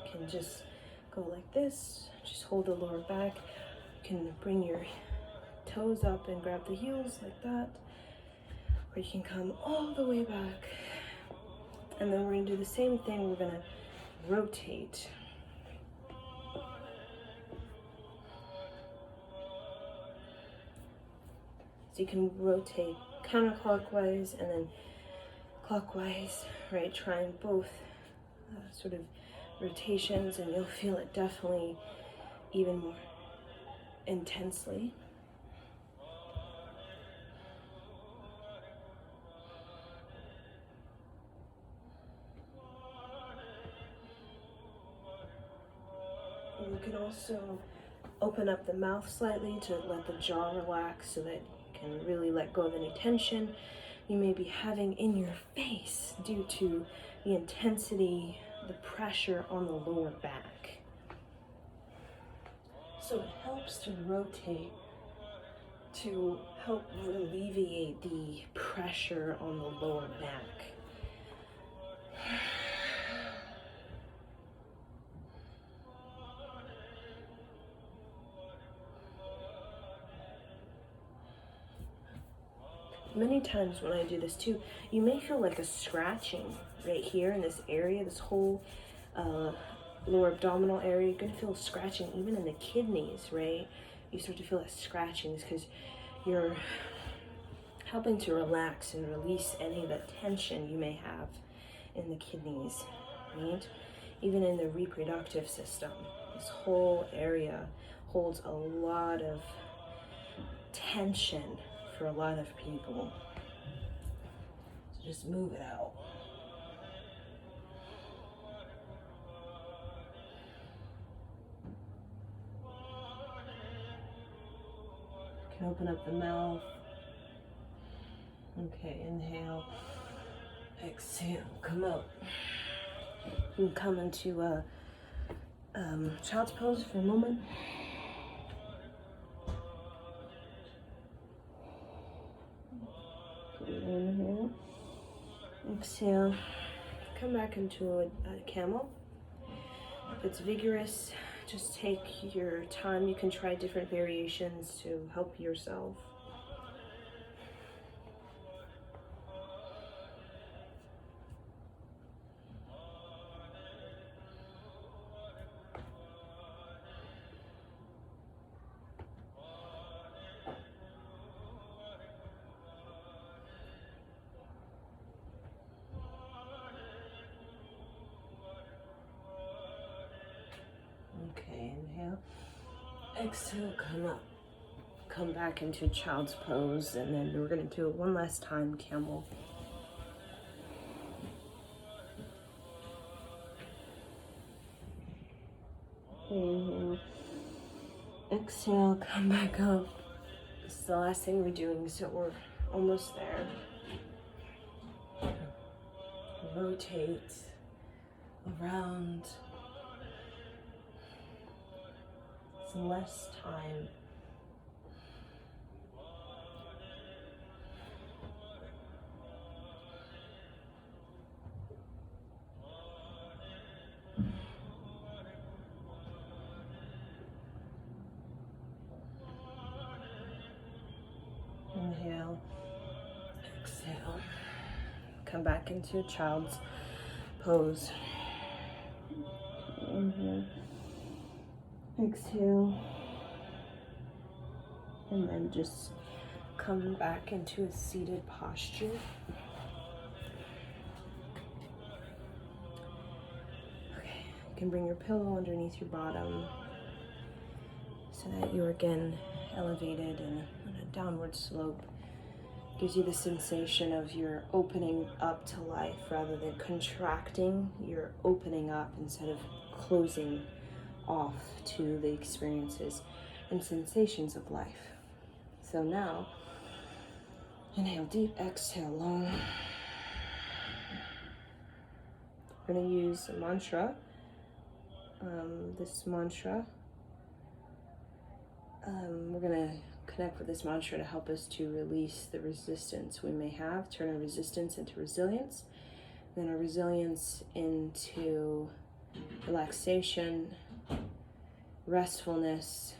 S1: you can just go like this, just hold the lower back. You can bring your toes up and grab the heels like that, or you can come all the way back. And then we're gonna do the same thing. We're gonna rotate. So you can rotate counterclockwise and then clockwise, right? Trying both sort of rotations, and you'll feel it definitely even more intensely. And you can also open up the mouth slightly to let the jaw relax so that you can really let go of any tension you may be having in your face due to the intensity, the pressure on the lower back. So it helps to rotate to help alleviate the pressure on the lower back. Many times when I do this too, you may feel like a scratching right here in this area, this whole lower abdominal area. You're gonna feel scratching even in the kidneys, right? You start to feel that scratching because you're helping to relax and release any of that tension you may have in the kidneys, right? Even in the reproductive system, this whole area holds a lot of tension for a lot of people. So just move it out. You can open up the mouth. Okay, inhale. Exhale, come up. You can come into a child's pose for a moment. Inhale, exhale, come back into a camel. If it's vigorous, just take your time. You can try different variations to help yourself. Okay, inhale, exhale, come up, come back into child's pose, and then we're going to do it one last time, camel. Inhale, exhale, come back up. This is the last thing we're doing, so we're Almost there. Rotate around. It's less time. Inhale, exhale. Come back into child's pose. Inhale, exhale, and then just come back into a seated posture. Okay, you can bring your pillow underneath your bottom so that you're again elevated and on a downward slope. Gives you the sensation of you're opening up to life rather than contracting. You're opening up instead of closing off to the experiences and sensations of life. So now, inhale deep, exhale long. We're going to use a mantra. This mantra, we're going to connect with this mantra to help us to release the resistance we may have, turn our resistance into resilience, then our resilience into relaxation, restfulness,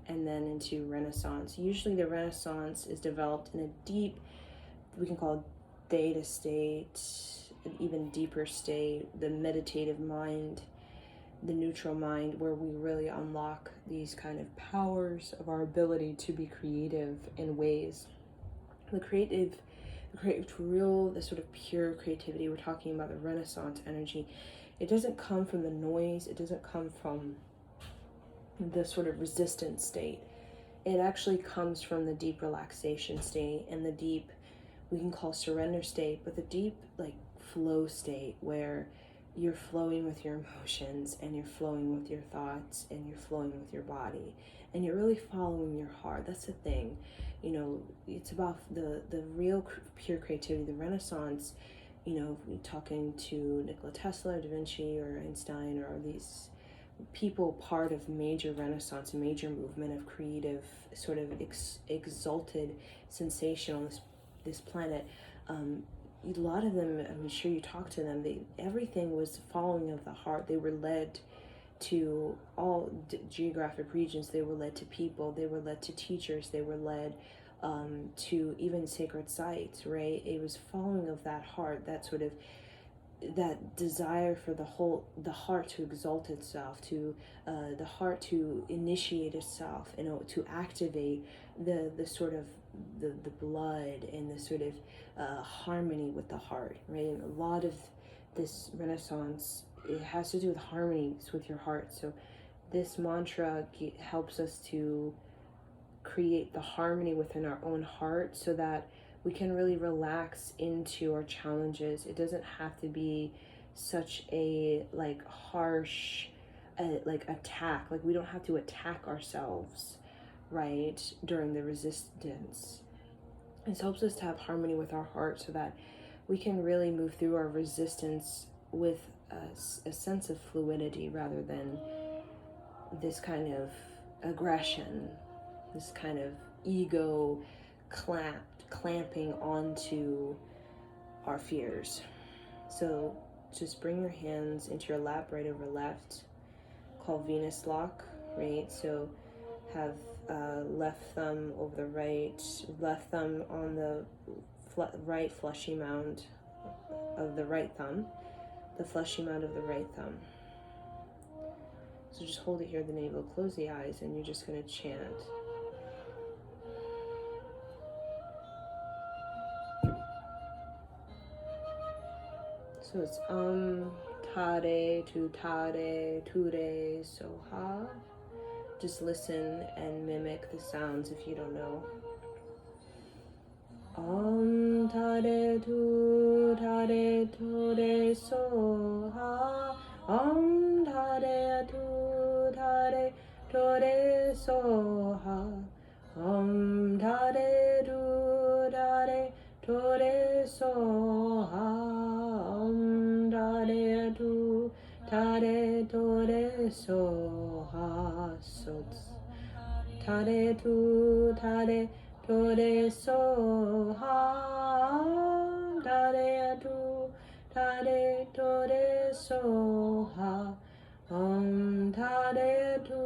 S1: and then into renaissance. Usually the renaissance is developed in a deep, we can call it theta state, an even deeper state, the meditative mind, the neutral mind, where we really unlock these kind of powers of our ability to be creative in ways. The sort of pure creativity, we're talking about the Renaissance energy. It doesn't come from the noise. It doesn't come from the sort of resistance state. It actually comes from the deep relaxation state and the deep, we can call surrender state, but the deep like flow state where you're flowing with your emotions and you're flowing with your thoughts and you're flowing with your body and you're really following your heart. That's the thing, you know, it's about the real pure creativity, the Renaissance. You know, talking to Nikola Tesla, Da Vinci, or Einstein, or these people part of major Renaissance, major movement of creative sort of exalted sensation on this planet. A lot of them, I'm sure you talk to them, everything was following of the heart. They were led to all geographic regions. They were led to people. They were led to teachers. They were led to even sacred sites, right? It was following of that heart, that sort of, that desire for the heart to exalt itself, to the heart to initiate itself, you know, to activate the sort of the blood and the sort of harmony with the heart, right? And a lot of this Renaissance, it has to do with harmonies with your heart. So this mantra helps us to create the harmony within our own heart so that we can really relax into our challenges. It doesn't have to be such a like harsh like attack. Like we don't have to attack ourselves, right, during the resistance. It helps us to have harmony with our heart so that we can really move through our resistance with a sense of fluidity rather than this kind of aggression, this kind of ego clamping onto our fears. So just bring your hands into your lap, right over left, called Venus lock, right? So have left thumb over the right, left thumb on the right fleshy mound of the right thumb, the fleshy mound of the right thumb. So just hold it here at the navel, close the eyes, and you're just going to chant. So it's tare tu tare ture soha. Just listen and mimic the sounds if you don't know. Tare tu tare ture soha. Tare tu tare ture soha. Tare tu tare tore soha. Om tare tu tare tore soha. Tare tu tare tore soha. Tare tu tare tore soha. Om tare tu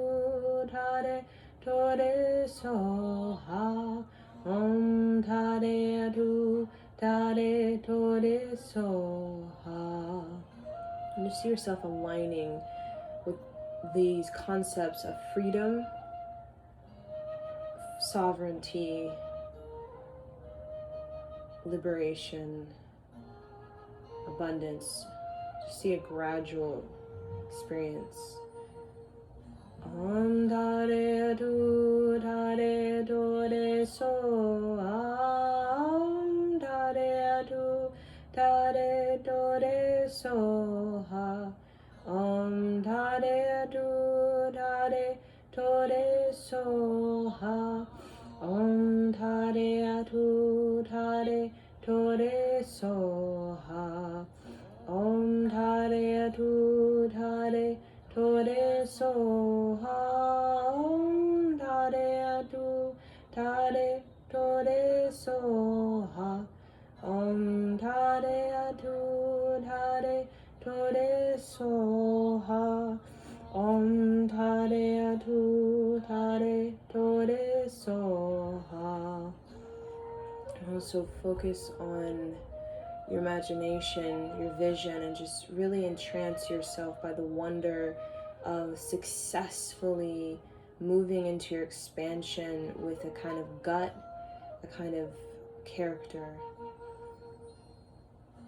S1: tare tore soha. Om tare tu tare tore soha. And you see yourself aligning with these concepts of freedom, sovereignty, liberation, abundance. Just see a gradual experience. Om tare tu tare tore soha. Om tare tu tare tore soha. Om tare tu tare tore soha. Om tare tu tare tore soha. Om tare tu tare tore soha. Om tare tu tare tore soha. Om tare tu tare tore soha. Om tare tu tare tore soha. Also focus on your imagination, your vision, and just really entrance yourself by the wonder of successfully moving into your expansion with a kind of gut, a kind of character.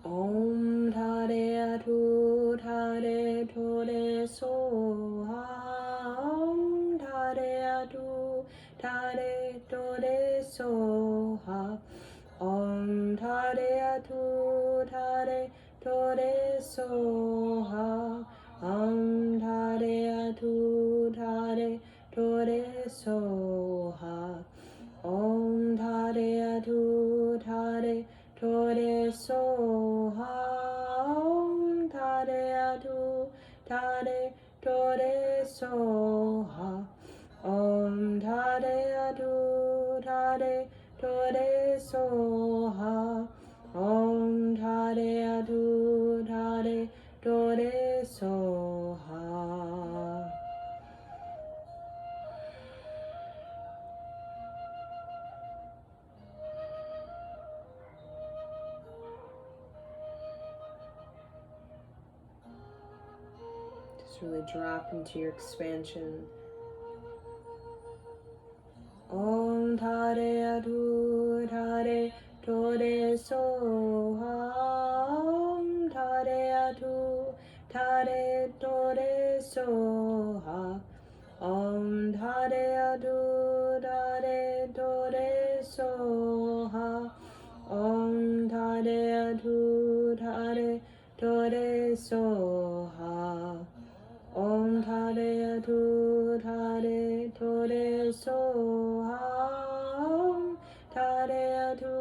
S1: Om tare tu tare tore soha. Om tare tu tare tore soha. Om tare tu tare tore soha. Om tare tu tare tore soha. Om tare tu tare tore soha. Om tare tu tare tore soha. Om tare tu tare tore soha. Om tare tu tare tore soha. Just really drop into your expansion. Om tare tu tare tore soha. Om tare tu tare tore soha. Om tare tu tare tore soha. Om tare tu tare tore soha. Om tare tu tare tore soha. Om tare tu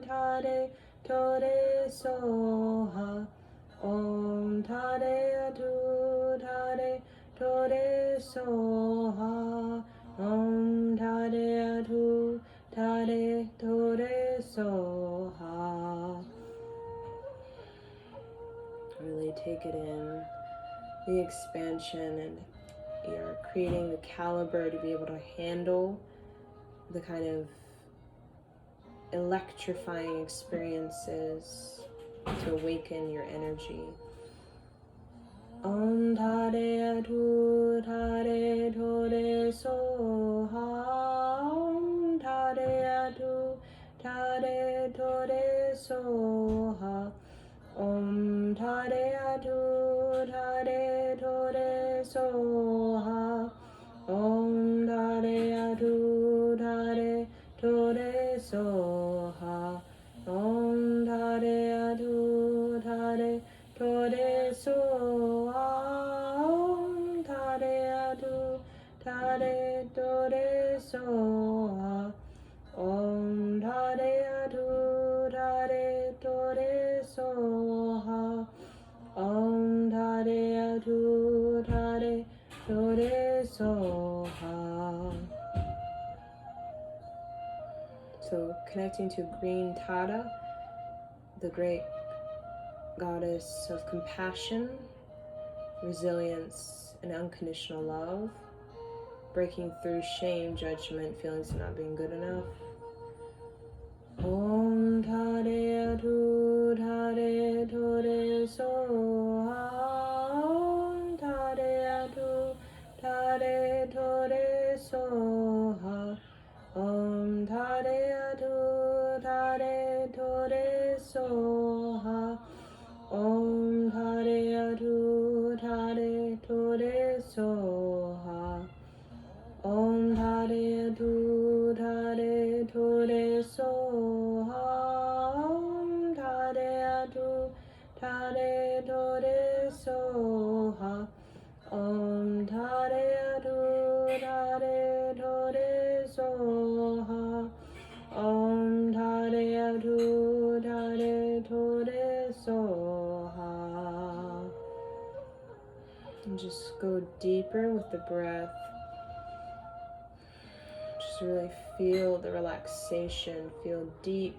S1: tare tore soha. Om tare tu tare tore soha. Om tare tu tare tore soha. Really take it in, the expansion, and you're creating the caliber to be able to handle the kind of electrifying experiences to awaken your energy. Om tare tu tare tore soha. Om tare tu tare tore soha. Om tare tu tare tore soha. Om tare tu tare tore soha. Om tare tu tare tore soha. Om tare tu tare tore soha. Om tare tu tare connecting to green Tara, the great goddess of compassion, resilience, and unconditional love, breaking through shame, judgment, feelings of not being good enough. Om Tare Tu Tare Tore Soha. Om Tare Tu Tare Tore Soha. Om Tare Tu Tare Tore Soha. Om Tare Tu Tare Tore Soha. Om Tare Tu Tare Tore Soha. Om Tare Tu Tare Tore Soha. Om Tare Tu Tare Tore Soha. Om Tare Tu Tare Tore Soha. And just go deeper with the breath. Just really feel the relaxation, feel deep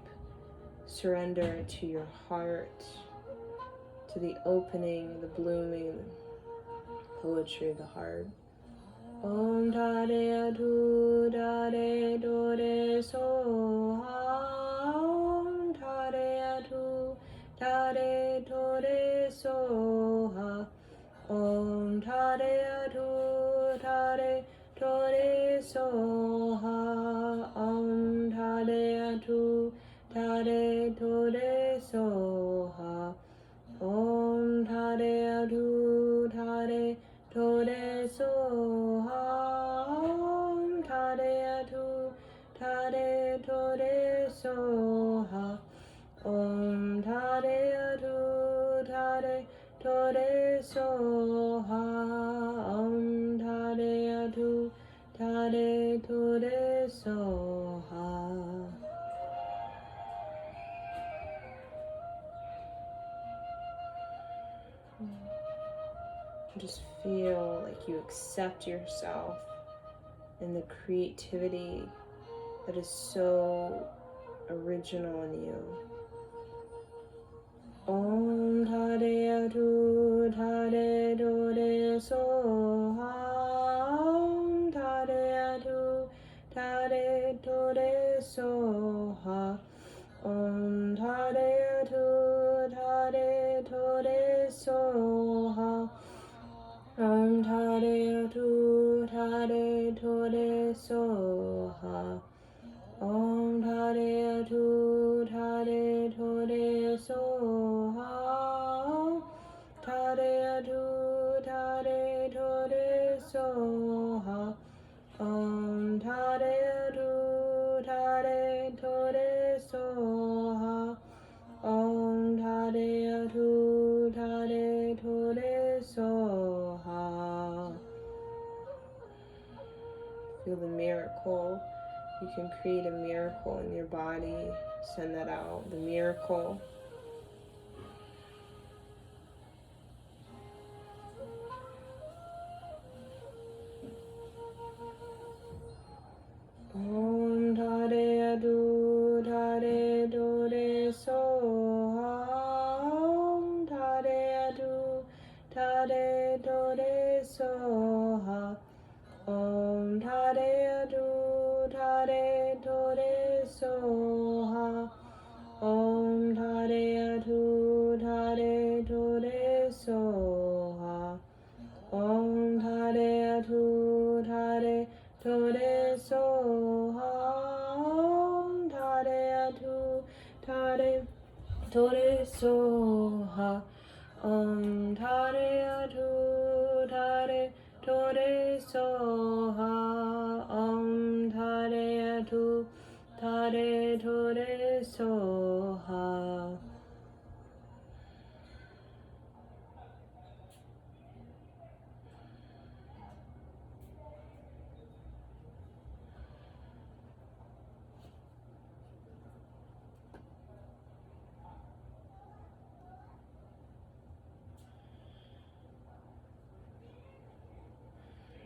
S1: surrender to your heart, to the opening, the blooming poetry of the heart. Om Tare Tu Tare Tore Soha. Om Tare Tu Tare Tore Soha. Om Tare Tu Tare Tore Soha. Om Tare Tu Tare Tore Soha. Om Tare Tu Tare Tore Soha. Om Tare Tu Tare Tore Soha. Om Tare Tu Tare Tore Soha. Om Tare Tu Tare Tore Soha. Just feel like you accept yourself and the creativity that is so original in you. Om Tare Tu Tare Tore Soha. Om Tare Tu Tare Tore Soha. Om Tare Tu Tare Tore Soha. Om Tare Tu Tare Tore Soha. Om Tare Tu Tare Tore Soha. Tare Tu Tare Tore Soha. Om Tare Tu Tare Tore Soha. Om Tare Tu Tare Tore Soha. Feel the miracle. You can create a miracle in your body. Send that out. The miracle. Om Tare Tu Tare Tore Soha. Om Tare Tu Tare Tore Soha. Om Tare Tu Tare Tore Soha. Om Tare Tu Tare Tore Soha. Om Tare Tu Tare Tore Soha. Om Tare Tu Tare Tore Soha. Om Tare Tu Tare Tore Soha. Om Tare Tu Tare Tore Soha.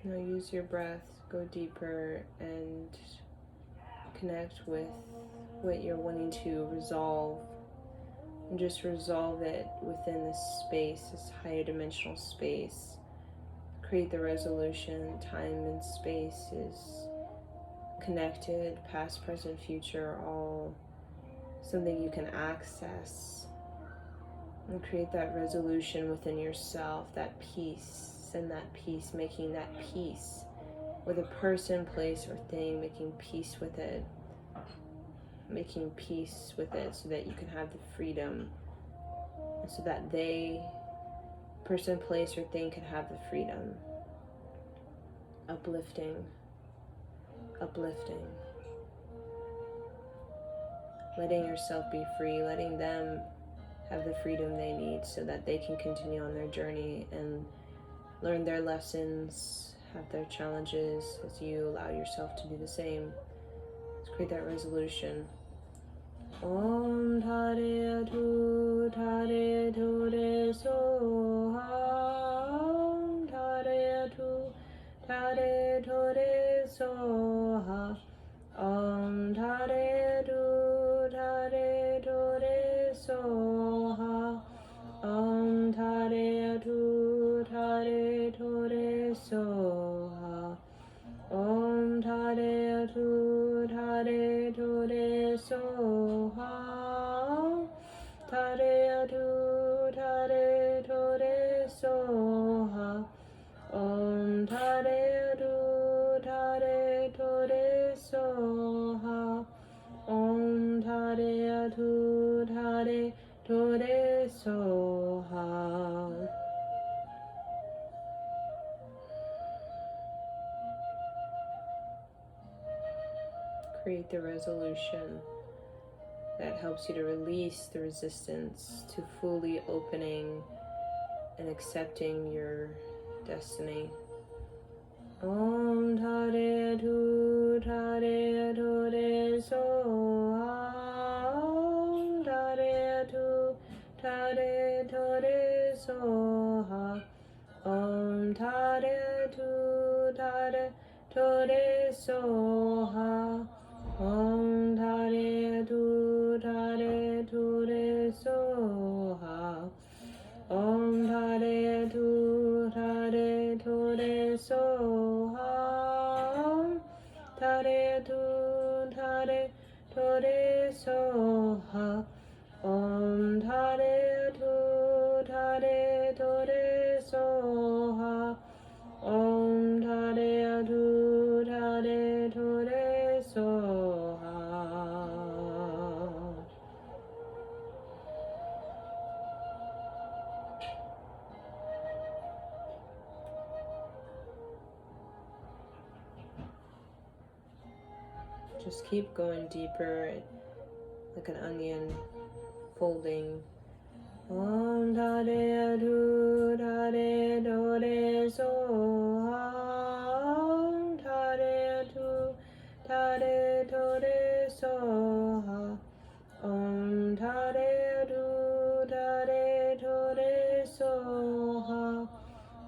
S1: Now use your breath, go deeper and connect with what you're wanting to resolve, and just resolve it within this space, this higher dimensional space. Create the resolution. Time and space is connected, past, present, future, all something you can access. And create that resolution within yourself, that peace, and that peace, making that peace with a person, place, or thing, making peace with it. Making peace with it so that you can have the freedom, and so that person, place, or thing can have the freedom. Uplifting. Uplifting. Letting yourself be free, letting them have the freedom they need so that they can continue on their journey and learn their lessons, have their challenges as you allow yourself to do the same. Let's create that resolution. Om Tare Tu Tare Tu Re Soha. Om Tare Tu Tare Tu Re Soha. Om Tare Tu Tare Tu Re Soha. Om Tare Tu Tare Tu Re Soha. Om Tare Tu Tare Tu Re Soha. Tare Tu Tare Tu Re Soha. Om Tare Tu Tare Tu Re Soha. Om Tare Tu Tare Tu Re Soha. Create the resolution that helps you to release the resistance to fully opening and accepting your destiny. Om Tare Tu Tare Tu Re Soha. Om Tare Tu Tare Tu Re Soha. Om Tare Tu Tare Tu Re Soha. Om Tare Tu Tare Tu Re Soha. Om Tare Tu Tare Tu Re Soha. Om Tare Tu Tare Tu Re Soha. Om Tare Tu Tare Tu Re Soha. Om Tare Tu Tare Tu Re Soha. Just keep going deeper, like an onion folding. Om Tare Tu Tare Tu Re Soha. Om Tare Tu Tare Tu Re Soha. Om Tare Tu Tare Tu Re Soha.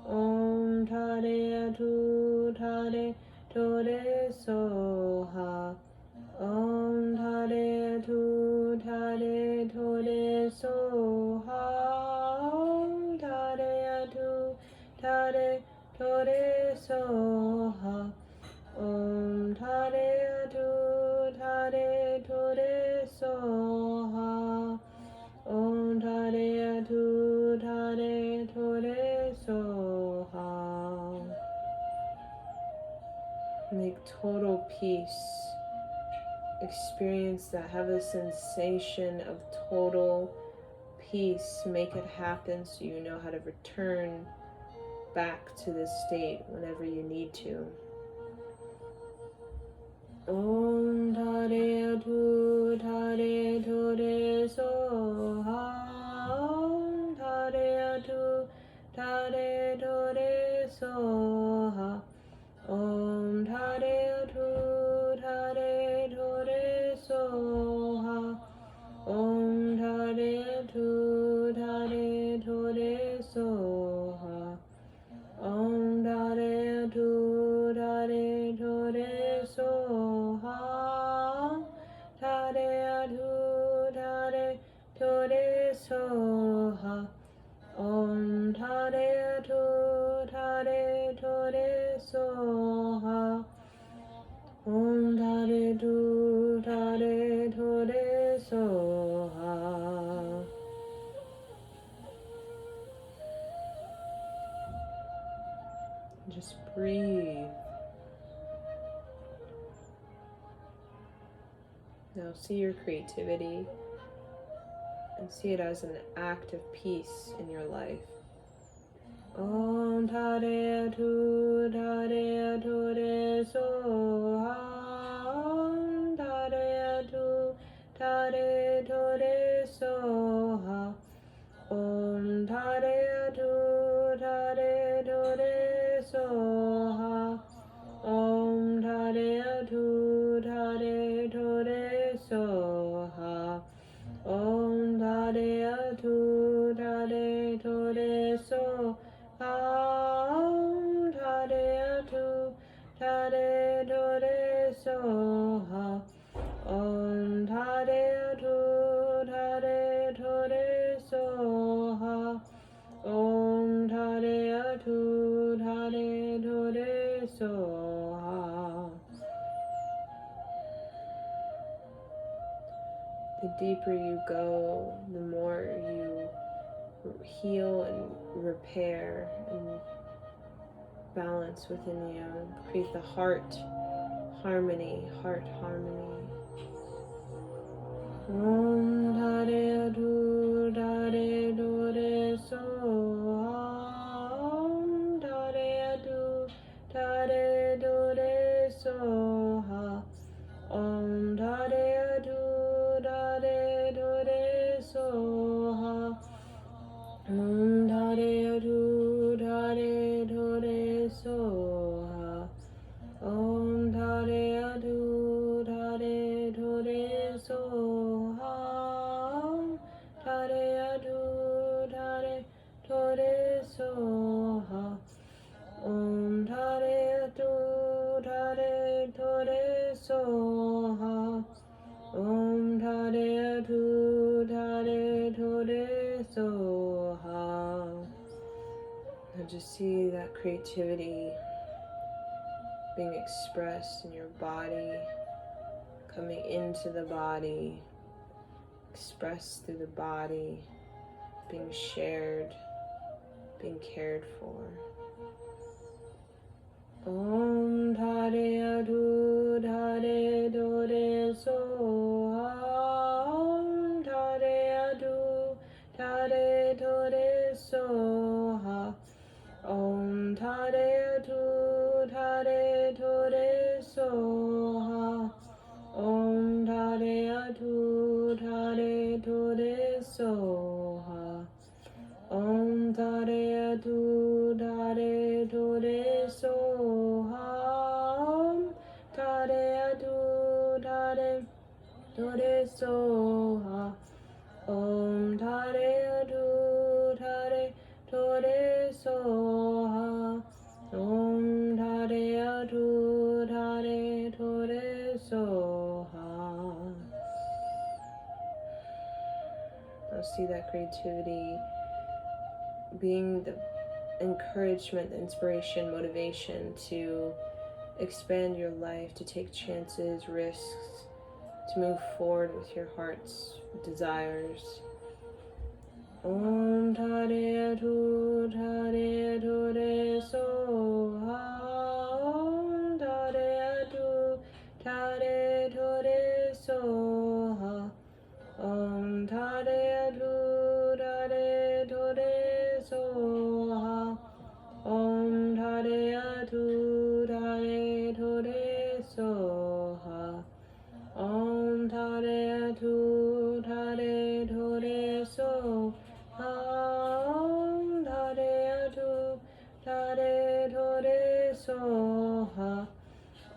S1: Om Tare Tu Tare Tu Re Soha. Om Tare Tu Tare Tu Re Soha. Om Tare Tu Tare Tu Re Soha. Om Tare Tu Tare Tu Re Soha. Om Tare Tu Tare Tu Re Soha. Make total peace. Experience that. Have a sensation of total peace. Make it happen so you know how to return back to this state whenever you need to. Om Tare Tu Tare Tu Re Soha. Om Tare Tu Tare Tu Re Soha. Om Tare Tu Tare Tu Re Soha. Om Tare Tu Tare Tu Re Soha. Om Tare Tu Tare Tu Re Soha. breathe. Now see your creativity and see it as an act of peace in your life. Om Tare Tu Tare Tu Re So Ha. Om Tare Tu Tare Tu Re So Ha. Om Tare Tu Tare Tu Re So Ha. Om Tare Tu Tare Tu Re So Ha. Om Tare Tu Tare Tu Re So Ha. Om Tare Tu Tare Tu Re So Ha. Om Tare Tu Tare Tu Re So Ha. Om Tare Tu Tare Tu Re So Ha. The deeper you go, the more you heal and repair and balance within you. Create the heart harmony. Om Tare Tu Tare Tu Re So Ha. Om Tare Tu Tare Tu Re So Ha. Om Tare Tu Tare Tu Re So Ha. Om Tare Tu Tare Tu Re So Ha. Om Tare Tu Tare Tu Re So Ha. Om Tare Tu Tare Tu Re So Ha. Om Tare Tu Tare Tu Re So Ha. Om Tare Tu Tare Tu Re So Ha. Now just see that creativity being expressed in your body, coming into the body, expressed through the body, being shared, being cared for. Om Tare Tu Tare Tu Re So Ha. Om Tare Tu Tare Tu Re So Ha. Om Tare Tu Tare Tu Re So Ha. Om Tare Tu Tare Tu Re So Ha. Om Tare Tu Tare Tu Re So Ha. Om Tare Tu Tare Tu Re So Ha. Om Tare Tu Tare Tu Re So Ha. Om Tare Tu Tare Tu Re So Ha. Now see that creativity being the encouragement, the inspiration, motivation to expand your life, to take chances, risks, to move forward with your heart's desires. Om Tare Tu Tare Tu Re So Ha. Om Tare Tu Tare Tu Re So Ha. Om Tare Tu Tare Tu Re So Ha. Om Tare Tu Tare Tu Re So Ha. Om Tare Tu Tare Tu Re So Ha. Om Tare Tu Tare Tu Re So Ha.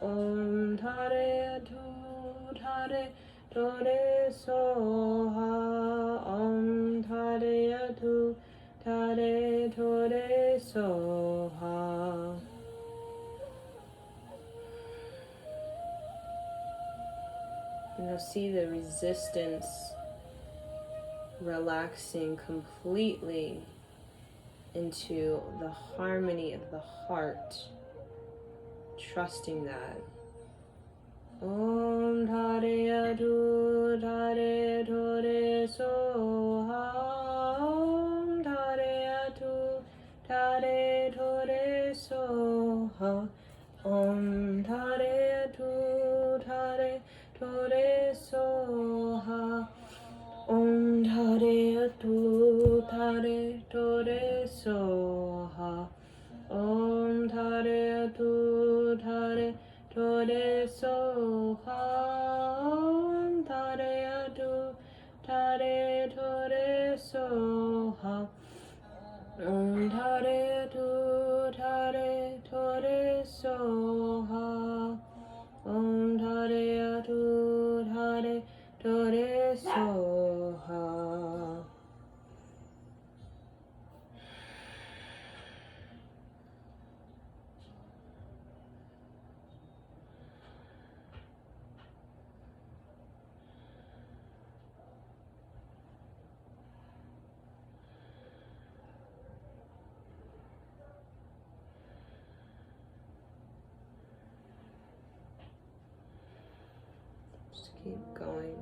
S1: Om Tare Tu Tare Tu Re So Ha. Om Tare Tu Tare Tu Re So Ha. And you'll see the resistance relaxing completely into the harmony of the heart, trusting that. Om Tare Tu Tare Tu Re So Ha. Om Tare Tu Tare Tu Re So Ha. Dhare Atu Dhare Tore Soha. Om Dhare Atu Dhare Tore Soha. Om Dhare Atu Dhare Tore Soha. Om Dhare Atu Dhare Tore Soha. Om Dhare Atu Dhare Tore Soha. Just keep going.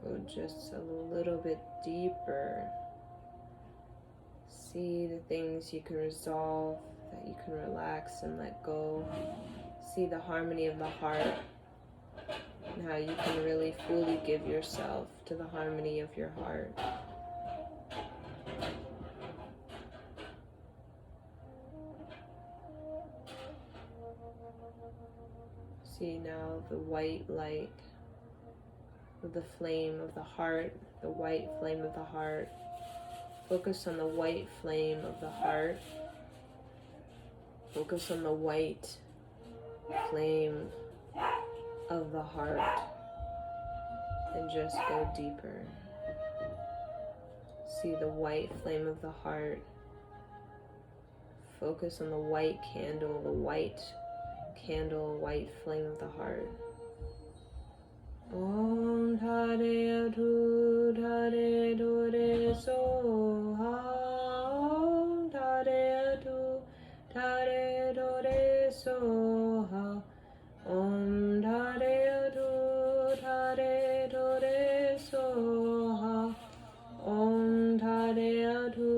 S1: Go just a little bit deeper. See the things you can resolve, that you can relax and let go. See the harmony of the heart and how you can really fully give yourself to the harmony of your heart. See now the white light of the flame of the heart, the white flame of the heart. Focus on the white flame of the heart. Focus on the white flame of the heart. And just go deeper. See the white flame of the heart. Focus on the white candle, the white candle, white flame of the heart. Om Dhare Atu Dhare Dore Soha. Om Dhare Atu Dhare Dore Soha. Om Dhare Atu Dhare Dore Soha. Om Dhare Atu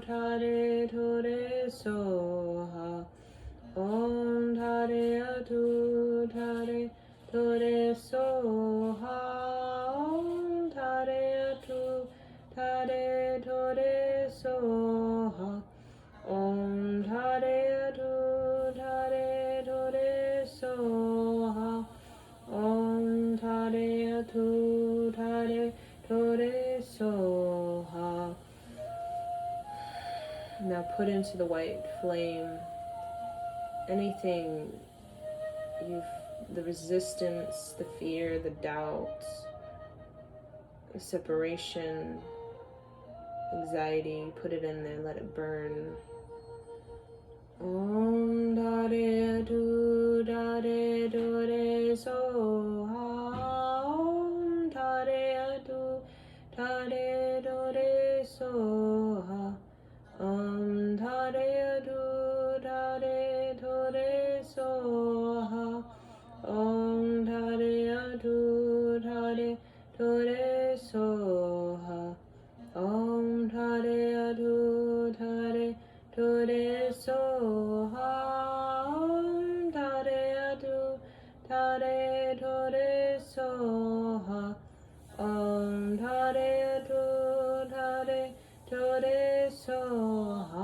S1: Dhare Dore Soha. Om Dhare Atu Dhare Dore Soha. Om Dhare Atu Dhare Dore Soha. Om Dhare Atu Dhare Dore Soha. Om Dhare Atu Dhare Dore Soha. Now put into the white flame anything the resistance, the fear, the doubts, the separation, anxiety. Put it in there, let it burn. Om Dhare Atu Dhare Dore Soha. Om Dhare Atu Dhare Dore Soha. Om Dhare Atu Dhare Dore Soha. Om Dhare Atu Dhare Dore Soha. Om Dhare Atu Dhare Dore Soha. Om Dhare Atu Dhare Dore Soha. Om Dhare Atu Dhare Dore Soha.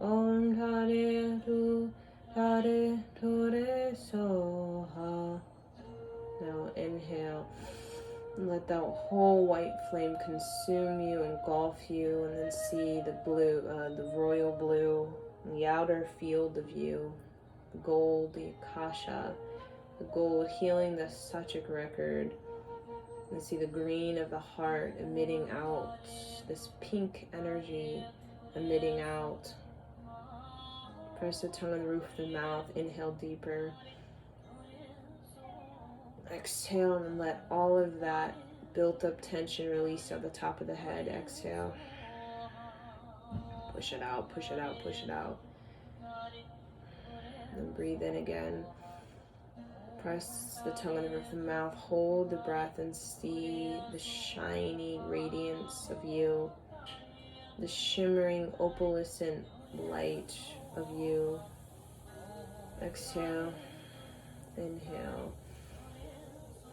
S1: Om Dhare Atu Dhare Dore Soha. Now inhale and let that whole white flame consume you, engulf you, and then see the blue, the royal blue, the outer field of you, the gold, the akasha, the gold healing the Sachik record, and see the green of the heart emitting out, this pink energy emitting out. Press the tongue on the roof of the mouth, inhale deeper. Exhale and let all of that built up tension release at the top of the head. Exhale. Push it out, push it out, push it out. And then breathe in again. Press the tongue on the roof of the mouth. Hold the breath and see the shiny radiance of you. The shimmering opalescent light of you. Exhale. Inhale.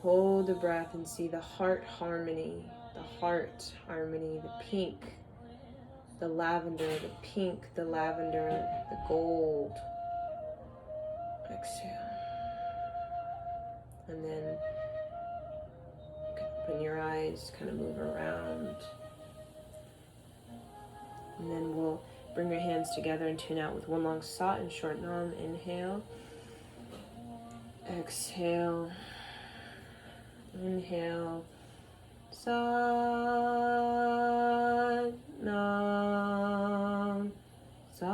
S1: hold the breath and see the heart harmony, the pink, the lavender, the pink, the lavender, the gold. Exhale. And then open your eyes, kind of move around. And then we'll bring your hands together and tune out with one long sat and short nam. Inhale. Exhale. Inhale. Sat nam. Sat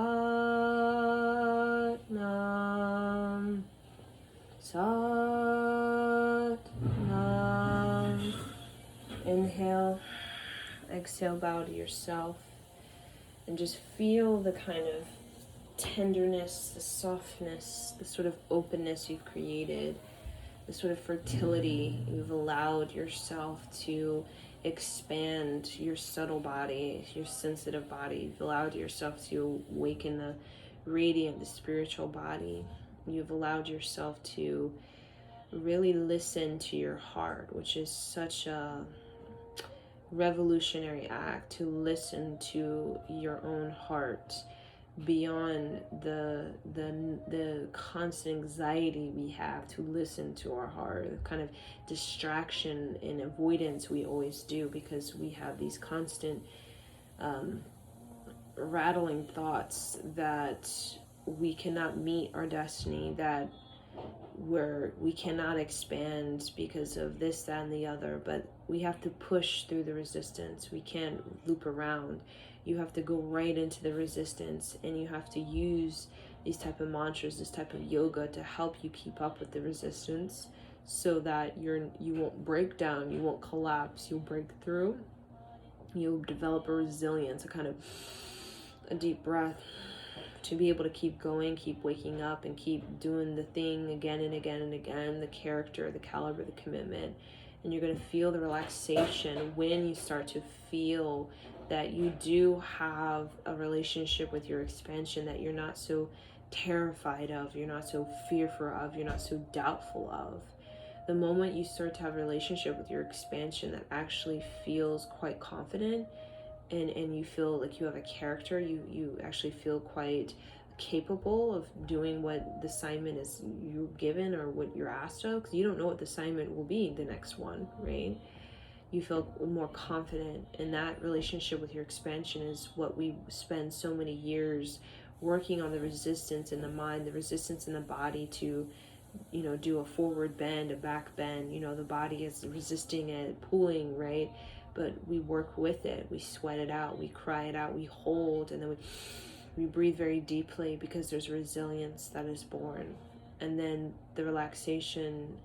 S1: nam. Sat nam. Inhale. Exhale, bow to yourself. And just feel the kind of tenderness, the softness, the sort of openness you've created, the sort of fertility you've allowed yourself to expand your subtle body, your sensitive body. You've allowed yourself to awaken the radiant, the spiritual body. You've allowed yourself to really listen to your heart, which is such a revolutionary act, to listen to your own heart beyond the constant anxiety we have to listen to our heart, the kind of distraction and avoidance we always do because we have these constant rattling thoughts that we cannot meet our destiny, that we cannot expand because of this, that, and the other. But we have to push through the resistance. We can't loop around. You have to go right into the resistance, and you have to use these type of mantras, this type of yoga to help you keep up with the resistance, so that you won't break down, you won't collapse, you'll break through. You'll develop a resilience, a kind of a deep breath, to be able to keep going, keep waking up, and keep doing the thing again and again and again, the character, the caliber, the commitment. And you're going to feel the relaxation when you start to feel that you do have a relationship with your expansion that you're not so terrified of, you're not so fearful of, you're not so doubtful of. The moment you start to have a relationship with your expansion that actually feels quite confident, and you feel like you have a character, you actually feel quite capable of doing what the assignment is you're given or what you're asked of, because you don't know what the assignment will be, the next one, right? You feel more confident, and that relationship with your expansion is what we spend so many years working on, the resistance in the mind, the resistance in the body to, do a forward bend, a back bend. The body is resisting it, pulling, right? But we work with it, we sweat it out, we cry it out, we hold, and then we breathe very deeply, because there's resilience that is born. And then the relaxation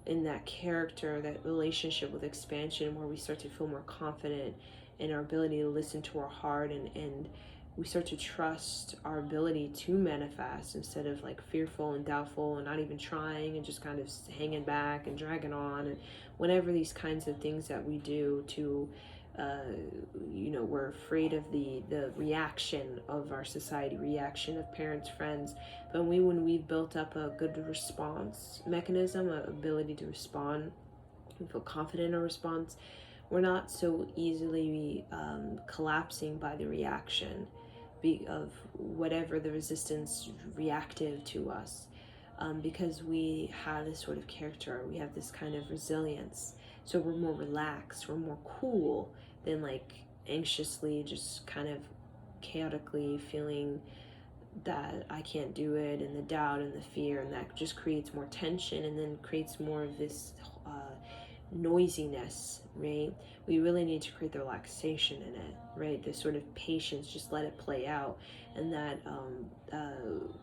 S1: in that character, that relationship with expansion, where we start to feel more confident in our ability to listen to our heart, and we start to trust our ability to manifest, instead of like fearful and doubtful and not even trying and just kind of hanging back and dragging on, and whatever these kinds of things that we do to we're afraid of the reaction of our society, reaction of parents, friends. But when we've built up a good response mechanism, an ability to respond, we feel confident in our response, we're not so easily collapsing by the reaction of whatever the resistance reactive to us, because we have this sort of character, we have this kind of resilience. So we're more relaxed, we're more cool than like anxiously, just kind of chaotically feeling that I can't do it, and the doubt and the fear, and that just creates more tension, and then creates more of this noisiness, right? We really need to create the relaxation in it, right? This sort of patience, just let it play out, and that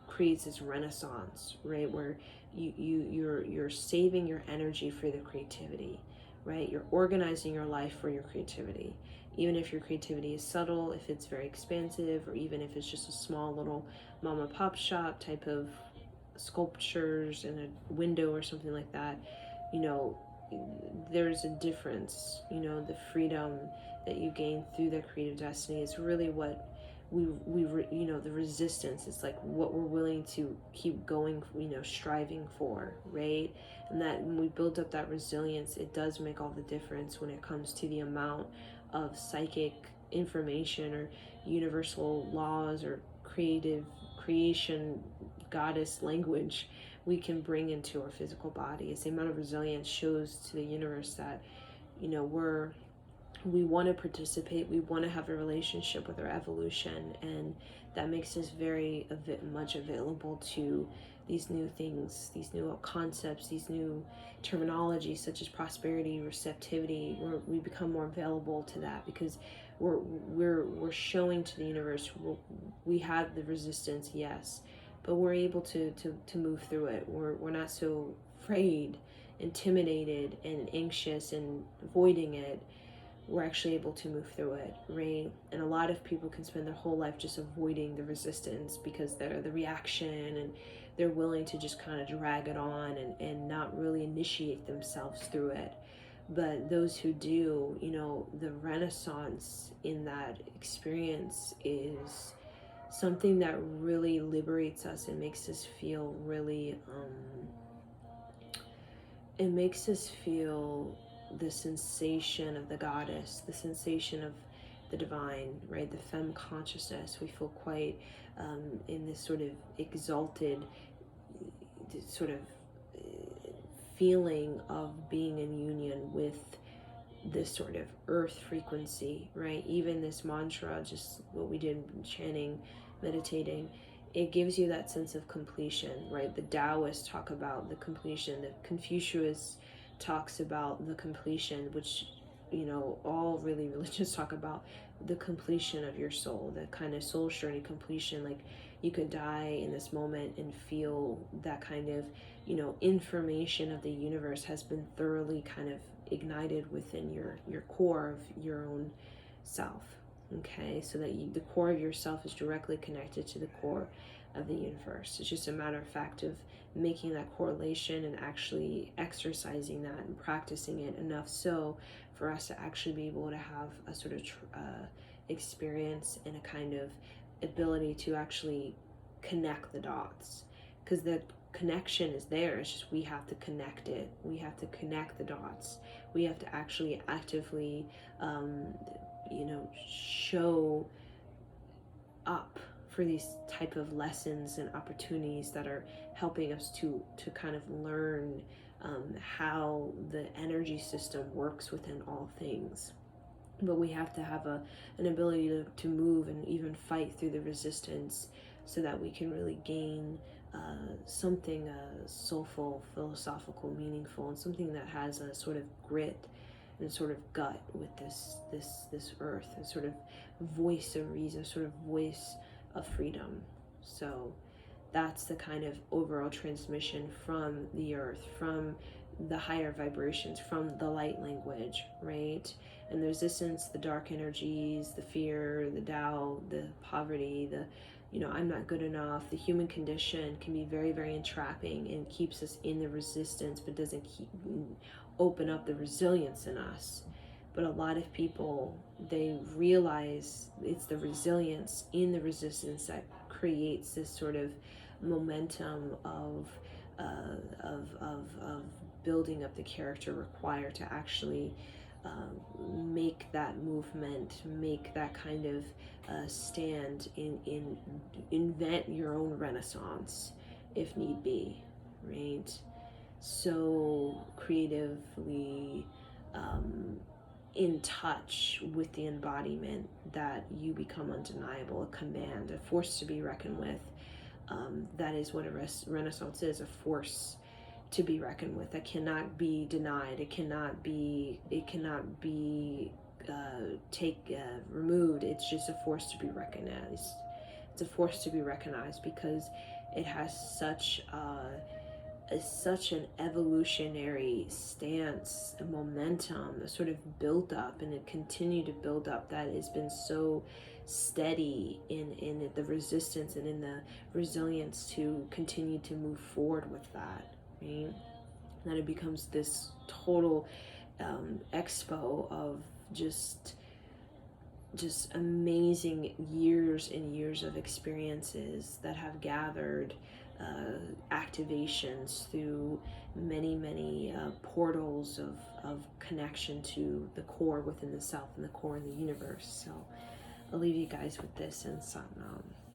S1: creates this renaissance, right? Where you're saving your energy for the creativity, right? You're organizing your life for your creativity. Even if your creativity is subtle, if it's very expansive, or even if it's just a small little mom and pop shop type of sculptures in a window or something like that, there's a difference. The freedom that you gain through the creative destiny is really what the resistance, it's like what we're willing to keep going, striving for, right? And that when we build up that resilience, it does make all the difference when it comes to the amount of psychic information or universal laws or creation goddess language we can bring into our physical body. It's the amount of resilience shows to the universe that we want to participate, we want to have a relationship with our evolution, and that makes us very much available to these new things, these new concepts, these new terminologies such as prosperity, receptivity. We become more available to that because we're showing to the universe we have the resistance, yes, but we're able to move through it. We're not so afraid, intimidated, and anxious and avoiding it. We're actually able to move through it, right? And a lot of people can spend their whole life just avoiding the resistance because they're the reaction, and they're willing to just kind of drag it on and not really initiate themselves through it. But those who do, the renaissance in that experience is something that really liberates us and makes us feel really, it makes us feel the sensation of the goddess, the sensation of the divine, right? The femme consciousness. We feel quite in this sort of exalted sort of feeling of being in union with this sort of earth frequency, right? Even this mantra, just what we did chanting, meditating, it gives you that sense of completion, right? The Taoists talk about the completion. The Confucius talks about the completion, which, all really religions talk about the completion of your soul, the kind of soul journey completion. Like you could die in this moment and feel that kind of, information of the universe has been thoroughly kind of ignited within your core of your own self. Okay, so that the core of yourself is directly connected to the core of the universe. It's just a matter of fact of making that correlation and actually exercising that and practicing it enough so for us to actually be able to have a sort of experience and a kind of ability to actually connect the dots, because the connection is there. It's just we have to connect it. We have to connect the dots. We have to actually actively show up for these type of lessons and opportunities that are helping us to kind of learn how the energy system works within all things. But we have to have an ability to move and even fight through the resistance so that we can really gain something soulful, philosophical, meaningful, and something that has a sort of grit and sort of gut with this earth, a sort of voice of reason, sort of voice of freedom. So that's the kind of overall transmission from the earth, from the higher vibrations, from the light language, right? And the resistance, the dark energies, the fear, the doubt, the poverty, the I'm not good enough, the human condition can be very, very entrapping and keeps us in the resistance, but doesn't open up the resilience in us. But a lot of people, they realize it's the resilience in the resistance that creates this sort of momentum of building up the character required to actually make that movement, make that kind of stand invent your own renaissance if need be, right? So creatively in touch with the embodiment that you become undeniable, a command, a force to be reckoned with. That is what a renaissance is, a force to be reckoned with that cannot be denied. It cannot be removed. It's just a force to be recognized. It's a force to be recognized because it has such an evolutionary stance, a momentum, a sort of build up, and it continued to build up that has been so steady in the resistance and in the resilience to continue to move forward with that, right? That it becomes this total expo of just just amazing years and years of experiences that have gathered activations through many portals of connection to the core within the self and the core in the universe. So I'll leave you guys with this, and Satnam.